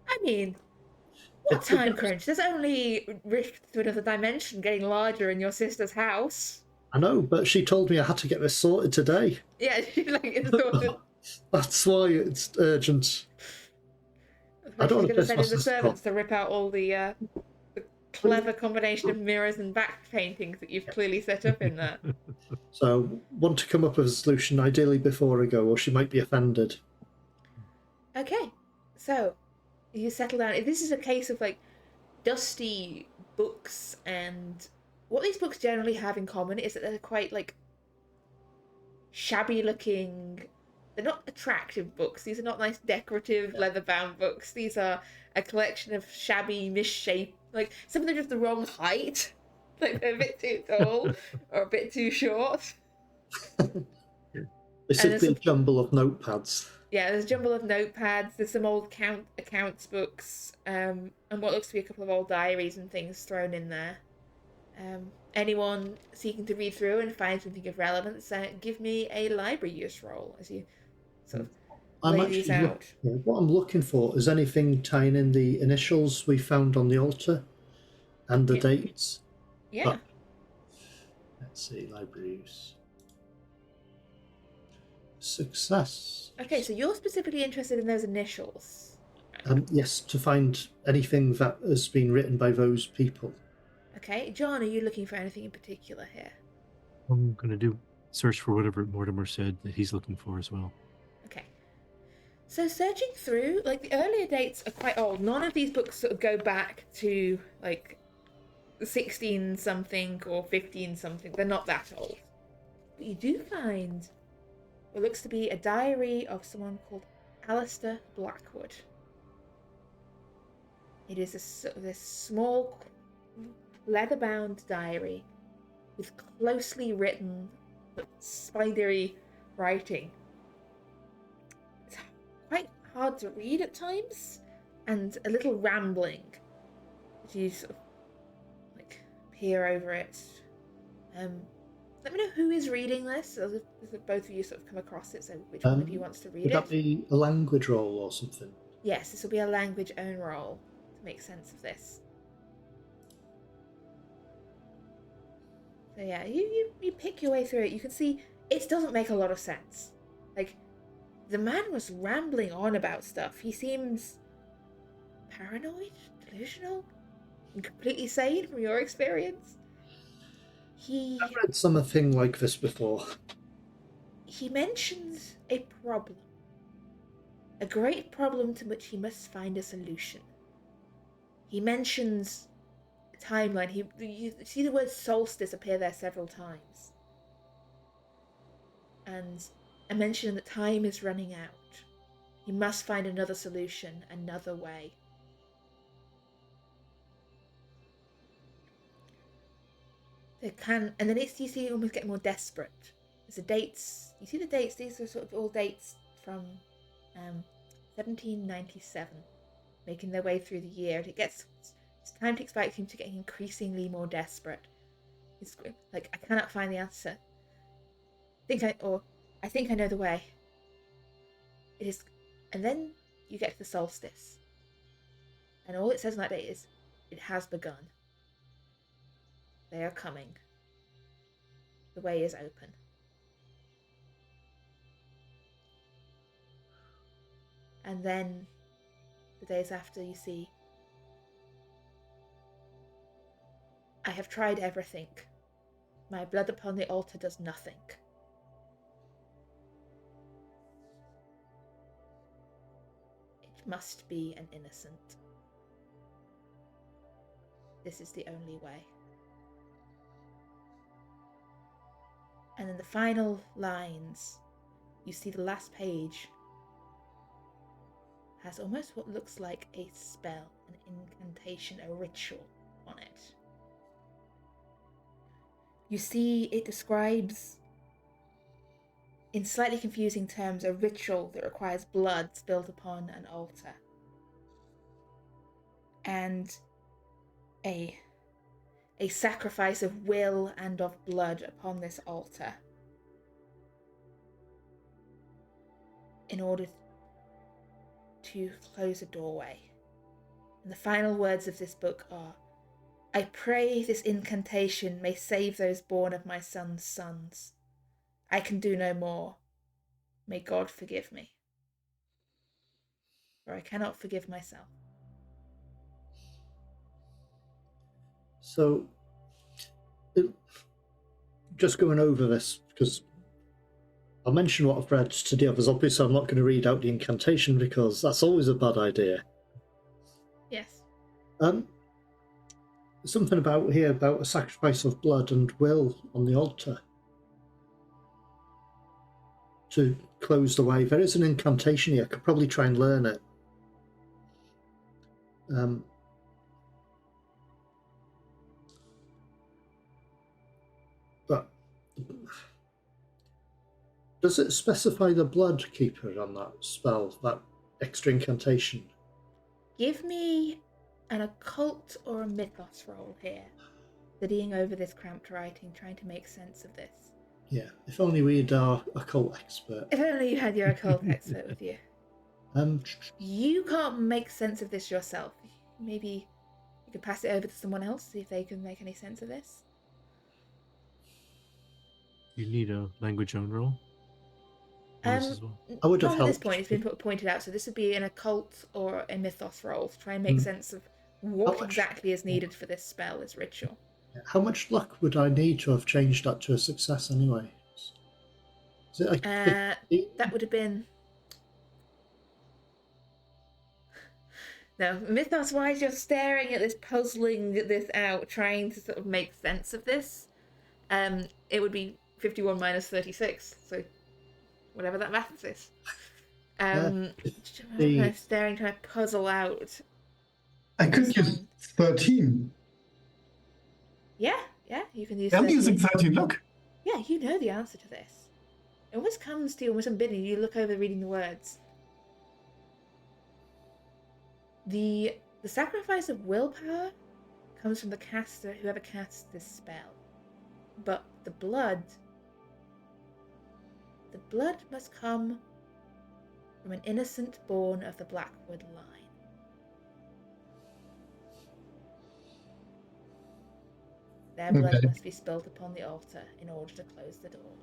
I mean, what time crunch? There's only rift to another dimension getting larger in your sister's house. I know, but she told me I had to get this sorted today. Yeah, she's like, it's sort of... That's why it's urgent. I don't She's want going to to send in the piss servants to rip out all the clever combination of mirrors and back paintings that you've clearly set up in there. So, want to come up with a solution ideally before I go, or she might be offended. Okay, so you settle down. This is a case of like dusty books, and what these books generally have in common is that they're quite like shabby looking. They're not attractive books. These are not nice decorative leather-bound books. These are a collection of shabby, misshapen, like some of them are just the wrong height. Like they're a bit too tall or a bit too short. It's a jumble of notepads. Yeah, there's a jumble of notepads. There's some old accounts books, and what looks to be a couple of old diaries and things thrown in there. Anyone seeking to read through and find something of relevance, give me a library use roll as you sort of lay these out. What I'm looking for is anything tying in the initials we found on the altar and the dates. Yeah. But, let's see, library use. Success. Okay, so you're specifically interested in those initials. Yes, to find anything that has been written by those people. Okay, John, are you looking for anything in particular here? I'm going to search for whatever Mortimer said that he's looking for as well. Okay. So searching through, like the earlier dates are quite old. None of these books sort of go back to like 16 something or 15 something. They're not that old. But you do find what looks to be a diary of someone called Alistair Blackwood. It is this small leather-bound diary with closely written but spidery writing. It's quite hard to read at times and a little rambling as you sort of like peer over it. Let me know who is reading this, as if both of you sort of come across it, so which one of you wants to read would it. Would that be a language roll or something? Yes, this will be a language own roll to make sense of this. So yeah, you pick your way through it. You can see it doesn't make a lot of sense. Like, the man was rambling on about stuff. He seems paranoid, delusional, and completely sane from your experience. I've read something like this before. He mentions a problem. A great problem to which he must find a solution. He mentions timeline, you see the word solstice appear there several times. And a mention that time is running out. You must find another solution, another way. And then you see it almost get more desperate. There's the dates. You see the dates. These are sort of all dates from 1797, making their way through the year. And as time ticks by, it seems to get increasingly more desperate. It's like, I cannot find the answer. I think I know the way. It is, and then you get to the solstice, and all it says on that day is, "It has begun. They are coming. The way is open." And then, the days after, you see, "I have tried everything. My blood upon the altar does nothing. It must be an innocent. This is the only way." And in the final lines, you see the last page has almost what looks like a spell, an incantation, a ritual on it. You see it describes, in slightly confusing terms, a ritual that requires blood spilled upon an altar. And a sacrifice of will and of blood upon this altar in order to close a doorway. And the final words of this book are, "I pray this incantation may save those born of my son's sons. I can do no more. May God forgive me. For I cannot forgive myself." So, just going over this, because I'll mention what I've read to the others. Obviously, I'm not going to read out the incantation because that's always a bad idea. Yes. Something about here about a sacrifice of blood and will on the altar to close the way. There is an incantation here. I could probably try and learn it. But does it specify the blood keeper on that spell, that extra incantation? Give me an occult or a mythos roll here, studying over this cramped writing, trying to make sense of this. Yeah, if only we'd our occult expert. If only you had your occult expert with you. You can't make sense of this yourself. Maybe you could pass it over to someone else, see if they can make any sense of this. You need a language on roll? As well? I would have Not at this helped. point, it's been pointed out, so this would be an occult or a mythos roll to try and make sense of what exactly is needed for this spell, this ritual. How much luck would I need to have changed that to a success anyway? Is it like that would have been... No, mythos-wise, you're staring at this, puzzling this out, trying to sort of make sense of this. It would be 51 minus 36, so whatever that math is. Staring, trying to puzzle out. I could use 13. Yeah, you can use I'm 13. using 13, look. Yeah, you know the answer to this. It almost comes to you almost unbidden. You look over reading the words. The sacrifice of willpower comes from the caster, whoever casts this spell. But the blood must come from an innocent born of the Blackwood line. Their blood must be spilled upon the altar in order to close the door.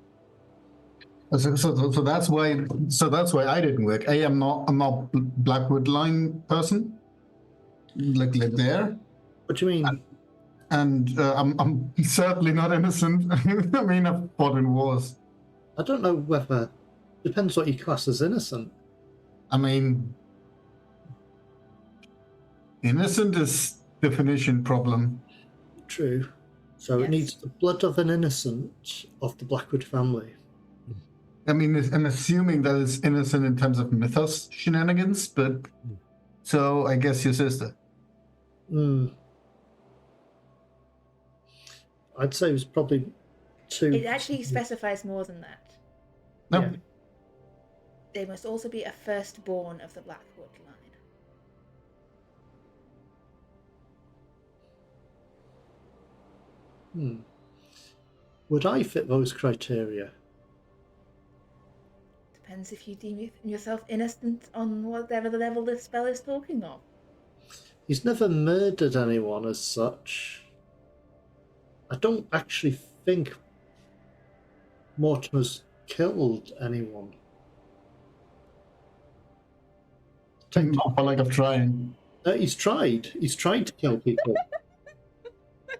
So that's why I didn't work. I'm not Blackwood line person. Like there. What do you mean? And I'm certainly not innocent. I mean, I've fought in wars. I don't know whether... Depends what you class as innocent. I mean, innocent is definition problem. True. So Yes. it needs the blood of an innocent of the Blackwood family. I mean, I'm assuming that it's innocent in terms of mythos shenanigans, but so I guess your sister. I'd say it was probably 2. It actually specifies more than that. No, Yeah. They must also be a firstborn of the Blackwood line. Would I fit those criteria? Depends if you deem yourself innocent on whatever the level this spell is talking of. He's never murdered anyone as such. I don't actually think Mortimer's killed anyone. not for lack of trying. He's tried. He's tried to kill people.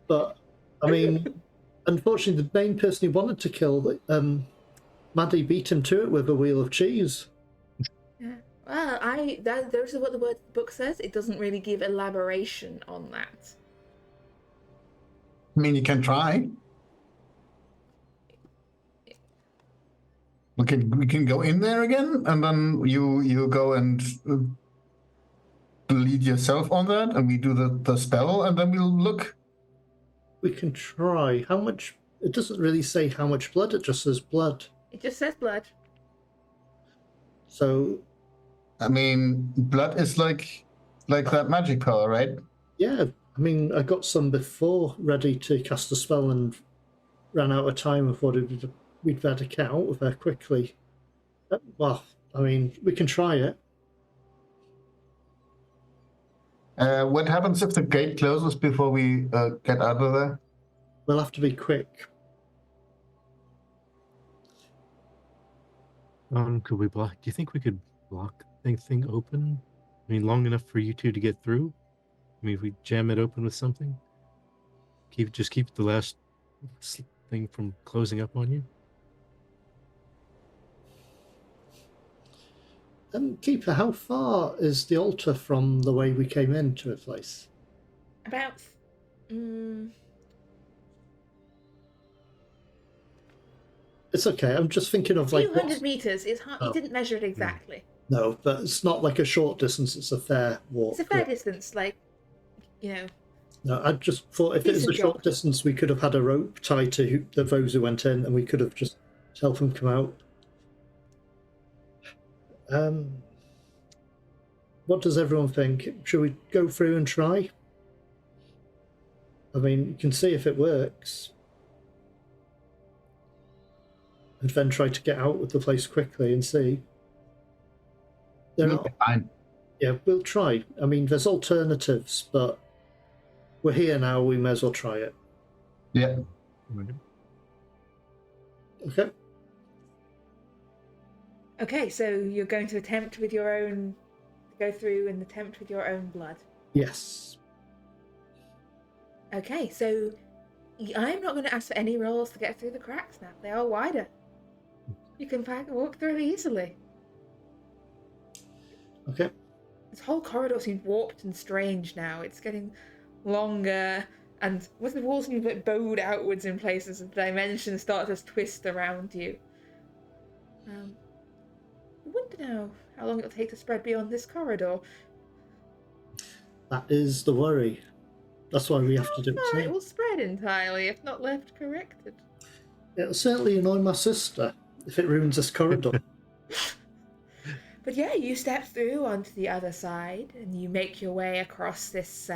But, I mean, unfortunately, the main person he wanted to kill, Maddie beat him to it with a wheel of cheese. Yeah. Well, those are what the book says. It doesn't really give elaboration on that. I mean, you can try. We can go in there again, and then you go and lead yourself on that, and we do the spell, and then we'll look. We can try. How much? It doesn't really say how much blood. It just says blood. It just says blood. So, I mean, blood is like that magic power, right? yeah. I mean, I got some before ready to cast a spell and ran out of time and thought we'd better get out of there quickly. Well, I mean, we can try it. What happens if the gate closes before we get out of there? We'll have to be quick. Could we block? Do you think we could block the thing open? I mean, long enough for you two to get through? I mean, if we jam it open with something? Just keep the last thing from closing up on you? Keeper, how far is the altar from the way we came into the place? About... It's okay. I'm just thinking of a few like hundred meters. It's hard. Oh. He didn't measure it exactly. No, but it's not like a short distance. It's a fair walk. It's a fair distance, like, you know. No, I just thought if it was a Decent short jog. distance, we could have had a rope tied to those who went in, and we could have just helped them come out. What does everyone think? Should we go through and try? I mean, you can see if it works. And then try to get out of the place quickly and see. They're not. Fine. Yeah, we'll try. I mean, there's alternatives, but we're here now. We may as well try it. Yeah. Okay. Okay, so you're going to attempt with your own... Go through and attempt with your own blood. Yes. Okay, so I'm not going to ask for any rolls to get through the cracks now. They are wider. You can walk through easily. Okay. This whole corridor seems warped and strange now. It's getting longer, and with the walls seem a bit bowed outwards in places, and dimensions start to twist around you. I wonder now how long it'll take to spread beyond this corridor. That is the worry. That's why we have to do it It soon. will spread entirely if not left corrected. It'll certainly annoy my sister if it ruins this corridor. But yeah, you step through onto the other side, and you make your way across this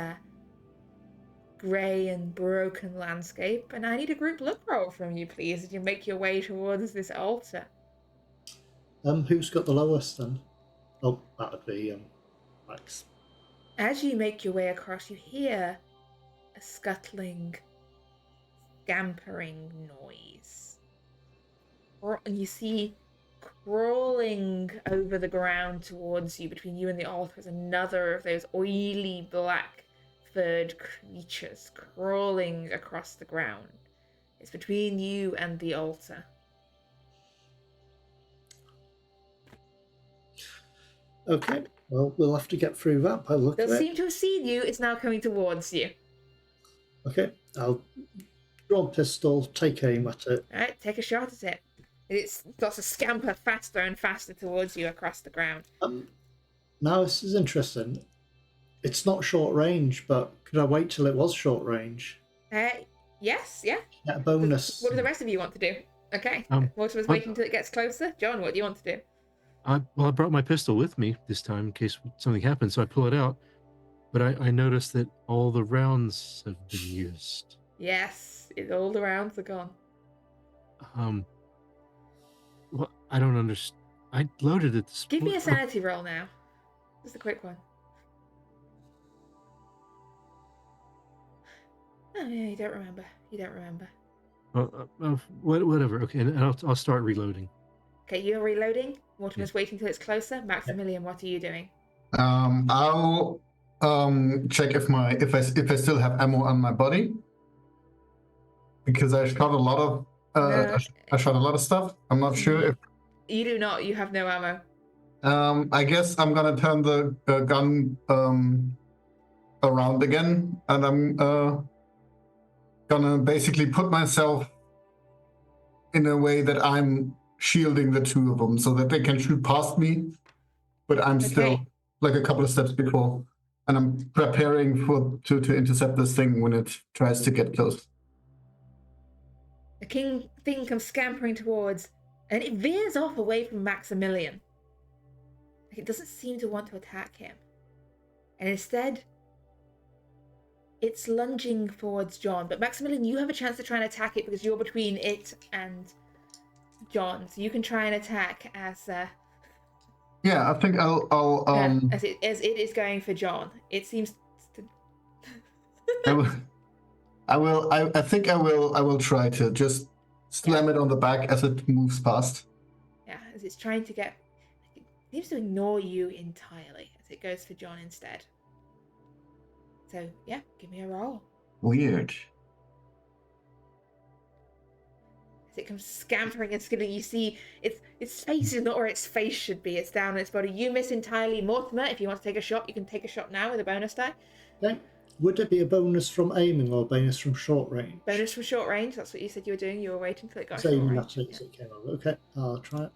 grey and broken landscape. And I need a group look roll from you, please, as you make your way towards this altar. Who's got the lowest then? Oh, that would be Max. As you make your way across, you hear a scuttling, scampering noise. And you see crawling over the ground towards you, between you and the altar, is another of those oily black furred creatures crawling across the ground. It's between you and the altar. Okay, well, we'll have to get through that by the look They'll of it. seem to have seen you. It's now coming towards you. Okay, I'll draw a pistol, take aim at it. All right, take a shot at it. It starts to scamper faster and faster towards you across the ground. Now this is interesting. It's not short range, but could I wait till it was short range? Yes, yeah. Get a bonus. What do the rest of you want to do? Okay. Mortimer's what- waiting till it gets closer. John, what do you want to do? I brought my pistol with me this time in case something happens, so I pull it out. But I noticed that all the rounds have been used. Yes, all the rounds are gone. Well, I don't understand. I loaded it. Give me a sanity roll now. Just a quick one. Oh, yeah, you don't remember. You don't remember. Whatever. Okay, and I'll start reloading. Okay, you're reloading. Mortimer's waiting till it's closer. Maximilian, what are you doing? I'll check if I still have ammo on my body, because I shot a lot of I shot a lot of stuff. I'm not sure if you do not. You have no ammo. I guess I'm gonna turn the gun around again, and I'm gonna basically put myself in a way that I'm shielding the two of them so that they can shoot past me, but I'm still like a couple of steps before, and I'm preparing to intercept this thing when it tries to get close. The thing comes scampering towards, and it veers off away from Maximilian. It doesn't seem to want to attack him, and instead it's lunging towards John. But Maximilian, you have a chance to try and attack it because you're between it and John, so you can try and attack as Yeah, I think I'll as it is going for John. It seems to. I think I will try to just slam it on the back as it moves past. Yeah, as it's trying to get. It seems to ignore you entirely as it goes for John instead. So yeah, give me a roll. Weird. As it comes scampering and skidding, you see its face is not where its face should be. It's down on its body. You miss entirely. Mortimer, if you want to take a shot, you can take a shot now with a bonus die. Okay. Would it be a bonus from aiming or bonus from short range? Bonus from short range. That's what you said you were doing. You were waiting till it got It's short aiming range. at it, so it came over. Okay, I'll try it.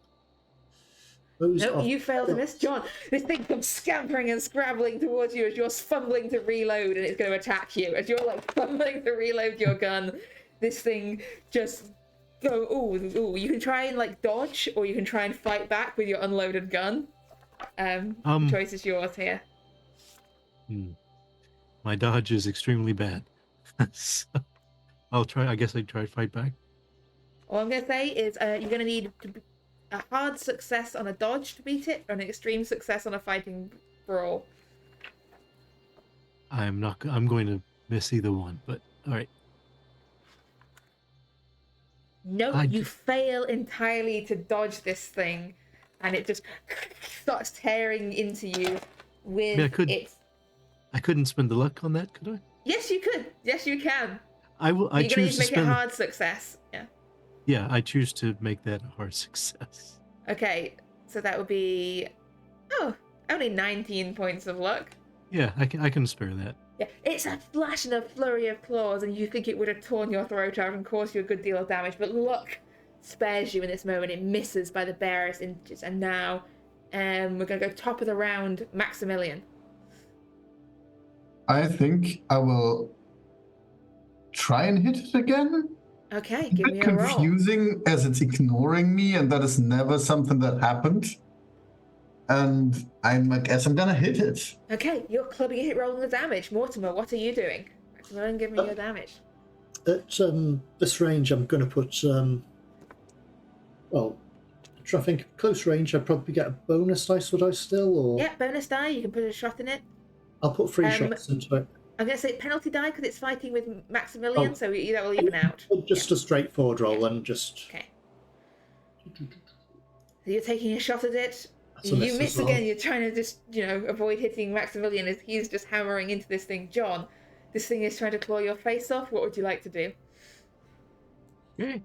No, you failed to miss, John. This thing comes scampering and scrabbling towards you as you're fumbling to reload, and it's going to attack you. As you're like fumbling to reload your gun, this thing just go. Ooh! You can try and like dodge, or you can try and fight back with your unloaded gun. The choice is yours here. My dodge is extremely bad. So I'll try. I guess I'd try to fight back. All I'm going to say is you're going to need a hard success on a dodge to beat it, or an extreme success on a fighting brawl. I'm going to miss either one, but all right. No, you fail entirely to dodge this thing, and it just starts tearing into you with its... I couldn't spend the luck on that, could I? Yes, you could. Yes, you can. You're going to need to make it a hard success. Yeah. Yeah, I choose to make that a hard success. Okay, so that would be... Oh, only 19 points of luck. Yeah, I can spare that. Yeah, it's a flash and a flurry of claws, and you think it would have torn your throat out and caused you a good deal of damage, but luck spares you in this moment. It misses by the barest inches, and now we're going to go top of the round, Maximilian. I think I will try and hit it again. Okay, give me a roll. Confusing as it's ignoring me, and that is never something that happened. And I guess I'm gonna hit it. Okay, you're clubbing it, rolling the damage. Mortimer, what are you doing? Maximilian, give me your damage. At this range, I'm going to put, well, I think close range, I'd probably get a bonus dice, would I still? Or... Yeah, bonus die, you can put a shot in it. I'll put 3 shots into it. I'm going to say penalty die because it's fighting with Maximilian, so that will even out. Just a straightforward roll and just... Okay. So you're taking a shot at it. You miss well. again. You're trying to just, avoid hitting Maximilian as he's just hammering into this thing. John, this thing is trying to claw your face off. What would you like to do? Okay.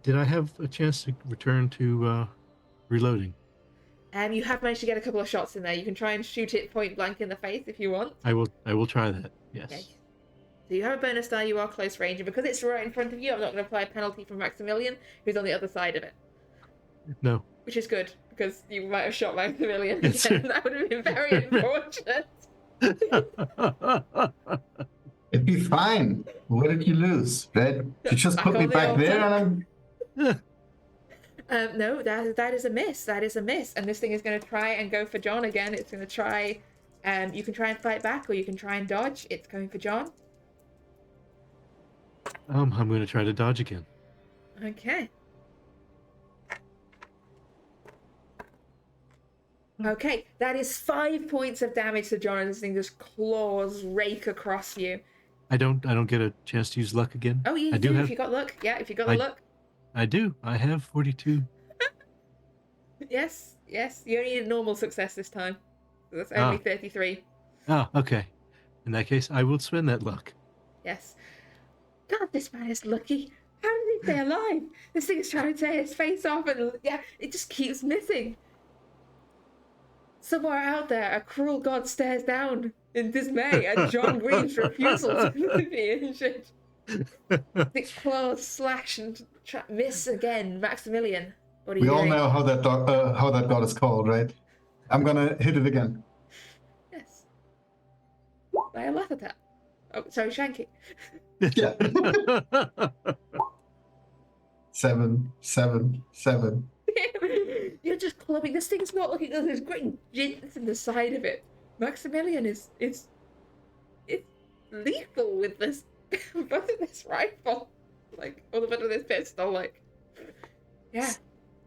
Did I have a chance to return to reloading? You have managed to get a couple of shots in there. You can try and shoot it point blank in the face if you want. I will try that. Yes. Okay. So you have a bonus die, you are close range, and because it's right in front of you, I'm not going to apply a penalty from Maximilian, who's on the other side of it. No. Which is good, because you might have shot Maximilian Yes, again. sir. That would have been very unfortunate. It'd be fine. What did you lose, right? You just Back put me on the back there altar. and I'm... No, that is a miss. That is a miss. And this thing is going to try and go for John again. It's going to try. You can try and fight back, or you can try and dodge. It's going for John. I'm going to try to dodge again. Okay. Okay, that is 5 points of damage to John, and this thing just claws rake across you. I don't get a chance to use luck again. Oh, you I do have, if you got luck. Yeah, if you got the luck. I do. I have 42. Yes. You only need a normal success this time. So that's only 33. Ah, okay. In that case, I will spend that luck. Yes. God, this man is lucky. How did he stay alive? This thing is trying to tear his face off, and yeah, it just keeps missing. Somewhere out there, a cruel god stares down in dismay at John Green's refusal to be injured. Its claws slash and miss again. Maximilian, what are you We all doing? know how that god is called, right? I'm gonna hit it again. Yes. By a laugh attack. Oh, sorry, Shanky. Yeah. 7. You're just clubbing. This thing's not looking good. There's great gents in the side of it. Maximilian is lethal with this but this rifle. Like, or the butt of this pistol, like, yeah.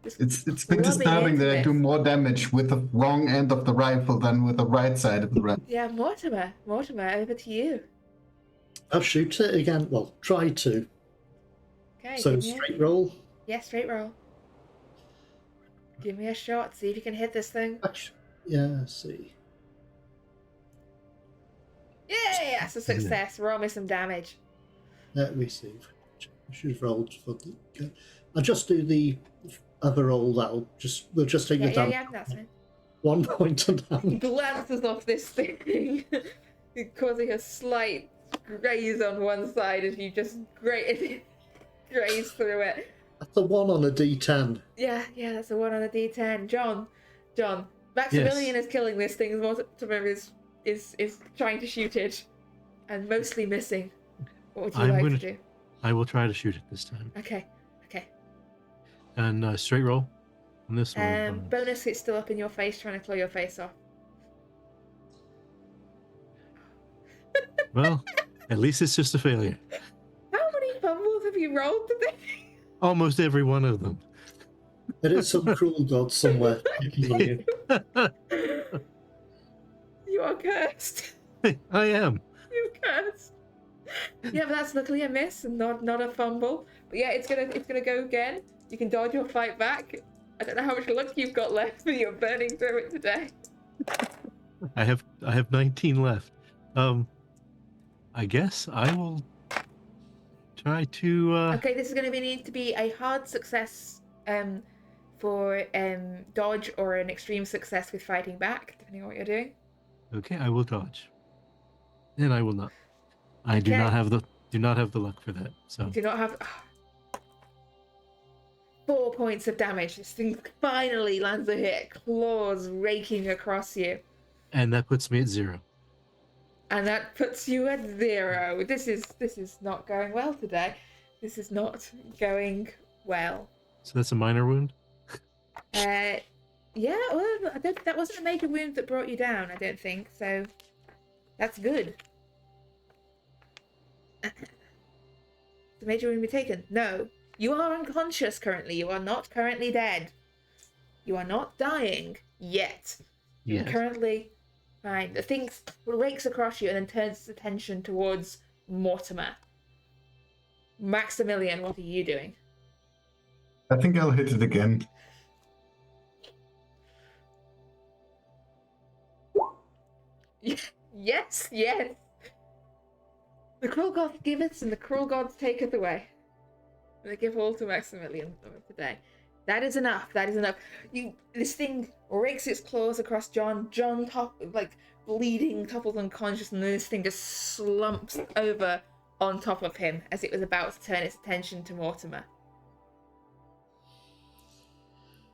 It's a bit Rubbing disturbing into that I do this. more damage with the wrong end of the rifle than with the right side of the rifle. Yeah, Mortimer, over to you. I'll shoot it again. Well, try to. Okay. So give me straight roll. Yeah, straight roll. Give me a shot. See if you can hit this thing. Actually, yeah, let's see. Yeah, that's a success. Roll me some damage. Let me see. I should have rolled for the. I'll just do the other roll. We'll just take the damage. Yeah, that's fine. 1 point of damage. Glances off this thing, causing a slight graze on one side as you just graze through it. That's a 1 on a D10. Yeah, that's a 1 on a D10. John, Maximilian is killing this thing. Mortimer is trying to shoot it, and mostly missing. What would you like to do? I will try to shoot it this time. Okay. And straight roll on this one. Bonus, it's still up in your face, trying to claw your face off. Well, at least it's just a failure. How many fumbles have you rolled today? Almost every one of them. There is some cruel god somewhere. You are cursed. I am. You're cursed. Yeah, but that's luckily a miss and not a fumble. But yeah, it's gonna go again. You can dodge or fight back. I don't know how much luck you've got left, but you're burning through it today. I have 19 left. I guess I will try to. Okay, this is going to need to be a hard success for dodge, or an extreme success with fighting back, depending on what you're doing. Okay, I will dodge. And I will not. I do Okay. not have the luck for that. So You do not have 4 points of damage. This thing finally lands a hit, claws raking across you. and that puts me at 0. And that puts you at 0. This is not going well today. This is not going well. So that's a minor wound. Yeah, well, that wasn't a major wound that brought you down, I don't think. So that's good. The major wound be taken? No. You are unconscious currently. You are not currently dead. You are not dying yet. You're Yes. currently fine. The thing rakes across you and then turns its attention towards Mortimer. Maximilian, what are you doing? I think I'll hit it again. Yes. The cruel gods giveth and the cruel gods taketh away. And they give all to Maximilian today. That is enough. This thing rakes its claws across John. John bleeding, topples unconscious, and then this thing just slumps over on top of him as it was about to turn its attention to Mortimer.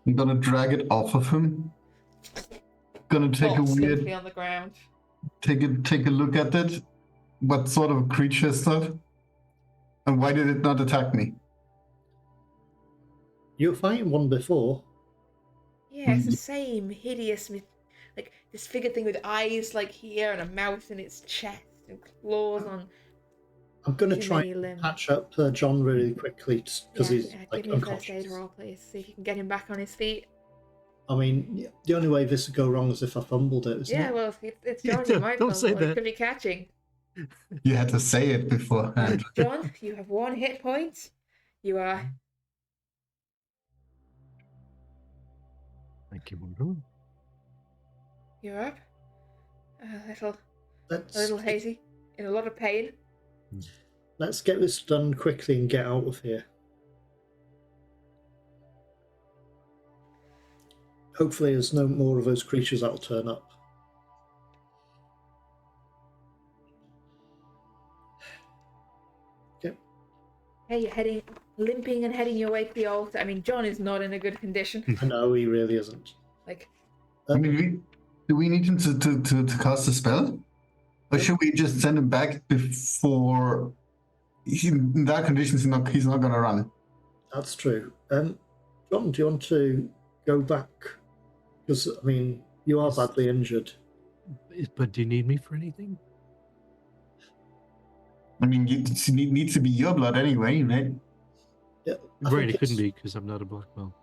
I'm gonna drag it off of him. Gonna take Falls a simply weird, on the ground. take a look at it. What sort of creature is that? And why did it not attack me? You were fighting one before. Yeah, it's the same hideous, like disfigured thing with eyes like here and a mouth in its chest and claws on. I'm going to Too try many and limbs. patch up John really quickly because he's like give me a first aid unconscious. roll, please. See if you can get him back on his feet. I mean, the only way this would go wrong is if I fumbled it, isn't Yeah, it? well, it's Yeah, John. You might don't say fumble. He that. could be catching. You had to say it beforehand. John, you have 1 hit point. You are. Thank you, Mortimer. You're up. A Let's little hazy, in a lot of pain. let's get this done quickly and get out of here. Hopefully, there's no more of those creatures that'll turn up. Okay. Hey, you're limping and heading your way to the altar. I mean, John is not in a good condition. I know he really isn't. Like, I mean, do we need him to cast a spell? Or should we just send him back before... in that condition, he's not going to run. That's true. John, do you want to go back? Because, I mean, you are badly injured. But do you need me for anything? I mean, it needs to be your blood anyway, right? Yeah, I Right, think it couldn't it's be because I'm not a black belt.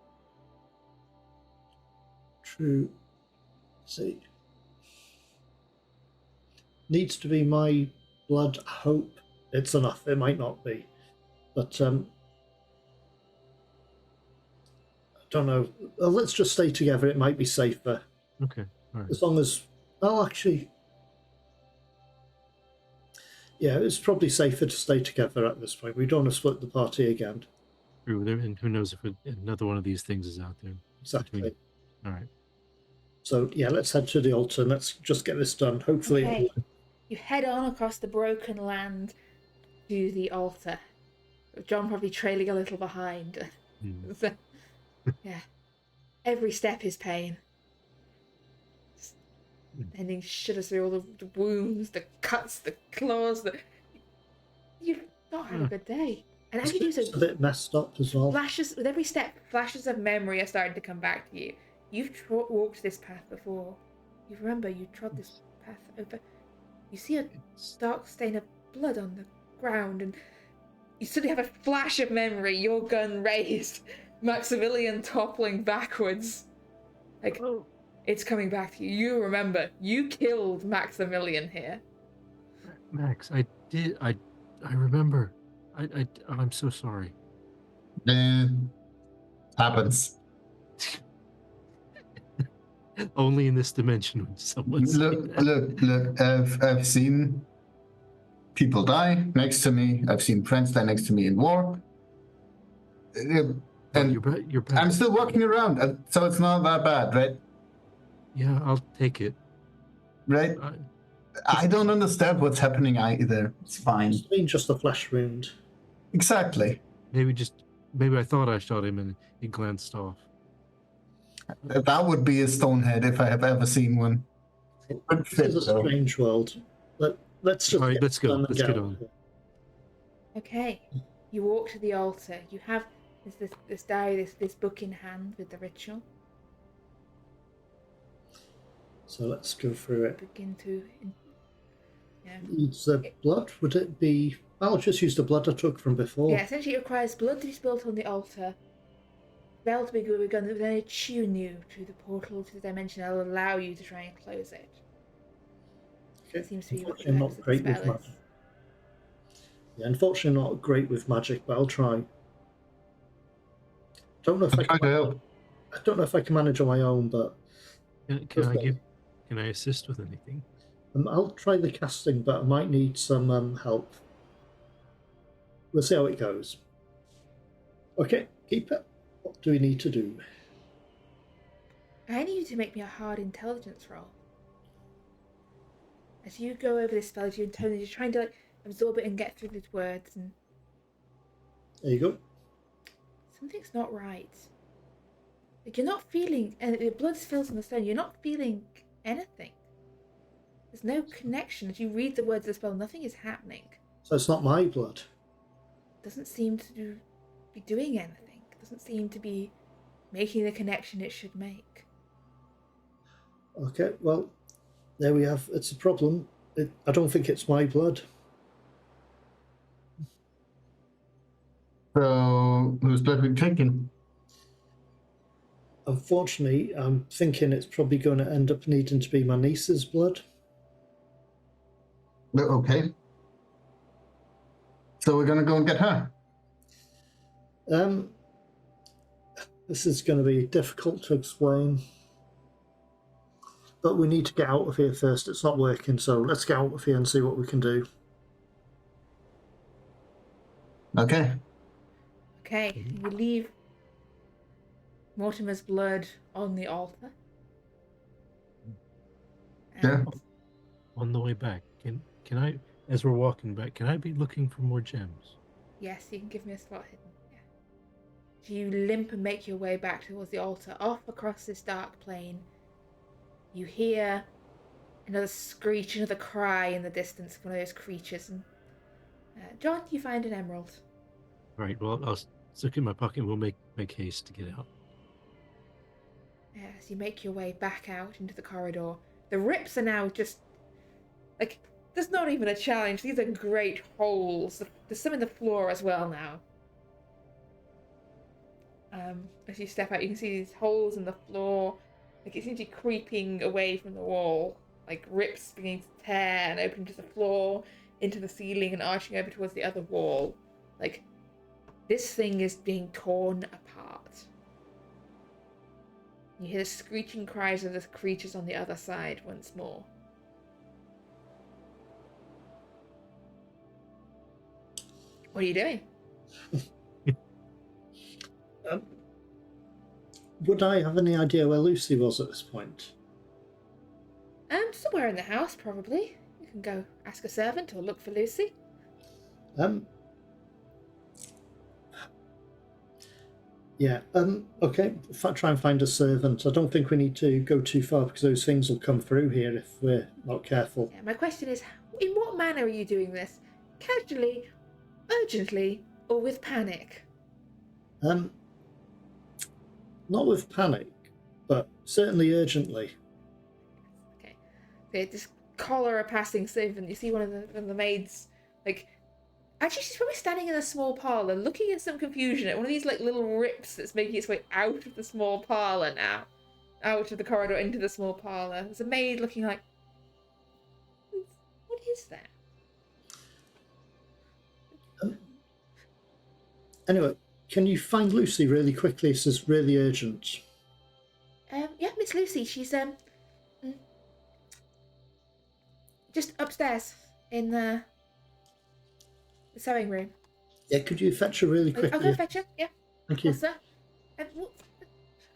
true. Let's see. Needs to be my blood. I hope it's enough. It might not be. But, I don't know. Well, let's just stay together. It might be safer. Okay, all right. As long as... Oh, actually... Yeah, it's probably safer to stay together at this point. We don't want to split the party again. True, and who knows if another one of these things is out there. Exactly. All right. So, yeah, let's head to the altar and let's just get this done. Hopefully... okay. You head on across the broken land to the altar. John probably trailing a little behind. Hmm. So, yeah. Every step is pain. Sending shudders through all the wounds, the cuts, the claws. You've not had a good day. And as you do so, It's a bit messed up as well. flashes with every step, flashes of memory are starting to come back to you. You've walked this path before. You remember you trod this path over. You see a dark stain of blood on the ground, and you suddenly have a flash of memory. Your gun raised, Maximilian toppling backwards. Like, it's coming back to you. You remember, you killed Maximilian here. Max, I did. I remember. I'm so sorry. Happens. Only in this dimension would someone say that. Look. I've seen people die next to me. I've seen friends die next to me in war. And You're back. I'm still walking around, so it's not that bad, right? Yeah, I'll take it. Right? I don't understand what's happening either. It's fine. It's been just a flesh wound. Exactly. Maybe I thought I shot him and he glanced off. That would be a stonehead if I have ever seen one. This is a strange world. Let's just All right, let's go. Let's get on. Okay. You walk to the altar. You have this diary, this book in hand with the ritual. So let's go through it. Begin to... Yeah. Needs the blood? Would it be... I'll just use the blood I took from before. Yeah, essentially it requires blood to be spilled on the altar. Spell to be good, we're going to then attune you to the portal to the dimension that will allow you to try and close it. Okay. It seems to be what the Unfortunately, purpose not of great the with spell magic. is. Yeah, unfortunately, not great with magic, but I'll try. Don't know if I Try to can. help. I don't know if I can manage on my own, but Can I assist with anything? I'll try the casting, but I might need some help. We'll see how it goes. Okay, keep it. What do we need to do? I need you to make me a hard intelligence roll. As you go over this spell, as you intone, you're trying to absorb it and get through these words. And There you go. something's not right. Like, you're not feeling, and the blood spills on the stone. You're not feeling anything. There's no connection. As you read the words of the spell, nothing is happening. So it's not my blood. Doesn't seem to be doing anything. Doesn't seem to be making the connection it should make. Okay, well, there we have. It's a problem. I don't think it's my blood. So, whose blood we taking? Unfortunately, I'm thinking it's probably going to end up needing to be my niece's blood. Okay. So we're gonna go and get her. This is going to be difficult to explain. But we need to get out of here first. It's not working, so let's get out of here and see what we can do. Okay. Okay, you leave Mortimer's blood on the altar. Yeah. On the way back, can I, as we're walking back, can I be looking for more gems? Yes, you can give me a spot hidden. Yeah. So you limp and make your way back towards the altar, off across this dark plain. You hear another screech, another cry in the distance of one of those creatures. And John, you find an emerald. All right. Well, I'll stick it in my pocket. And we'll make haste to get out. As you make your way back out into the corridor, the rips are now just like, there's not even a challenge. These are great holes. There's some in the floor as well now. As you step out, you can see these holes in the floor. Like, it seems to be creeping away from the wall. Like, rips beginning to tear and open to the floor, into the ceiling, and arching over towards the other wall. Like, this thing is being torn apart. You hear the screeching cries of the creatures on the other side once more. What are you doing? Would I have any idea where Lucy was at this point? Somewhere in the house, probably. You can go ask a servant or look for Lucy. Yeah, okay. If I try and find a servant, I don't think we need to go too far because those things will come through here if we're not careful. Yeah, my question is, in what manner are you doing this? Casually, urgently, or with panic? Not with panic, but certainly urgently. Okay, just collar a passing servant. You see one of the maids, like, actually she's probably standing in a small parlour, looking in some confusion at one of these like little rips that's making its way out of the small parlour now, out of the corridor into the small parlour. There's a maid looking like, what is that? Anyway, can you find Lucy really quickly? This is really urgent. Yeah, Miss Lucy, she's just upstairs in the sewing room. Yeah, could you fetch her really quickly? I'll go fetch her. Yeah. Thank you. Yes, sir.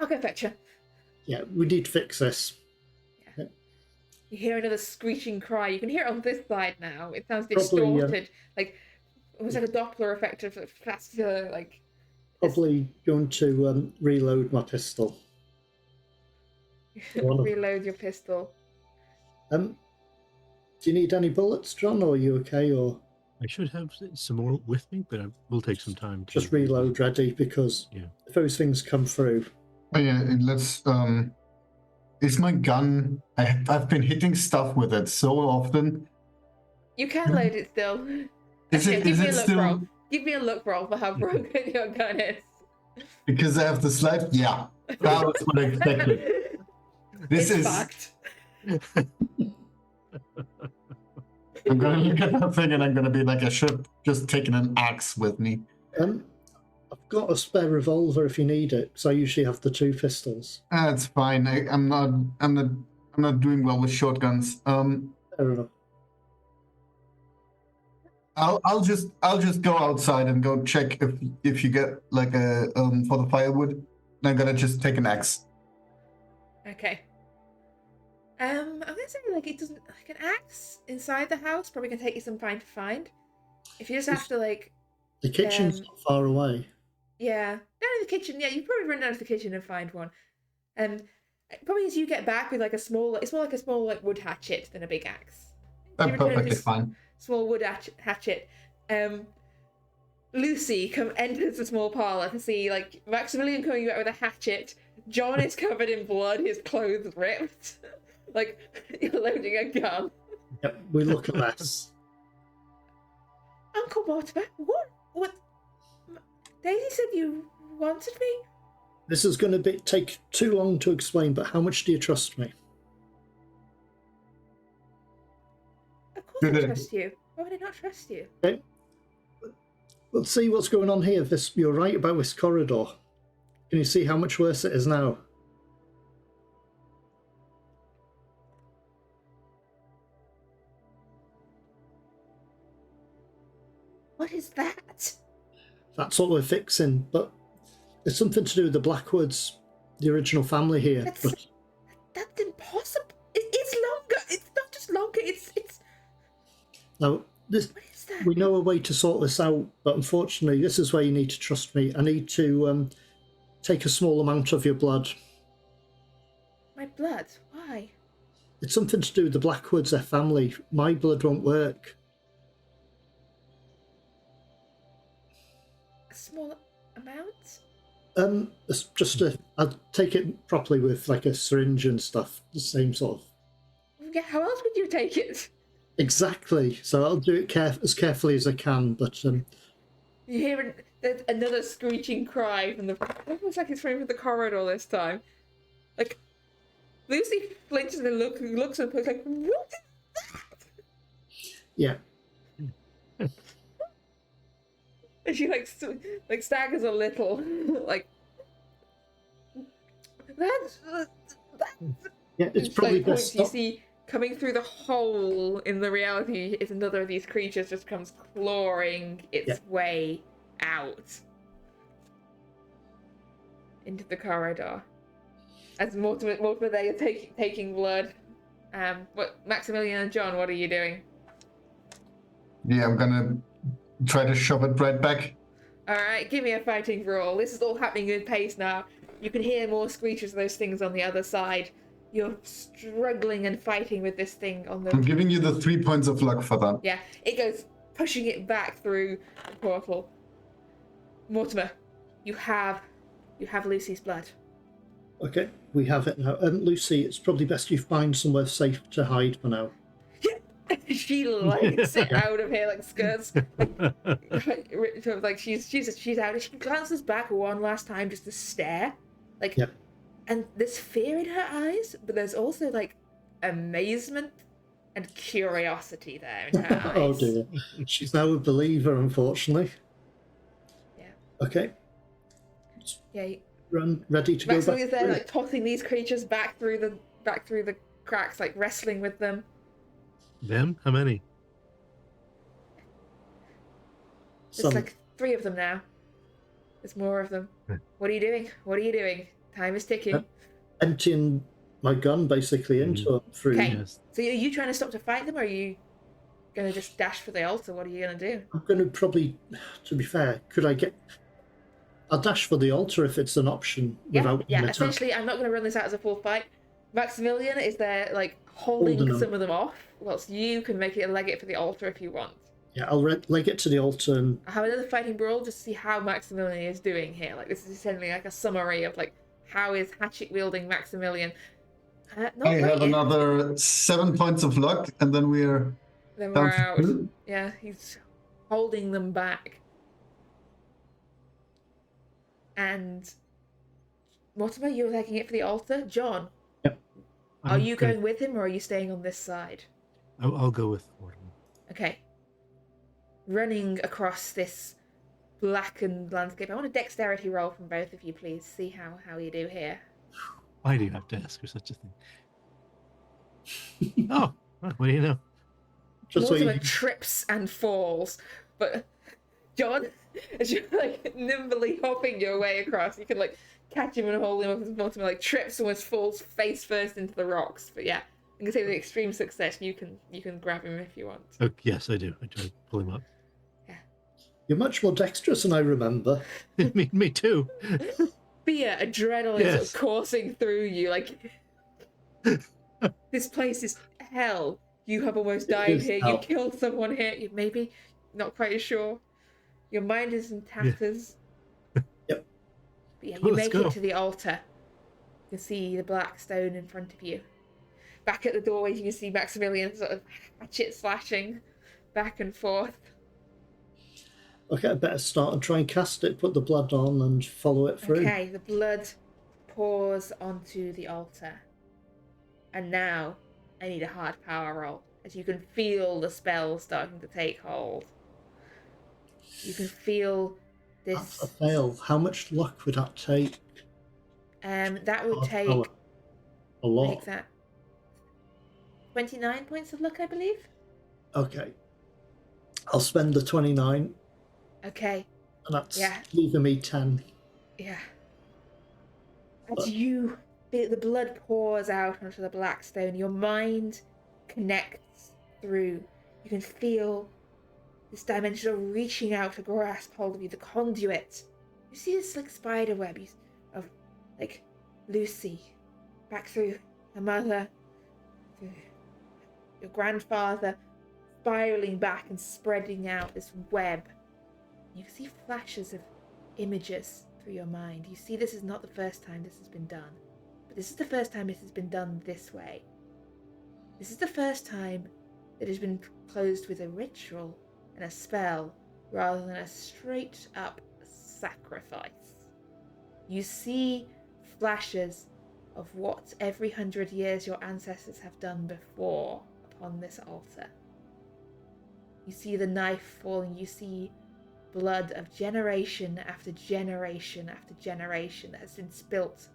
I'll go fetch her. Yeah, we need to fix this. Yeah. You hear another screeching cry. You can hear it on this side now. It sounds Probably, distorted, like almost like a Doppler effect of faster, like. Probably going to reload my pistol. Reload your pistol. Do you need any bullets, John, or are you okay? Or I should have some more with me, but we'll take some time to just reload ready because if those things come through. Oh, yeah, let's. Is my gun? I've been hitting stuff with it so often. You can load it still. Is it still? Roll. Give me a look roll for how broken your gun is. Because I have the slide. Yeah, that was what I expected. This is. Fucked. I'm gonna look at that thing and I'm gonna be like, I should have just taken an axe with me. I've got a spare revolver if you need it, because I usually have the 2 pistols. That's fine. I'm not doing well with shotguns. Fair enough. I'll just go outside and go check if you get like a for the firewood. And I'm gonna just take an axe. Okay. I'm gonna say like it doesn't like an axe inside the house probably gonna take you some time to find. If you just have to like The kitchen's not far away. yeah, down in the kitchen, yeah, you probably run down to the kitchen and find one. Probably as you get back with like a small, it's more like a small like wood hatchet than a big axe. You return Perfectly this fine. small wood hatchet. Lucy enters the small parlor to see like Maximilian coming back with a hatchet. John is covered in blood, his clothes ripped. Like you're loading a gun. Yep, we look a mess. Uncle Mortimer, what? Daisy said you wanted me? This is going to take too long to explain, but how much do you trust me? Of course I trust you. Why would I not trust you? Okay. Let's see what's going on here. You're right about this corridor. Can you see how much worse it is now? What is that? That's what we're fixing, but it's something to do with the Blackwoods, the original family here. That's impossible. It's longer. It's not just longer. It's. Now, this, What is that? we know a way to sort this out, but unfortunately, this is where you need to trust me. I need to take a small amount of your blood. My blood. Why? It's something to do with the Blackwoods, their family. My blood won't work. A small amount? It's just I'll take it properly with like a syringe and stuff. The same sort of. Yeah. How else would you take it? Exactly. So I'll do it as carefully as I can, but You hear another screeching cry from the. It looks like it's from the corridor this time. Like Lucy flinches and looks and looks like, what is that? yeah. And she like staggers a little, like that's. Yeah, it's And probably like, best. you see coming through the hole in the reality is another of these creatures just comes clawing its way out into the corridor. As Mortimer they are taking blood. What Maximilian and John, what are you doing? Yeah, I'm gonna try to shove it right back. Alright, give me a fighting roll. This is all happening in pace now. You can hear more screeches of those things on the other side. You're struggling and fighting with this thing on I'm the... giving you the 3 points of luck for that. Yeah, it goes pushing it back through the portal. Mortimer, you have Lucy's blood. Okay, we have it now. Lucy, it's probably best you find somewhere safe to hide for now. She lights it out of here like skirts. Like she's out. She glances back one last time just to stare, like, Yeah. and there's fear in her eyes, but there's also like amazement and curiosity there in her eyes. Oh dear, she's now a believer, unfortunately. Yeah. Okay, Yeah. run, ready to go Maxwell back. is there, like tossing these creatures back through the cracks, like wrestling with them. Them? How many? There's like 3 of them now. There's more of them. What are you doing? What are you doing? Time is ticking. Emptying my gun basically into them through. Okay. Yes. So are you trying to stop to fight them, or are you going to just dash for the altar? What are you going to do? I'm going to probably, to be fair, I'll dash for the altar if it's an option without Yeah. an attack. Essentially, I'm not going to run this out as a full fight. Maximilian is there, like, holding Holding them. some of them off, whilst you can make it a leg it for the altar if you want. Yeah, I'll leg it to the altar and I'll have another fighting brawl just to see how Maximilian is doing here. Like, this is essentially like a summary of, like, how is hatchet-wielding Maximilian. Not I have great. another 7 points of luck, and then we're Then down we're to out. 2. Yeah, he's holding them back. And Mortimer, you're taking it for the altar. John, are you going with him, or are you staying on this side? I'll go with Mortimer. Okay. Running across this blackened landscape. I want a dexterity roll from both of you, please. See how you do here. Why do you have to ask for such a thing? Oh, what do you know? just so Mortimer you, trips and falls, but John, as you're like nimbly hopping your way across, you can like catch him and hold him up as Mortimer like trips and almost falls face first into the rocks. But yeah, I'm gonna say with extreme success, you can grab him if you want. Oh, yes, I do. I try to pull him up. You're much more dexterous than I remember. Me too. Fear, adrenaline sort of Yes. coursing through you, like this place is hell. You have almost died is here. hell. You killed someone here. You maybe not quite sure. Your mind is in tatters. Yep. But yeah, Cool, you let's make go. it to the altar. You can see the black stone in front of you. Back at the doorway, you can see Maximilian sort of hatchet slashing back and forth. Okay, I better start and try and cast it, put the blood on and follow it through. Okay, the blood pours onto the altar. And now I need a hard power roll, as you can feel the spell starting to take hold. You can feel That's a this. fail. How much luck would that take? That would Hard take. power. A lot. Make that 29 points of luck, I believe. Okay. I'll spend the 29, Okay. and that's Yeah. leaving me 10. Yeah. As you feel the blood pours out onto the black stone, your mind connects through. You can feel this dimension reaching out to grasp hold of you, the conduit. You see this like spider web of like Lucy back through her mother, through your grandfather, spiraling back and spreading out this web. You see flashes of images through your mind. You see this is not the first time this has been done, but this is the first time this has been done this way. This is the first time it has been closed with a ritual and a spell rather than a straight up sacrifice. You see flashes of what every 100 years your ancestors have done before upon this altar. You see the knife falling, you see blood of generation after generation after generation that has been spilt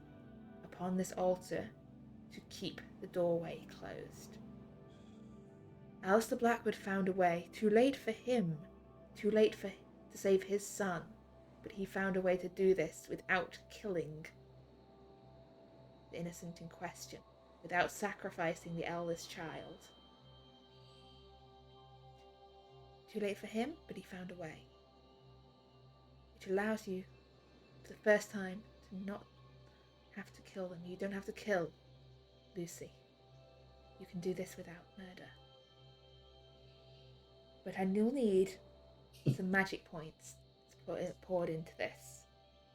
upon this altar to keep the doorway closed. Alistair Blackwood found a way, too late for him, too late to save his son, but he found a way to do this without killing the innocent in question, without sacrificing the eldest child. Too late for him, but he found a way, which allows you, for the first time, to not have to kill them. You don't have to kill Lucy. You can do this without murder. But I will need some magic points poured into this.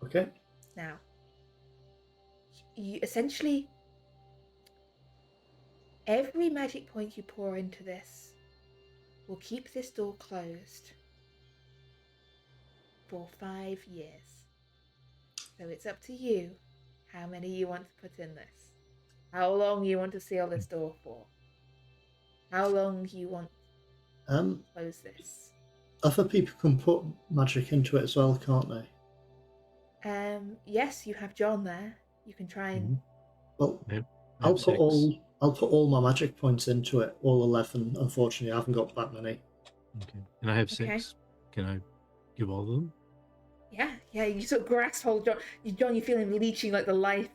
Okay. Now, you essentially, every magic point you pour into this will keep this door closed for 5 years. So it's up to you how many you want to put in this. How long you want to seal this door for. How long you want to close this. Other people can put magic into it as well, can't they? Yes, you have John there. You can try and... Well, Yep. I'll put all my magic points into it, all 11. Unfortunately, I haven't got that many. Okay. And I have Okay. 6. Can I give all of them? Yeah, you sort of grasp hold, John. You feel him leeching like the life,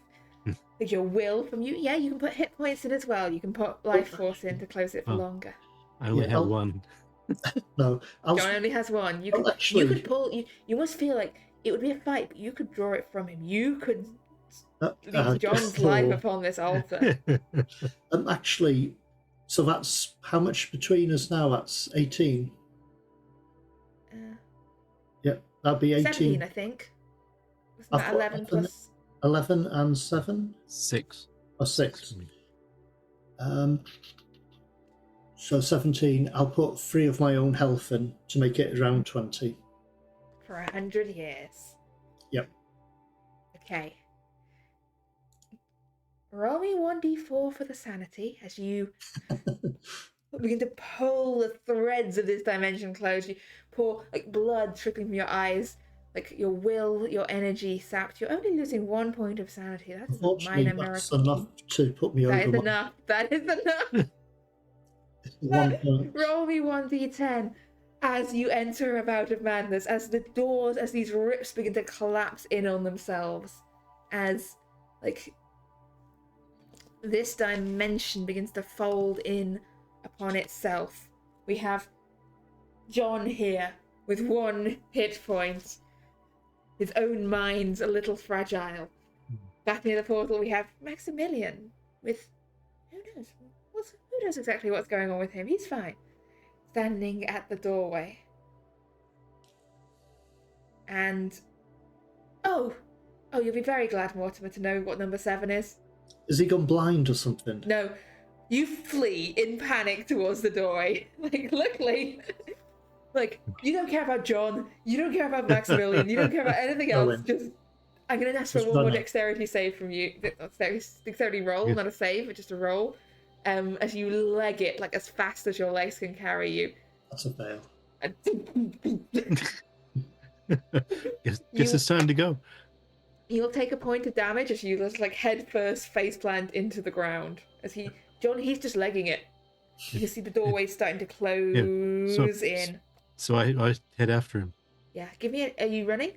like your will from you. Yeah, you can put hit points in as well. You can put life force in to close it for longer. I only have 1. No, John only has 1. You could pull. You must feel like it would be a fight, but you could draw it from him. You could leave John's life upon this altar. Actually, so that's how much between us now? That's 18. Yep, that'd be 18. 17, I think. Wasn't that 11 plus? 11 and 7? 6. Or 6. So 17. I'll put 3 of my own health in to make it around 20. For 100 years. Yep. Okay. Roll me 1d4 for the sanity as you begin to pull the threads of this dimension close. You pour like blood trickling from your eyes, like your will, your energy sapped. You're only losing 1 point of sanity. That's a minor that's miracle. enough to put me That over. is enough. That is enough. 1 point. Roll me 1d10 as you enter a bout of madness, as the doors, as these rips begin to collapse in on themselves, as like this dimension begins to fold in upon itself. We have John here with 1 hit point. His own mind's a little fragile. Back near the portal, we have Maximilian with who knows exactly what's going on with him. He's fine. Standing at the doorway. And oh, you'll be very glad, Mortimer, to know what number 7 is. Is he gone blind or something? No, you flee in panic towards the doorway. Like, luckily, like, you don't care about John, you don't care about Maximilian, you don't care about anything else. Owen. Just, I'm gonna ask for Just one more run it. dexterity save from you. Dexterity roll, Yeah. not a save, but just a roll. As you leg it like as fast as your legs can carry you. That's a fail. And Guess You- it's time to go. You'll take a point of damage as you just like head first face plant into the ground. As he's just legging it. You can see the doorway starting to close in. So I head after him. Yeah, are you running?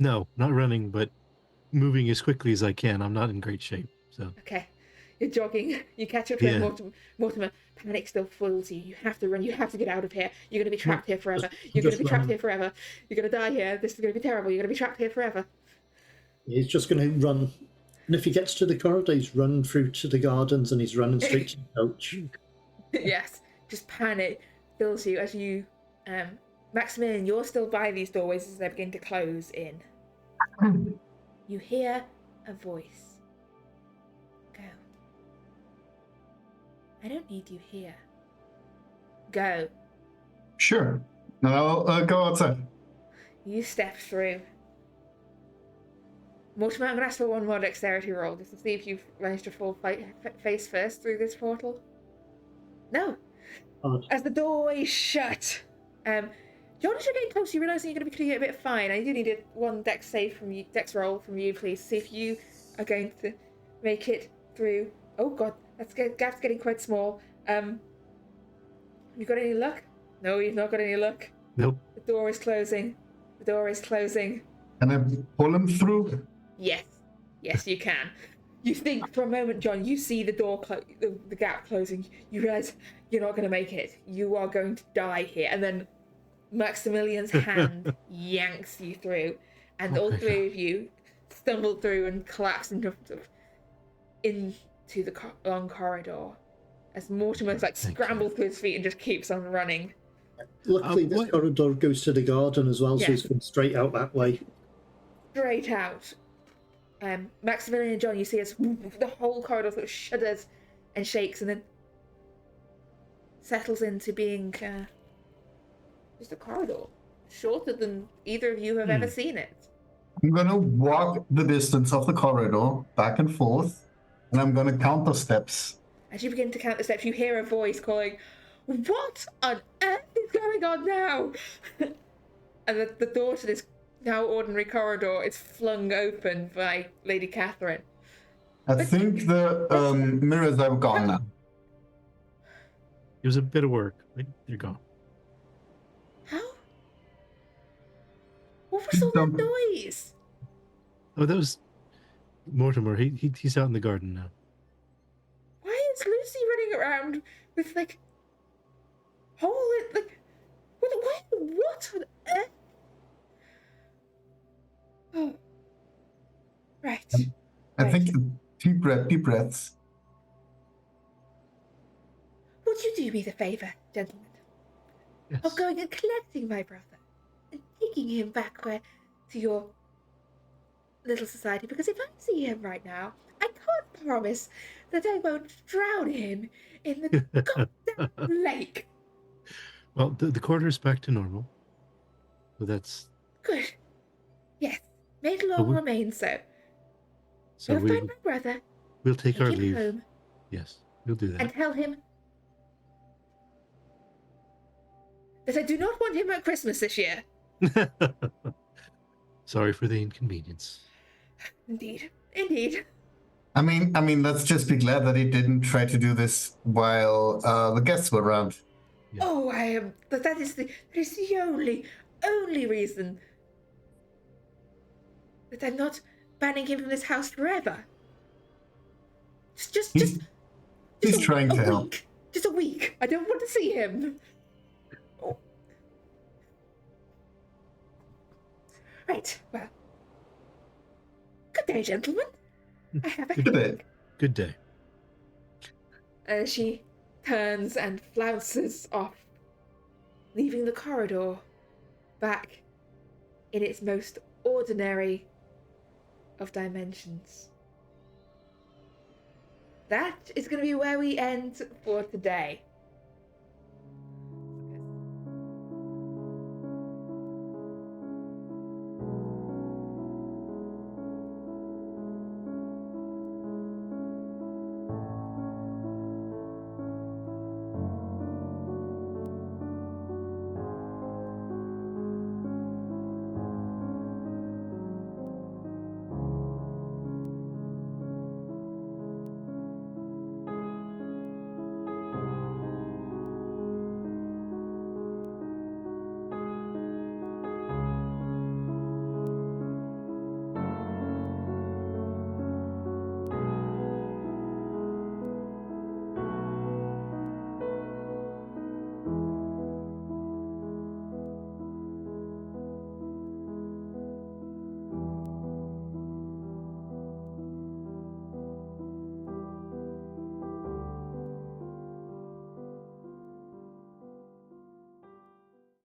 No, not running, but moving as quickly as I can. I'm not in great shape, so Okay. You're jogging. You catch up to him. Yeah. Mortimer, panic still fills you. You have to run. You have to get out of here. You're going to be trapped here forever. just You're going to be trapped run. here forever. You're going to die here. This is going to be terrible. You're going to be trapped here forever. He's just going to run. And if he gets to the corridor, he's run through to the gardens and he's running straight to the coach. Yes. Just panic fills you as you... Maximilian, you're still by these doorways as they begin to close in. You hear a voice. Go. I don't need you here. Go. Sure. Now go outside. You step through. Mortimer, I'm going to ask for one more dexterity roll just to see if you've managed to fall face first through this portal. No. Odd. As the doorway shut, John, as you're getting closer, you're realising you're going to be doing a bit fine. I do need one dex save from you, dex roll from you, please. See if you are going to make it through. Oh God, gap's getting quite small. You got any luck? No, you've not got any luck. nope. The door is closing. The door is closing. Can I pull him through? Yes, you can. You think for a moment, John, you see the door, the gap closing. You realise you're not going to make it. You are going to die here. And then Maximilian's hand yanks you through, and all my three of you stumble through and collapse into the long corridor. As Mortimer's like Thank scrambles to his feet and just keeps on running. Luckily, this what- corridor goes to the garden as well, Yeah. so he's going straight out that way. Straight out. Maximilian and John, you see as the whole corridor sort of shudders and shakes and then settles into being just a corridor. Shorter than either of you have ever seen it. I'm gonna walk the distance of the corridor back and forth, and I'm gonna count the steps. As you begin to count the steps, you hear a voice calling, "What on earth is going on now?" And the door to this now ordinary corridor is flung open by Lady Catherine. I think the mirrors are gone now. It was a bit of work. They're gone. How? What was all that Dump- noise? Oh, that was Mortimer. He's out in the garden now. Why is Lucy running around with like what on earth? Oh. Right. I Right. think deep breaths. Would you do me the favour, gentlemen, Yes. of going and collecting my brother and taking him back to your little society? Because if I see him right now, I can't promise that I won't drown him in the goddamn lake. Well, the corridor's back to normal. So that's Good. Yes. May it But long we- remain so. so Go find my brother, we'll take take our him leave. home, Yes, we'll do and that. tell him that I do not want him at Christmas this year. Sorry for the inconvenience. Indeed. Indeed. I mean, let's just be glad that he didn't try to do this while the guests were around. Yeah. Oh, I am. That is the only reason that I'm not banning him from this house forever. Just He's trying to help. week. Just a week. I don't want to see him. Oh. Right, well. Good day, gentlemen. I have a Good day. Good day. She turns and flounces off, leaving the corridor back in its most ordinary of dimensions. That is going to be where we end for today.